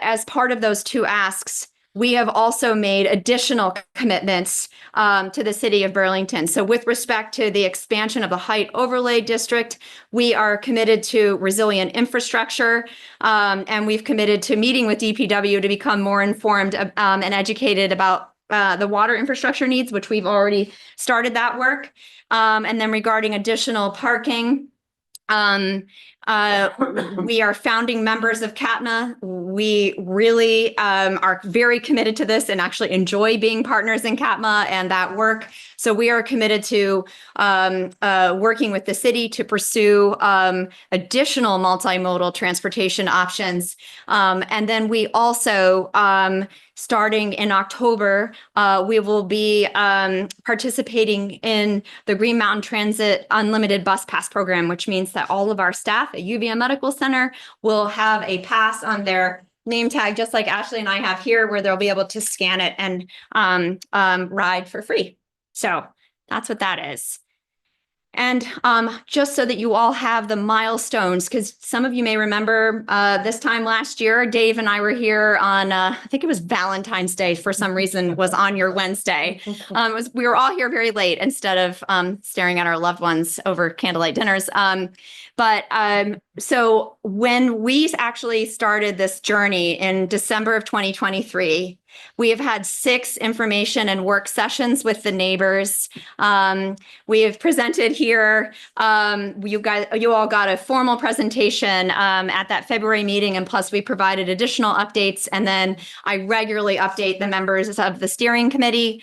as part of those two asks, we have also made additional commitments to the city of Burlington. So with respect to the expansion of the Height Overlay District, we are committed to resilient infrastructure, and we've committed to meeting with DPW to become more informed and educated about the water infrastructure needs, which we've already started that work. And then regarding additional parking, we are founding members of CATMA. We really are very committed to this and actually enjoy being partners in CATMA and that work. So we are committed to working with the city to pursue additional multimodal transportation options. And then we also, starting in October, we will be participating in the Green Mountain Transit Unlimited Bus Pass program, which means that all of our staff at UVM Medical Center will have a pass on their name tag, just like Ashley and I have here, where they'll be able to scan it and ride for free. So that's what that is. And just so that you all have the milestones, because some of you may remember this time last year, Dave and I were here on, I think it was Valentine's Day for some reason was on your Wednesday. We were all here very late instead of staring at our loved ones over candlelight dinners. So when we actually started this journey in December of 2023, we have had 6 information and work sessions with the neighbors. We have presented here. You all got a formal presentation at that February meeting, and plus we provided additional updates. And then I regularly update the members of the steering committee.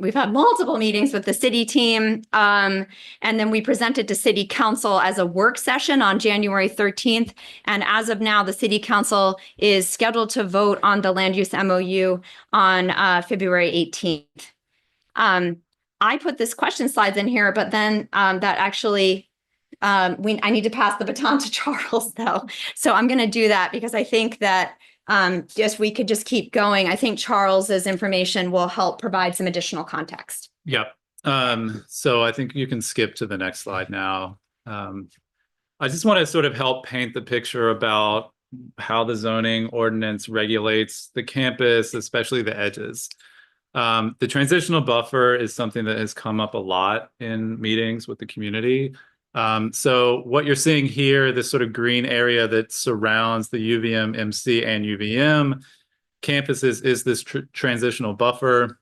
We've had multiple meetings with the city team. And then we presented to City Council as a work session on January 13th. And as of now, the City Council is scheduled to vote on the land use MOU on February 18th. I put this question slides in here, but then that actually, I need to pass the baton to Charles though. So I'm going to do that because I think that just we could just keep going. I think Charles's information will help provide some additional context. Yep. So I think you can skip to the next slide now. I just want to sort of help paint the picture about how the zoning ordinance regulates the campus, especially the edges. The transitional buffer is something that has come up a lot in meetings with the community. So what you're seeing here, this sort of green area that surrounds the UVM, MC, and UVM campuses is this transitional buffer.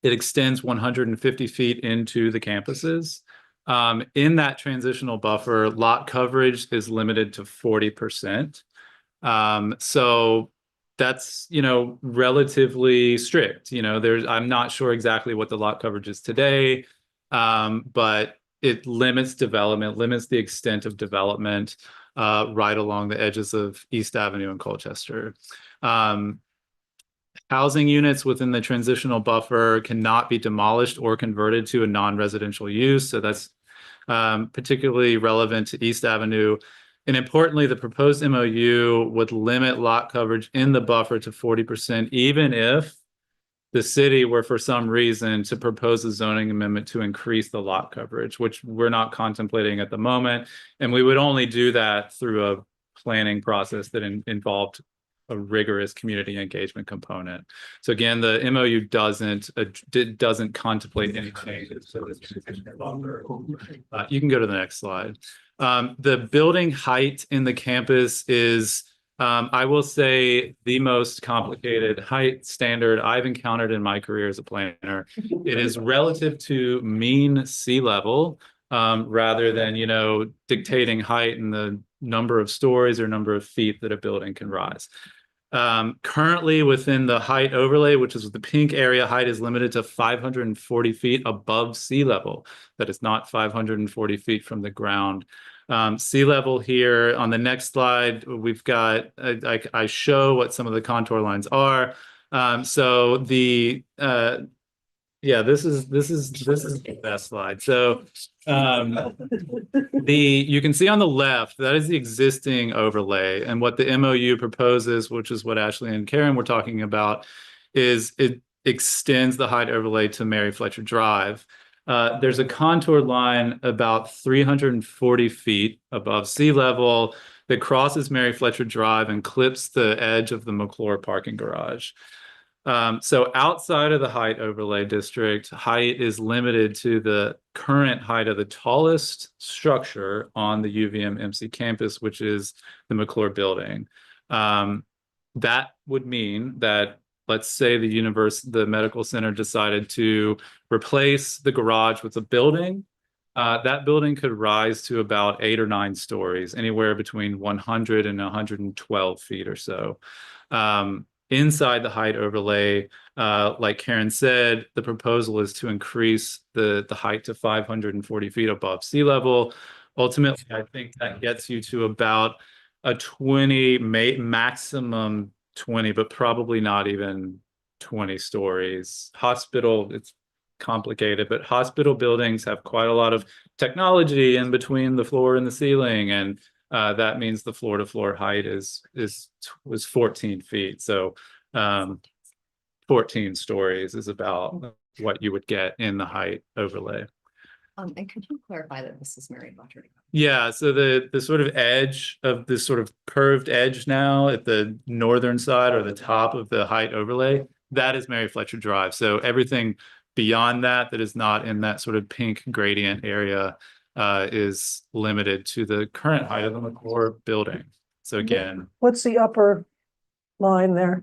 It extends 150 feet into the campuses. In that transitional buffer, lot coverage is limited to 40%. So that's, relatively strict. I'm not sure exactly what the lot coverage is today, but it limits development, limits the extent of development right along the edges of East Avenue and Colchester. Housing units within the transitional buffer cannot be demolished or converted to a non-residential use. So that's particularly relevant to East Avenue. And importantly, the proposed MOU would limit lot coverage in the buffer to 40%, even if the city were for some reason to propose a zoning amendment to increase the lot coverage, which we're not contemplating at the moment. And we would only do that through a planning process that involved a rigorous community engagement component. So again, the MOU doesn't contemplate any changes to this transition buffer. You can go to the next slide. The building height in the campus is, I will say, the most complicated height standard I've encountered in my career as a planner. It is relative to mean sea level, rather than, dictating height and the number of stories or number of feet that a building can rise. Currently within the height overlay, which is the pink area, height is limited to 540 feet above sea level. That is not 540 feet from the ground. Sea level here on the next slide, we've got, I show what some of the contour lines are. So the, yeah, this is the best slide. So you can see on the left, that is the existing overlay, and what the MOU proposes, which is what Ashley and Karen were talking about, is it extends the height overlay to Mary Fletcher Drive. There's a contour line about 340 feet above sea level that crosses Mary Fletcher Drive and clips the edge of the McClure parking garage. So outside of the height overlay district, height is limited to the current height of the tallest structure on the UVM MC campus, which is the McClure building. That would mean that, let's say the medical center decided to replace the garage with a building. That building could rise to about 8 or 9 stories, anywhere between 100 and 112 feet or so. Inside the height overlay, like Karen said, the proposal is to increase the height to 540 feet above sea level. Ultimately, I think that gets you to about a 20, maximum 20, but probably not even 20 stories. Hospital, it's complicated, but hospital buildings have quite a lot of technology in between the floor and the ceiling, and that means the floor to floor height was 14 feet. So 14 stories is about what you would get in the height overlay. And could you clarify that this is Mary Fletcher? Yeah, so the sort of edge of this sort of curved edge now at the northern side or the top of the height overlay, that is Mary Fletcher Drive. So everything beyond that is not in that sort of pink gradient area is limited to the current height of the McClure building. So again, What's the upper line there?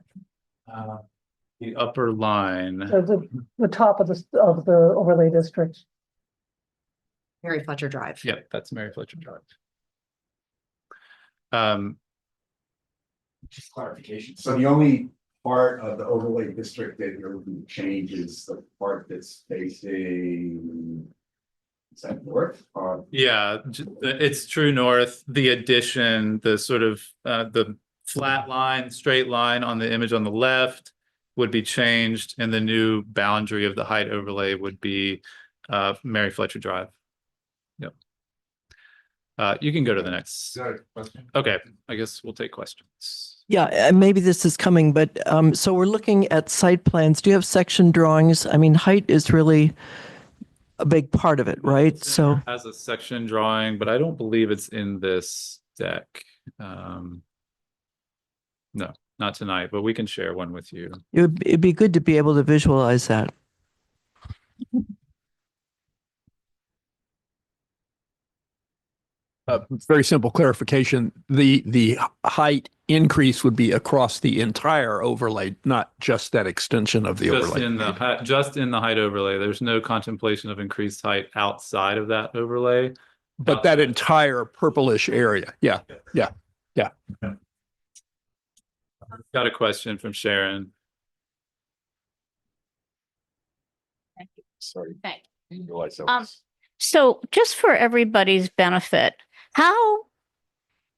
the upper line. The top of the overlay district. Mary Fletcher Drive. Yep, that's Mary Fletcher Drive. Just clarification. So the only part of the overlay district that you're looking to change is the part that's facing, is that north? Yeah, it's true north. The addition, the sort of the flat line, straight line on the image on the left would be changed, and the new boundary of the height overlay would be Mary Fletcher Drive. Yep. You can go to the next. Okay, I guess we'll take questions. Yeah, maybe this is coming, but so we're looking at site plans. Do you have section drawings? I mean, height is really a big part of it, right? So Has a section drawing, but I don't believe it's in this deck. No, not tonight, but we can share one with you. it'd be good to be able to visualize that. Very simple clarification. The height increase would be across the entire overlay, not just that extension of the Just overlay. just in the height overlay. There's no contemplation of increased height outside of that overlay. But that entire purplish area. Yeah. Got a question from Sharon. Sorry. Thank you. So just for everybody's benefit, how,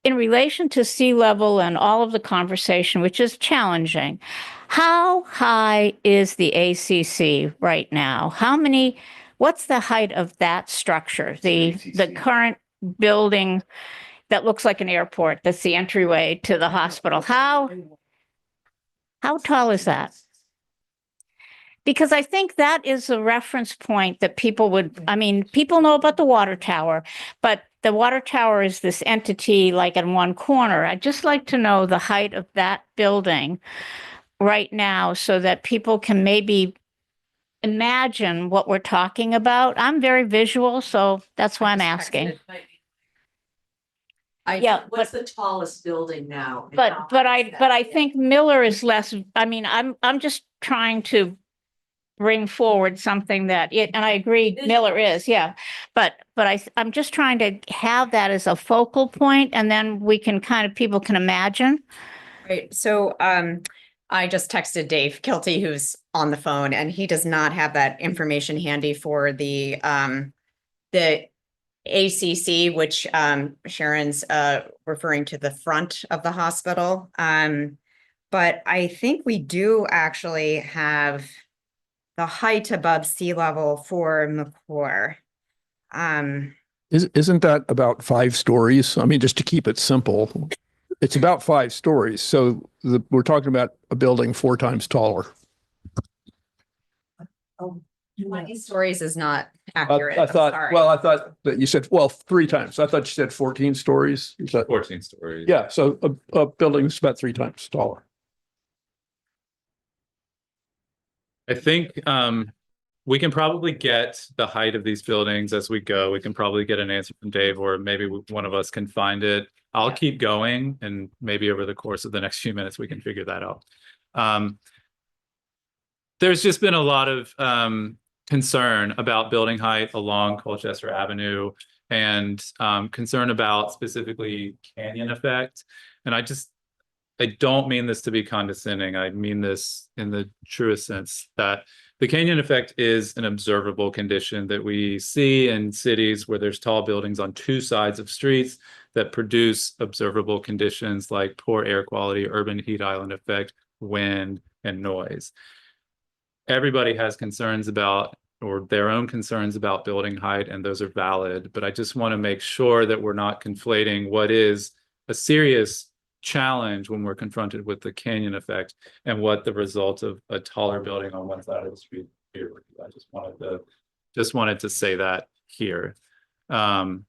in relation to sea level and all of the conversation, which is challenging, how high is the ACC right now? What's the height of that structure? The current building that looks like an airport, that's the entryway to the hospital. How tall is that? Because I think that is a reference point that people know about the water tower, but the water tower is this entity like in one corner. I'd just like to know the height of that building right now so that people can maybe imagine what we're talking about. I'm very visual, so that's why I'm asking. What's the tallest building now? But I think Miller is less, I'm just trying to bring forward something and I agree Miller is, yeah. But I'm just trying to have that as a focal point, and then we can people can imagine. Right. So I just texted Dave Kilty, who's on the phone, and he does not have that information handy for the ACC, which Sharon's referring to the front of the hospital. But I think we do actually have the height above sea level for McClure. Isn't that about 5 stories? I mean, just to keep it simple, it's about 5 stories. So we're talking about a building 4 times taller. 20 stories is not accurate. I I'm thought, sorry. well, I thought that you said, well, 3 times. I thought you said 14 stories. Is that, 14 stories. yeah, so a building's about 3 times taller. I think we can probably get the height of these buildings as we go. We can probably get an answer from Dave, or maybe one of us can find it. I'll keep going, and maybe over the course of the next few minutes, we can figure that out. There's just been a lot of concern about building height along Colchester Avenue, and concern about specifically canyon effect. And I don't mean this to be condescending. I mean this in the truest sense, that the canyon effect is an observable condition that we see in cities where there's tall buildings on 2 sides of streets that produce observable conditions like poor air quality, urban heat island effect, wind, and noise. Everybody has concerns about, or their own concerns about, building height, and those are valid. But I just want to make sure that we're not conflating what is a serious challenge when we're confronted with the canyon effect and what the result of a taller building on one side of the street here. I just wanted to say that here. And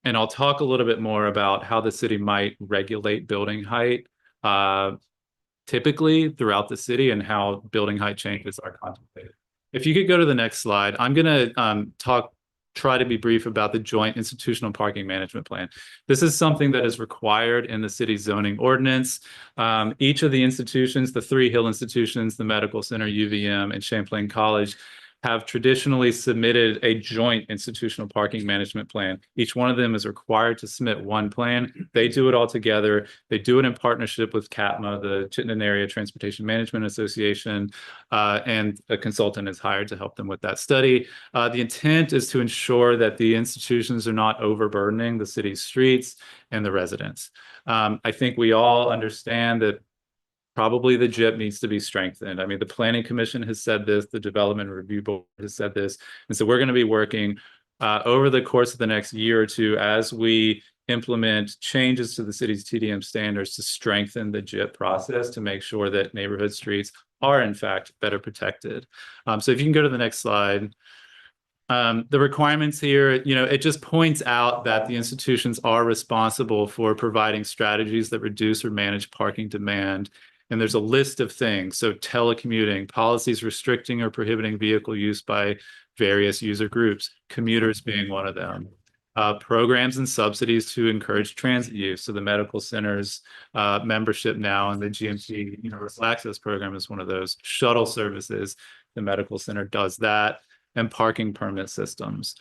I'll talk a little bit more about how the city might regulate building height typically throughout the city, and how building height changes are contemplated. If you could go to the next slide, I'm going to try to be brief about the joint institutional parking management plan. This is something that is required in the city's zoning ordinance. Each of the institutions, the 3 Hill institutions, the Medical Center, UVM, and Champlain College, have traditionally submitted a joint institutional parking management plan. Each one of them is required to submit one plan. They do it all together. They do it in partnership with CATMA, the Chittenden Area Transportation Management Association, and a consultant is hired to help them with that study. The intent is to ensure that the institutions are not overburdening the city's streets and the residents. I think we all understand that probably the JIP needs to be strengthened. I mean, the Planning Commission has said this, the Development Review Board has said this. And so we're going to be working over the course of the next year or two as we implement changes to the city's TDM standards to strengthen the JIP process to make sure that neighborhood streets are in fact better protected. So if you can go to the next slide. The requirements here, it just points out that the institutions are responsible for providing strategies that reduce or manage parking demand. And there's a list of things. So telecommuting, policies restricting or prohibiting vehicle use by various user groups, commuters being one of them. Programs and subsidies to encourage transit use. So the medical center's membership now in the GMT Universal Access Program is one of those. Shuttle services, the medical center does that, and parking permit systems.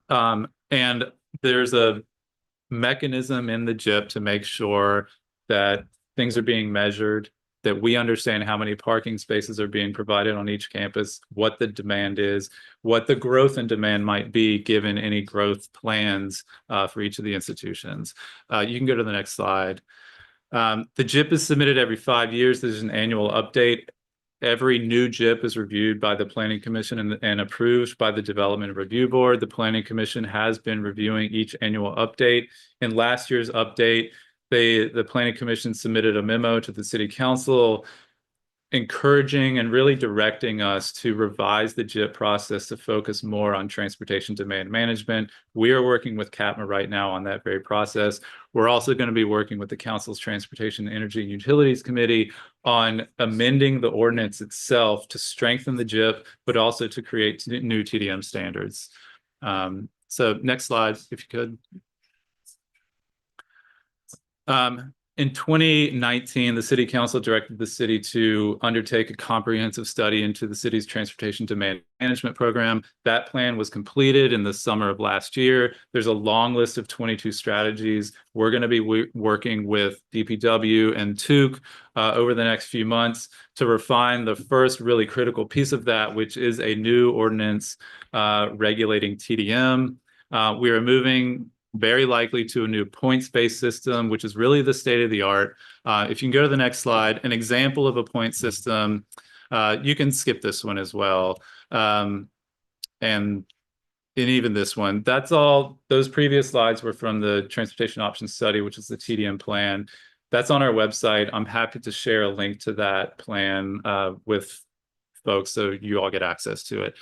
And there's a mechanism in the JIP to make sure that things are being measured, that we understand how many parking spaces are being provided on each campus, what the demand is, what the growth in demand might be given any growth plans for each of the institutions. You can go to the next slide. The JIP is submitted every 5 years. There's an annual update. Every new JIP is reviewed by the Planning Commission and approved by the Development Review Board. The Planning Commission has been reviewing each annual update. In last year's update, the Planning Commission submitted a memo to the City Council encouraging and really directing us to revise the JIP process to focus more on transportation demand management. We are working with CATMA right now on that very process. We're also going to be working with the Council's Transportation, Energy, and Utilities Committee on amending the ordinance itself to strengthen the JIP, but also to create new TDM standards. So next slide, if you could. In 2019, the City Council directed the city to undertake a comprehensive study into the city's transportation demand management program. That plan was completed in the summer of last year. There's a long list of 22 strategies. We're going to be working with DPW and TUC over the next few months to refine the first really critical piece of that, which is a new ordinance regulating TDM. We are moving very likely to a new points-based system, which is really the state of the art. If you can go to the next slide, an example of a point system, you can skip this one as well. And even this one, that's all, those previous slides were from the Transportation Options Study, which is the TDM plan. That's on our website. I'm happy to share a link to that plan with folks so you all get access to it.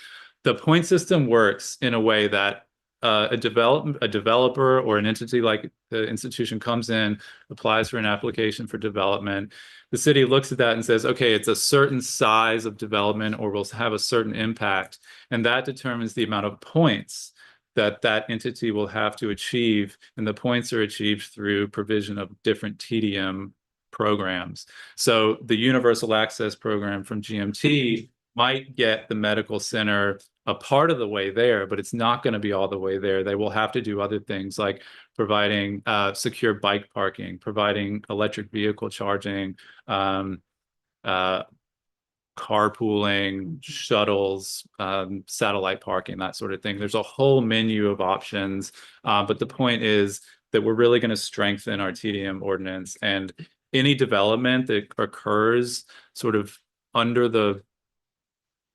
The point system works in a way that a developer or an entity like the institution comes in, applies for an application for development. The city looks at that and says, okay, it's a certain size of development or will have a certain impact. And that determines the amount of points that that entity will have to achieve. And the points are achieved through provision of different TDM programs. So the Universal Access Program from GMT might get the medical center a part of the way there, but it's not going to be all the way there. They will have to do other things like providing secure bike parking, providing electric vehicle charging, carpooling, shuttles, satellite parking, that sort of thing. There's a whole menu of options. But the point is that we're really going to strengthen our TDM ordinance, and any development that occurs sort of under the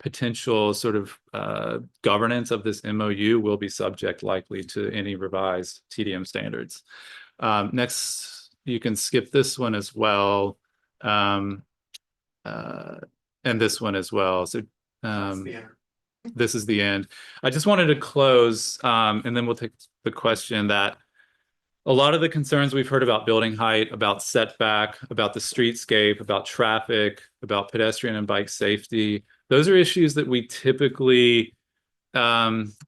potential sort of governance of this MOU will be subject likely to any revised TDM standards. Next, you can skip this one as well. And this one as well. So this is the end. I just wanted to close, and then we'll take the question that a lot of the concerns we've heard about building height, about setback, about the streetscape, about traffic, about pedestrian and bike safety, those are issues that we typically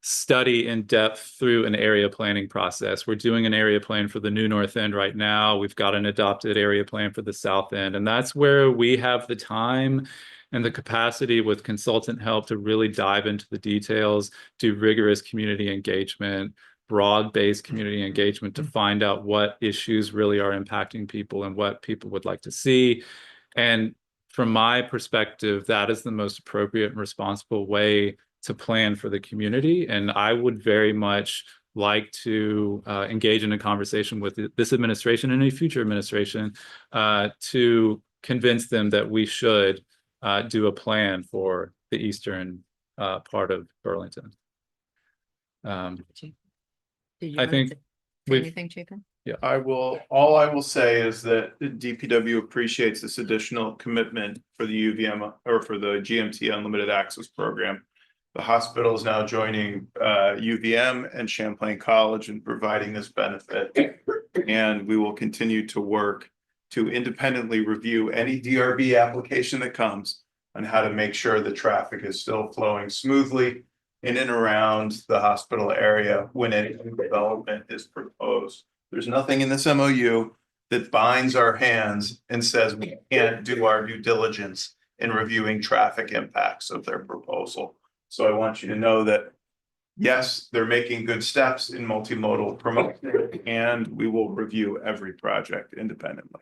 study in depth through an area planning process. We're doing an area plan for the new North End right now. We've got an adopted area plan for the South End, and that's where we have the time and the capacity with consultant help to really dive into the details, do rigorous community engagement, broad-based community engagement to find out what issues really are impacting people and what people would like to see. And from my perspective, that is the most appropriate and responsible way to plan for the community. And I would very much like to engage in a conversation with this administration and any future administration to convince them that we should do a plan for the eastern part of Burlington. I think anything, Chapin? Yeah, all I will say is that the DPW appreciates this additional commitment for the UVM or for the GMT Unlimited Access Program. The hospital is now joining UVM and Champlain College in providing this benefit. And we will continue to work to independently review any DRB application that comes on how to make sure the traffic is still flowing smoothly in and around the hospital area when any development is proposed. There's nothing in this MOU that binds our hands and says we can't do our due diligence in reviewing traffic impacts of their proposal. So I want you to know that, yes, they're making good steps in multimodal promotion, and we will review every project independently.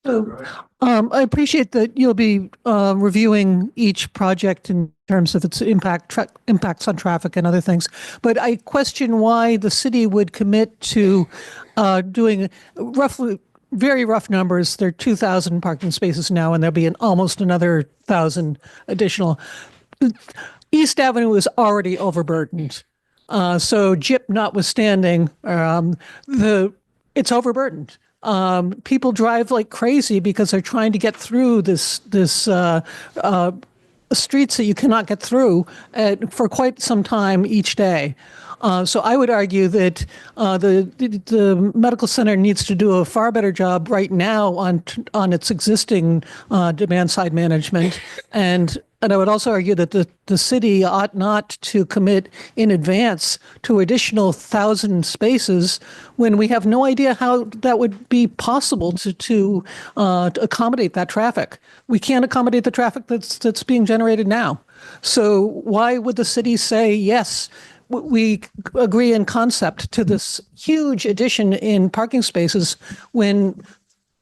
So, I appreciate that you'll be reviewing each project in terms of its impacts on traffic and other things. But I question why the city would commit to doing roughly, very rough numbers. There are 2,000 parking spaces now, and there'll be almost another 1,000 additional. East Avenue is already overburdened. So JIP notwithstanding, it's overburdened. People drive like crazy because they're trying to get through this streets that you cannot get through for quite some time each day. So I would argue that the medical center needs to do a far better job right now on its existing demand side management, and I would also argue that the city ought not to commit in advance to additional 1,000 spaces when we have no idea how that would be possible to accommodate that traffic. We can't accommodate the traffic that's being generated now. So why would the city say, yes, we agree in concept to this huge addition in parking spaces when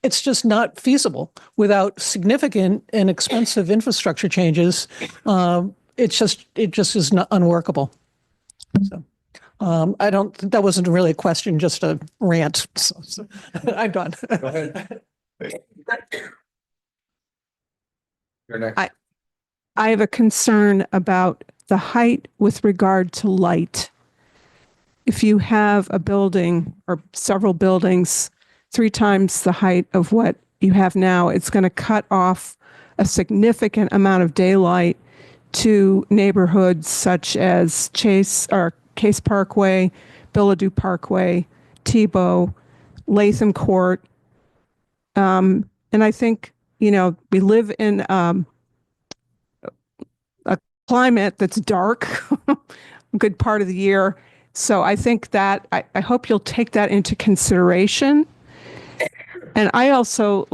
it's just not feasible without significant and expensive infrastructure changes? It just is not unworkable. So I don't think that wasn't really a question, just a rant. So I'm done. Go ahead. You're next. I have a concern about the height with regard to light. If you have a building or several buildings 3 times the height of what you have now, it's going to cut off a significant amount of daylight to neighborhoods such as Case Parkway, Billadu Parkway, Tebow, Latham Court. And I think, we live in a climate that's dark a good part of the year. So I think that I hope you'll take that into consideration. And I also,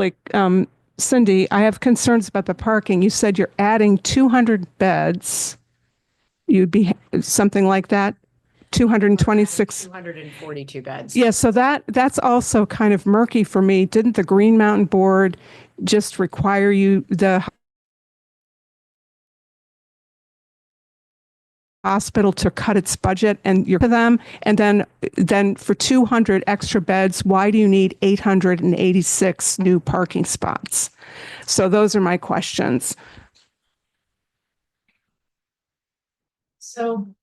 Cindy, I have concerns about the parking. You said you're adding 200 beds. You'd be something like that, 226. 242 beds. Yeah, so that's also kind of murky for me. Didn't the Green Mountain Board just require the hospital to cut its budget and you're to them? And then for 200 extra beds, why do you need 886 new parking spots? So those are my questions. So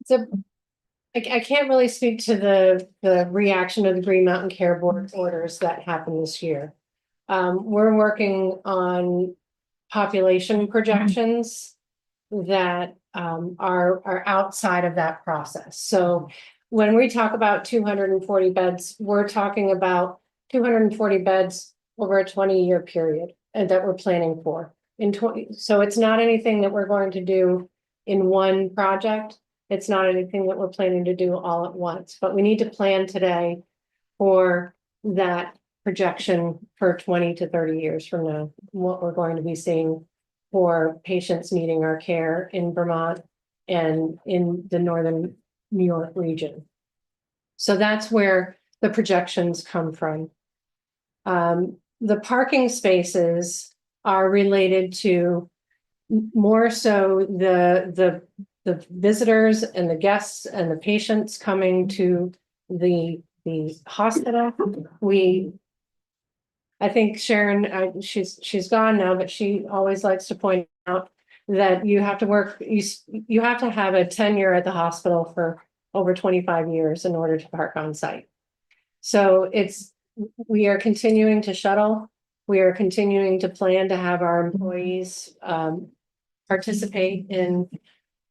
I can't really speak to the reaction of the Green Mountain Care Board orders that happened this year. We're working on population projections that are outside of that process. So when we talk about 240 beds, we're talking about 240 beds over a 20-year period and that we're planning for. So it's not anything that we're going to do in one project. It's not anything that we're planning to do all at once, but we need to plan today for that projection for 20 to 30 years from now, what we're going to be seeing for patients needing our care in Vermont and in the northern New York region. So that's where the projections come from. The parking spaces are related to more so the visitors and the guests and the patients coming to the hospital. I think Sharon, she's gone now, but she always likes to point out that you have to have a tenure at the hospital for over 25 years in order to park on site. So we are continuing to shuttle. We are continuing to plan to have our employees participate in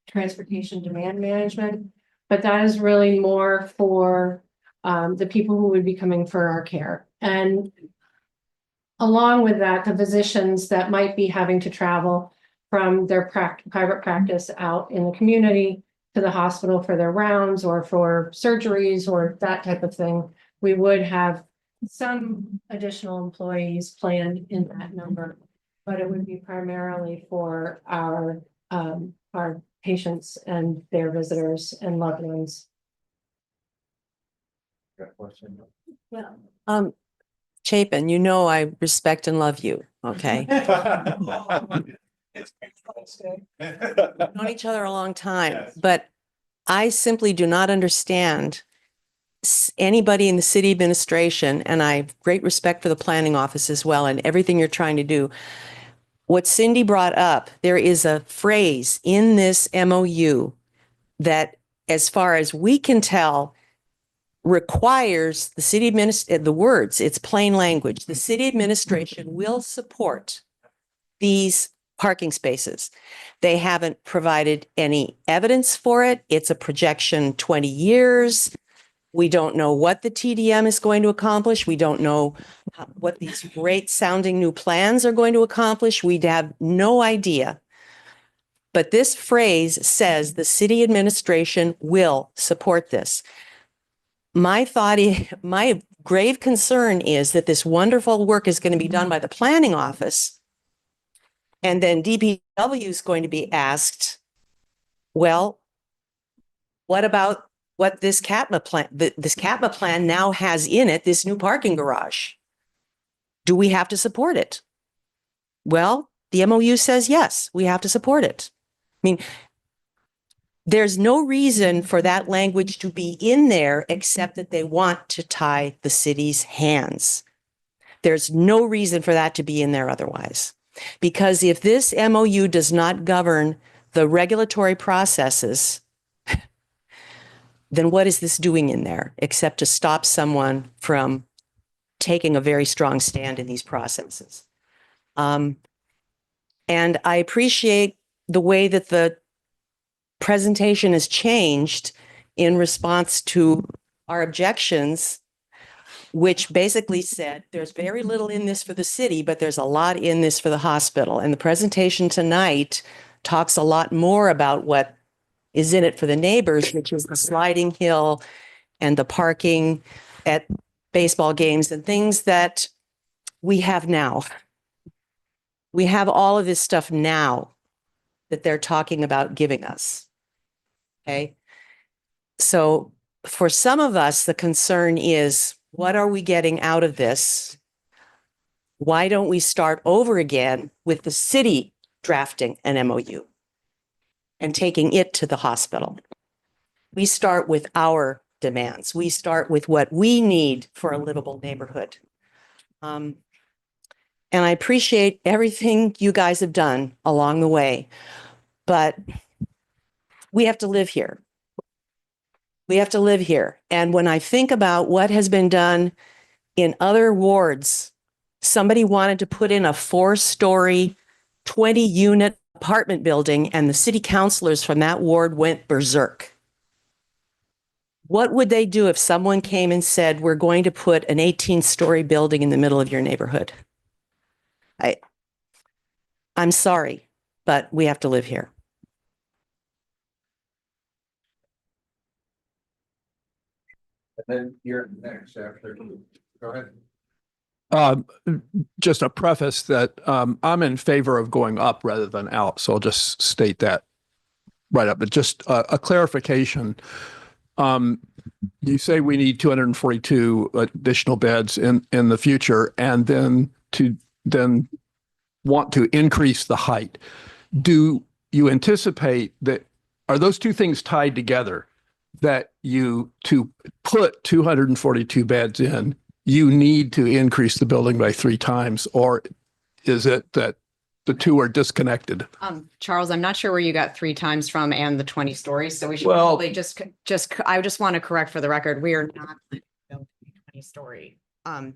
transportation demand management, but that is really more for the people who would be coming for our care. And along with that, the physicians that might be having to travel from their private practice out in the community to the hospital for their rounds or for surgeries or that type of thing, we would have some additional employees planned in that number, but it would be primarily for our patients and their visitors and loved ones. Chapin, I respect and love you, okay? We've known each other a long time, but I simply do not understand anybody in the city administration, and I have great respect for the planning office as well and everything you're trying to do. What Cindy brought up, there is a phrase in this MOU that, as far as we can tell, requires the city the words, it's plain language. The city administration will support these parking spaces. They haven't provided any evidence for it. It's a projection 20 years. We don't know what the TDM is going to accomplish. We don't know what these great sounding new plans are going to accomplish. We have no idea. But this phrase says the city administration will support this. My grave concern is that this wonderful work is going to be done by the planning office. And then DPW is going to be asked, well, what about what this CATMA plan, this CATMA plan now has in it, this new parking garage? Do we have to support it? Well, the MOU says, yes, we have to support it. I mean, there's no reason for that language to be in there except that they want to tie the city's hands. There's no reason for that to be in there otherwise. Because if this MOU does not govern the regulatory processes, then what is this doing in there except to stop someone from taking a very strong stand in these processes? And I appreciate the way that the presentation has changed in response to our objections, which basically said there's very little in this for the city, but there's a lot in this for the hospital. And the presentation tonight talks a lot more about what is in it for the neighbors, which is the sliding hill and the parking at baseball games and things that we have now. We have all of this stuff now that they're talking about giving us. Okay. So for some of us, the concern is, what are we getting out of this? Why don't we start over again with the city drafting an MOU and taking it to the hospital? We start with our demands. We start with what we need for a livable neighborhood. And I appreciate everything you guys have done along the way, but we have to live here. We have to live here. And when I think about what has been done in other wards, somebody wanted to put in a 4-story, 20-unit apartment building, and the city councilors from that ward went berserk. What would they do if someone came and said, we're going to put an 18-story building in the middle of your neighborhood? I'm sorry, but we have to live here. And then you're next after. Go ahead. Just a preface that I'm in favor of going up rather than out. So I'll just state that right up. But just a clarification. You say we need 242 additional beds in the future, and then want to increase the height. Do you anticipate that, are those two things tied together, that to put 242 beds in, you need to increase the building by 3 times, or is it that the two are disconnected? Charles, I'm not sure where you got 3 times from and the 20 stories. So we should Well, probably I just want to correct for the record, we are not building a 20-story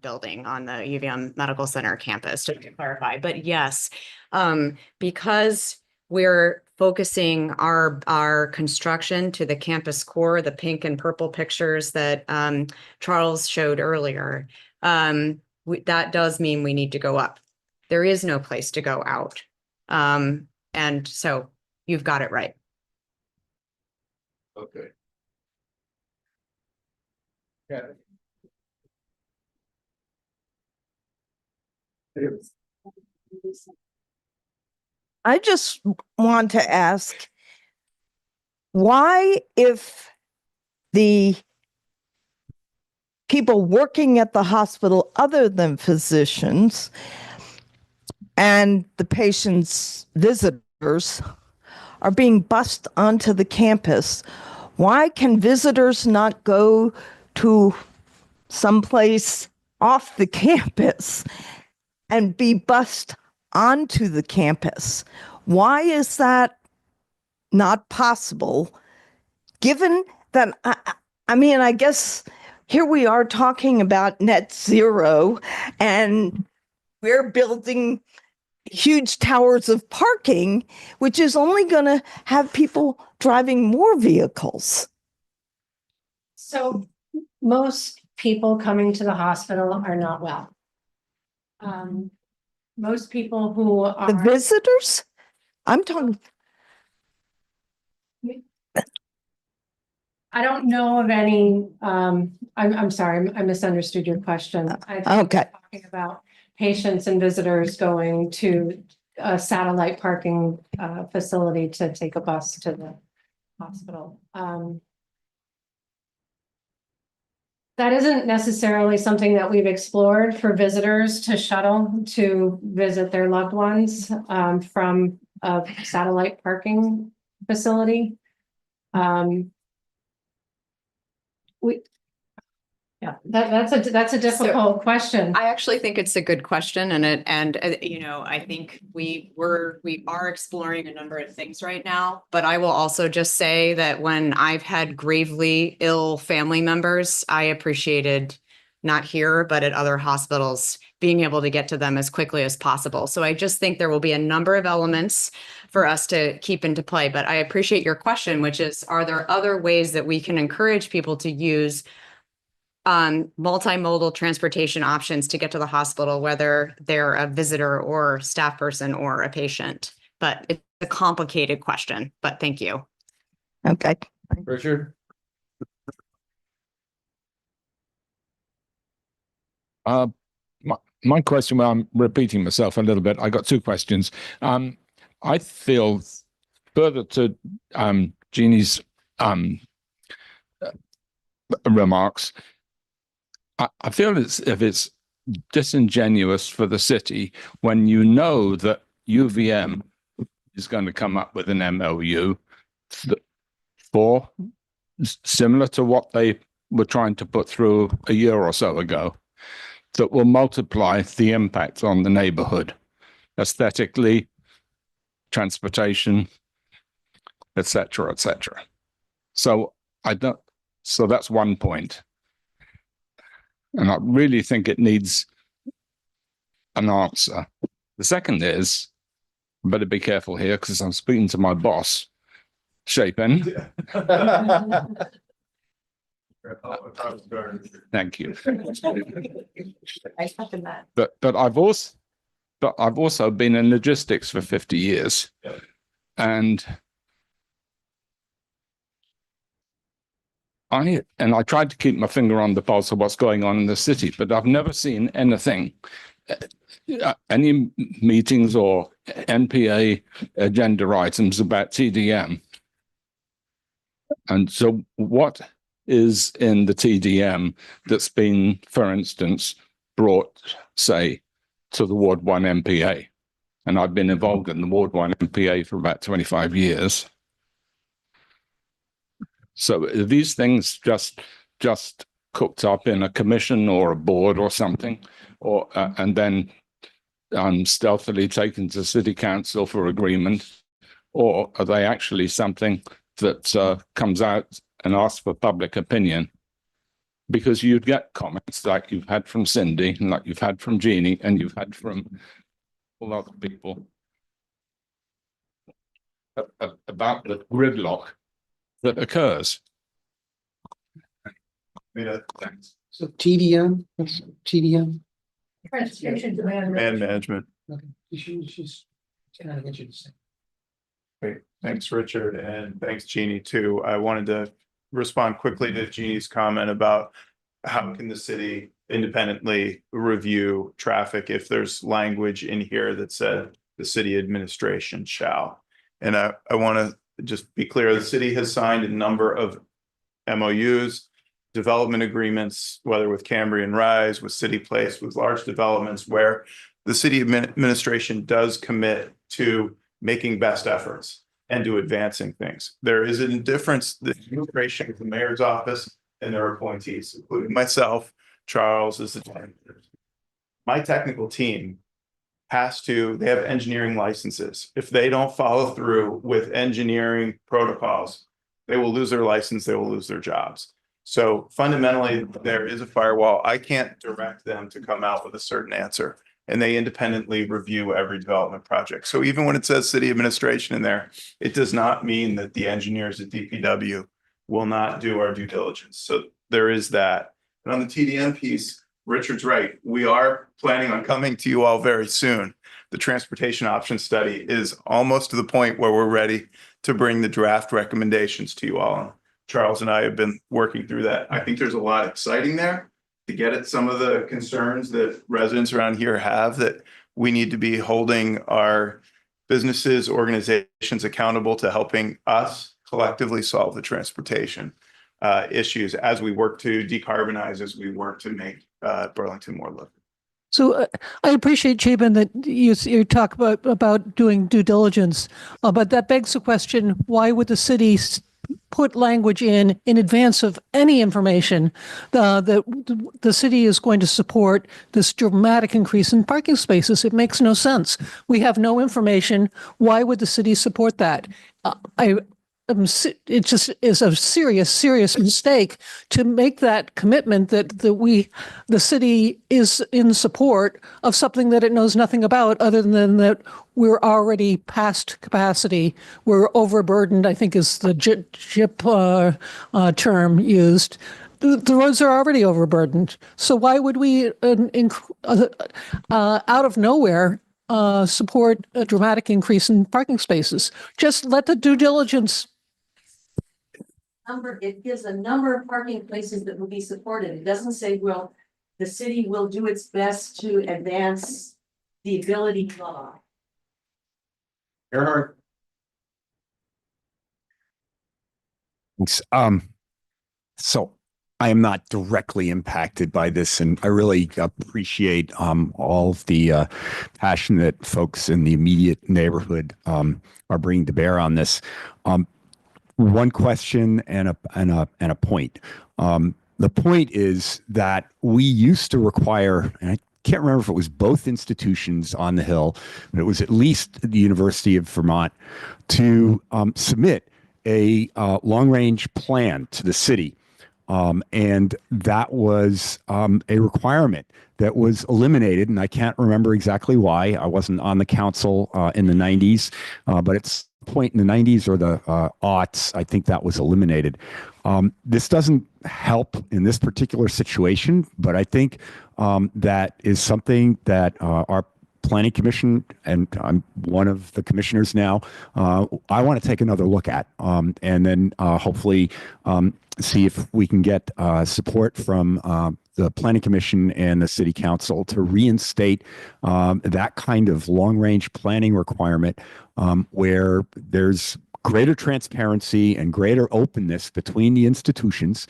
building on the UVM Medical Center campus, just to clarify. But yes, because we're focusing our construction to the campus core, the pink and purple pictures that Charles showed earlier, that does mean we need to go up. There is no place to go out. And so you've got it right. Okay. Yeah. I just want to ask, why, if the people working at the hospital other than physicians and the patients' visitors are being bused onto the campus, why can visitors not go to someplace off the campus and be bused onto the campus? Why is that not possible, given that, I guess here we are talking about net zero, and we're building huge towers of parking, which is only going to have people driving more vehicles. So most people coming to the hospital are not well. Most people who are the visitors, I'm talking. I don't know of any, I'm sorry, I misunderstood your question. I think Okay. you're talking about patients and visitors going to a satellite parking facility to take a bus to the hospital. That isn't necessarily something that we've explored for visitors to shuttle to visit their loved ones from a satellite parking facility. That's a difficult question. I actually think it's a good question, and I think we are exploring a number of things right now. But I will also just say that when I've had gravely ill family members, I appreciated not here, but at other hospitals, being able to get to them as quickly as possible. So I just think there will be a number of elements for us to keep into play. But I appreciate your question, which is, are there other ways that we can encourage people to use multimodal transportation options to get to the hospital, whether they're a visitor or staff person or a patient? But it's a complicated question, but thank you. Okay. Richard? My question, well, I'm repeating myself a little bit. I got two questions. I feel further to Jeannie's remarks, I feel as if it's disingenuous for the city when you know that UVM is going to come up with an MOU for similar to what they were trying to put through a year or so ago, that will multiply the impact on the neighborhood, aesthetically, transportation, etc., etc. So so that's one point. And I really think it needs an answer. The second is, I better be careful here because I'm speaking to my boss, Shapen. Thank you. I second that. But I've also been in logistics for 50 years. Yep. And I tried to keep my finger on the pulse of what's going on in the city, but I've never seen anything, any meetings or NPA agenda items about TDM. And so what is in the TDM that's been, for instance, brought, say, to the Ward 1 NPA? And I've been involved in the Ward 1 NPA for about 25 years. So are these things just cooked up in a commission or a board or something, or and then stealthily taken to city council for agreement, or are they actually something that comes out and asks for public opinion? Because you'd get comments like you've had from Cindy, and like you've had from Jeannie, and you've had from a lot of people about the gridlock that occurs. Thanks. So TDM, what's TDM? Transportation demand management. Okay, she's kind of interesting. Great, thanks, Richard, and thanks, Jeannie, too. I wanted to respond quickly to Jeannie's comment about how can the city independently review traffic if there's language in here that said the city administration shall. And I want to just be clear, the city has signed a number of MOUs, development agreements, whether with Cambrian Rise, with City Place, with large developments, where the city administration does commit to making best efforts and to advancing things. There is a difference, the administration of the mayor's office and their appointees, including myself, Charles is the director. My technical team they have engineering licenses. If they don't follow through with engineering protocols, they will lose their license, they will lose their jobs. So fundamentally, there is a firewall. I can't direct them to come out with a certain answer, and they independently review every development project. So even when it says city administration in there, it does not mean that the engineers at DPW will not do our due diligence. So there is that. And on the TDM piece, Richard's right. We are planning on coming to you all very soon. The transportation option study is almost to the point where we're ready to bring the draft recommendations to you all. Charles and I have been working through that. I think there's a lot exciting there to get at some of the concerns that residents around here have, that we need to be holding our businesses, organizations accountable to helping us collectively solve the transportation issues as we work to decarbonize, as we work to make Burlington more livable. So I appreciate, Chapin, that you talk about doing due diligence, but that begs the question, why would the city put language in advance of any information that the city is going to support this dramatic increase in parking spaces? It makes no sense. We have no information. Why would the city support that? it just is a serious mistake to make that commitment that the city is in support of something that it knows nothing about, other than that we're already past capacity. We're overburdened, I think is the JIP term used. The roads are already overburdened. So why would we, out of nowhere, support a dramatic increase in parking spaces? Just let the due diligence. It gives a number of parking places that will be supported. It doesn't say, well, the city will do its best to advance the ability law. Earhart. Thanks. So I am not directly impacted by this, and I really appreciate all of the passion that folks in the immediate neighborhood are bringing to bear on this. One question and a point. The point is that we used to require, and I can't remember if it was both institutions on the Hill, but it was at least the University of Vermont, to submit a long-range plan to the city. And that was a requirement that was eliminated, and I can't remember exactly why. I wasn't on the council in the 90s, but at some point in the 90s or the aughts, I think that was eliminated. This doesn't help in this particular situation, but I think that is something that our Planning Commission, and I'm one of the commissioners now, I want to take another look at, and then hopefully see if we can get support from the Planning Commission and the City Council to reinstate that kind of long-range planning requirement where there's greater transparency and greater openness between the institutions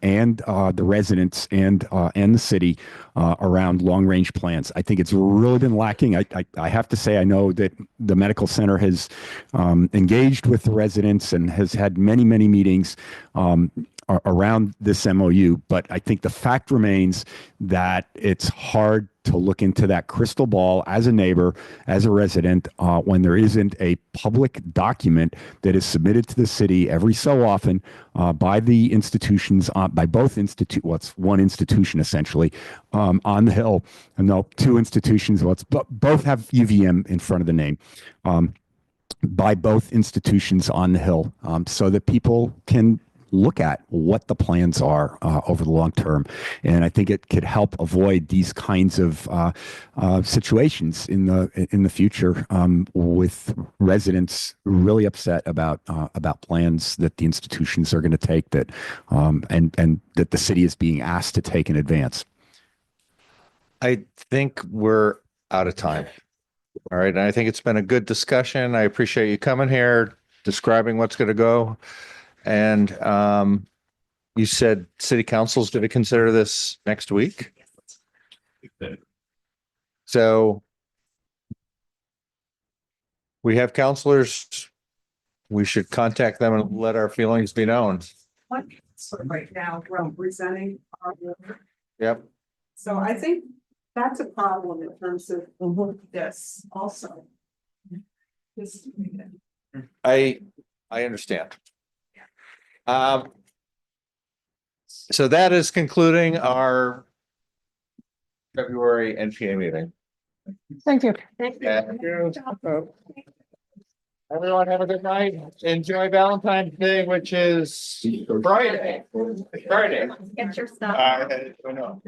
and the residents and the city around long-range plans. I think it's really been lacking. I have to say, I know that the medical center has engaged with the residents and has had many meetings around this MOU, but I think the fact remains that it's hard to look into that crystal ball as a neighbor, as a resident, when there isn't a public document that is submitted to the city every so often by the institutions, by both well, it's one institution essentially, on the Hill. And no, two institutions, well, both have UVM in front of the name. By both institutions on the Hill, so that people can look at what the plans are over the long term. And I think it could help avoid these kinds of situations in the future with residents really upset about plans that the institutions are going to take that and that the city is being asked to take in advance. I think we're out of time. All right. And I think it's been a good discussion. I appreciate you coming here, describing what's going to go. And you said city council's going to consider this next week. So we have counselors. We should contact them and let our feelings be known. Right now, we're presenting our work. Yep. So I think that's a problem in terms of this also. I understand. So that is concluding our February NPA meeting. Thank you. Everyone have a good night. Enjoy Valentine's Day, which is Friday. Friday. Get your stuff. I know.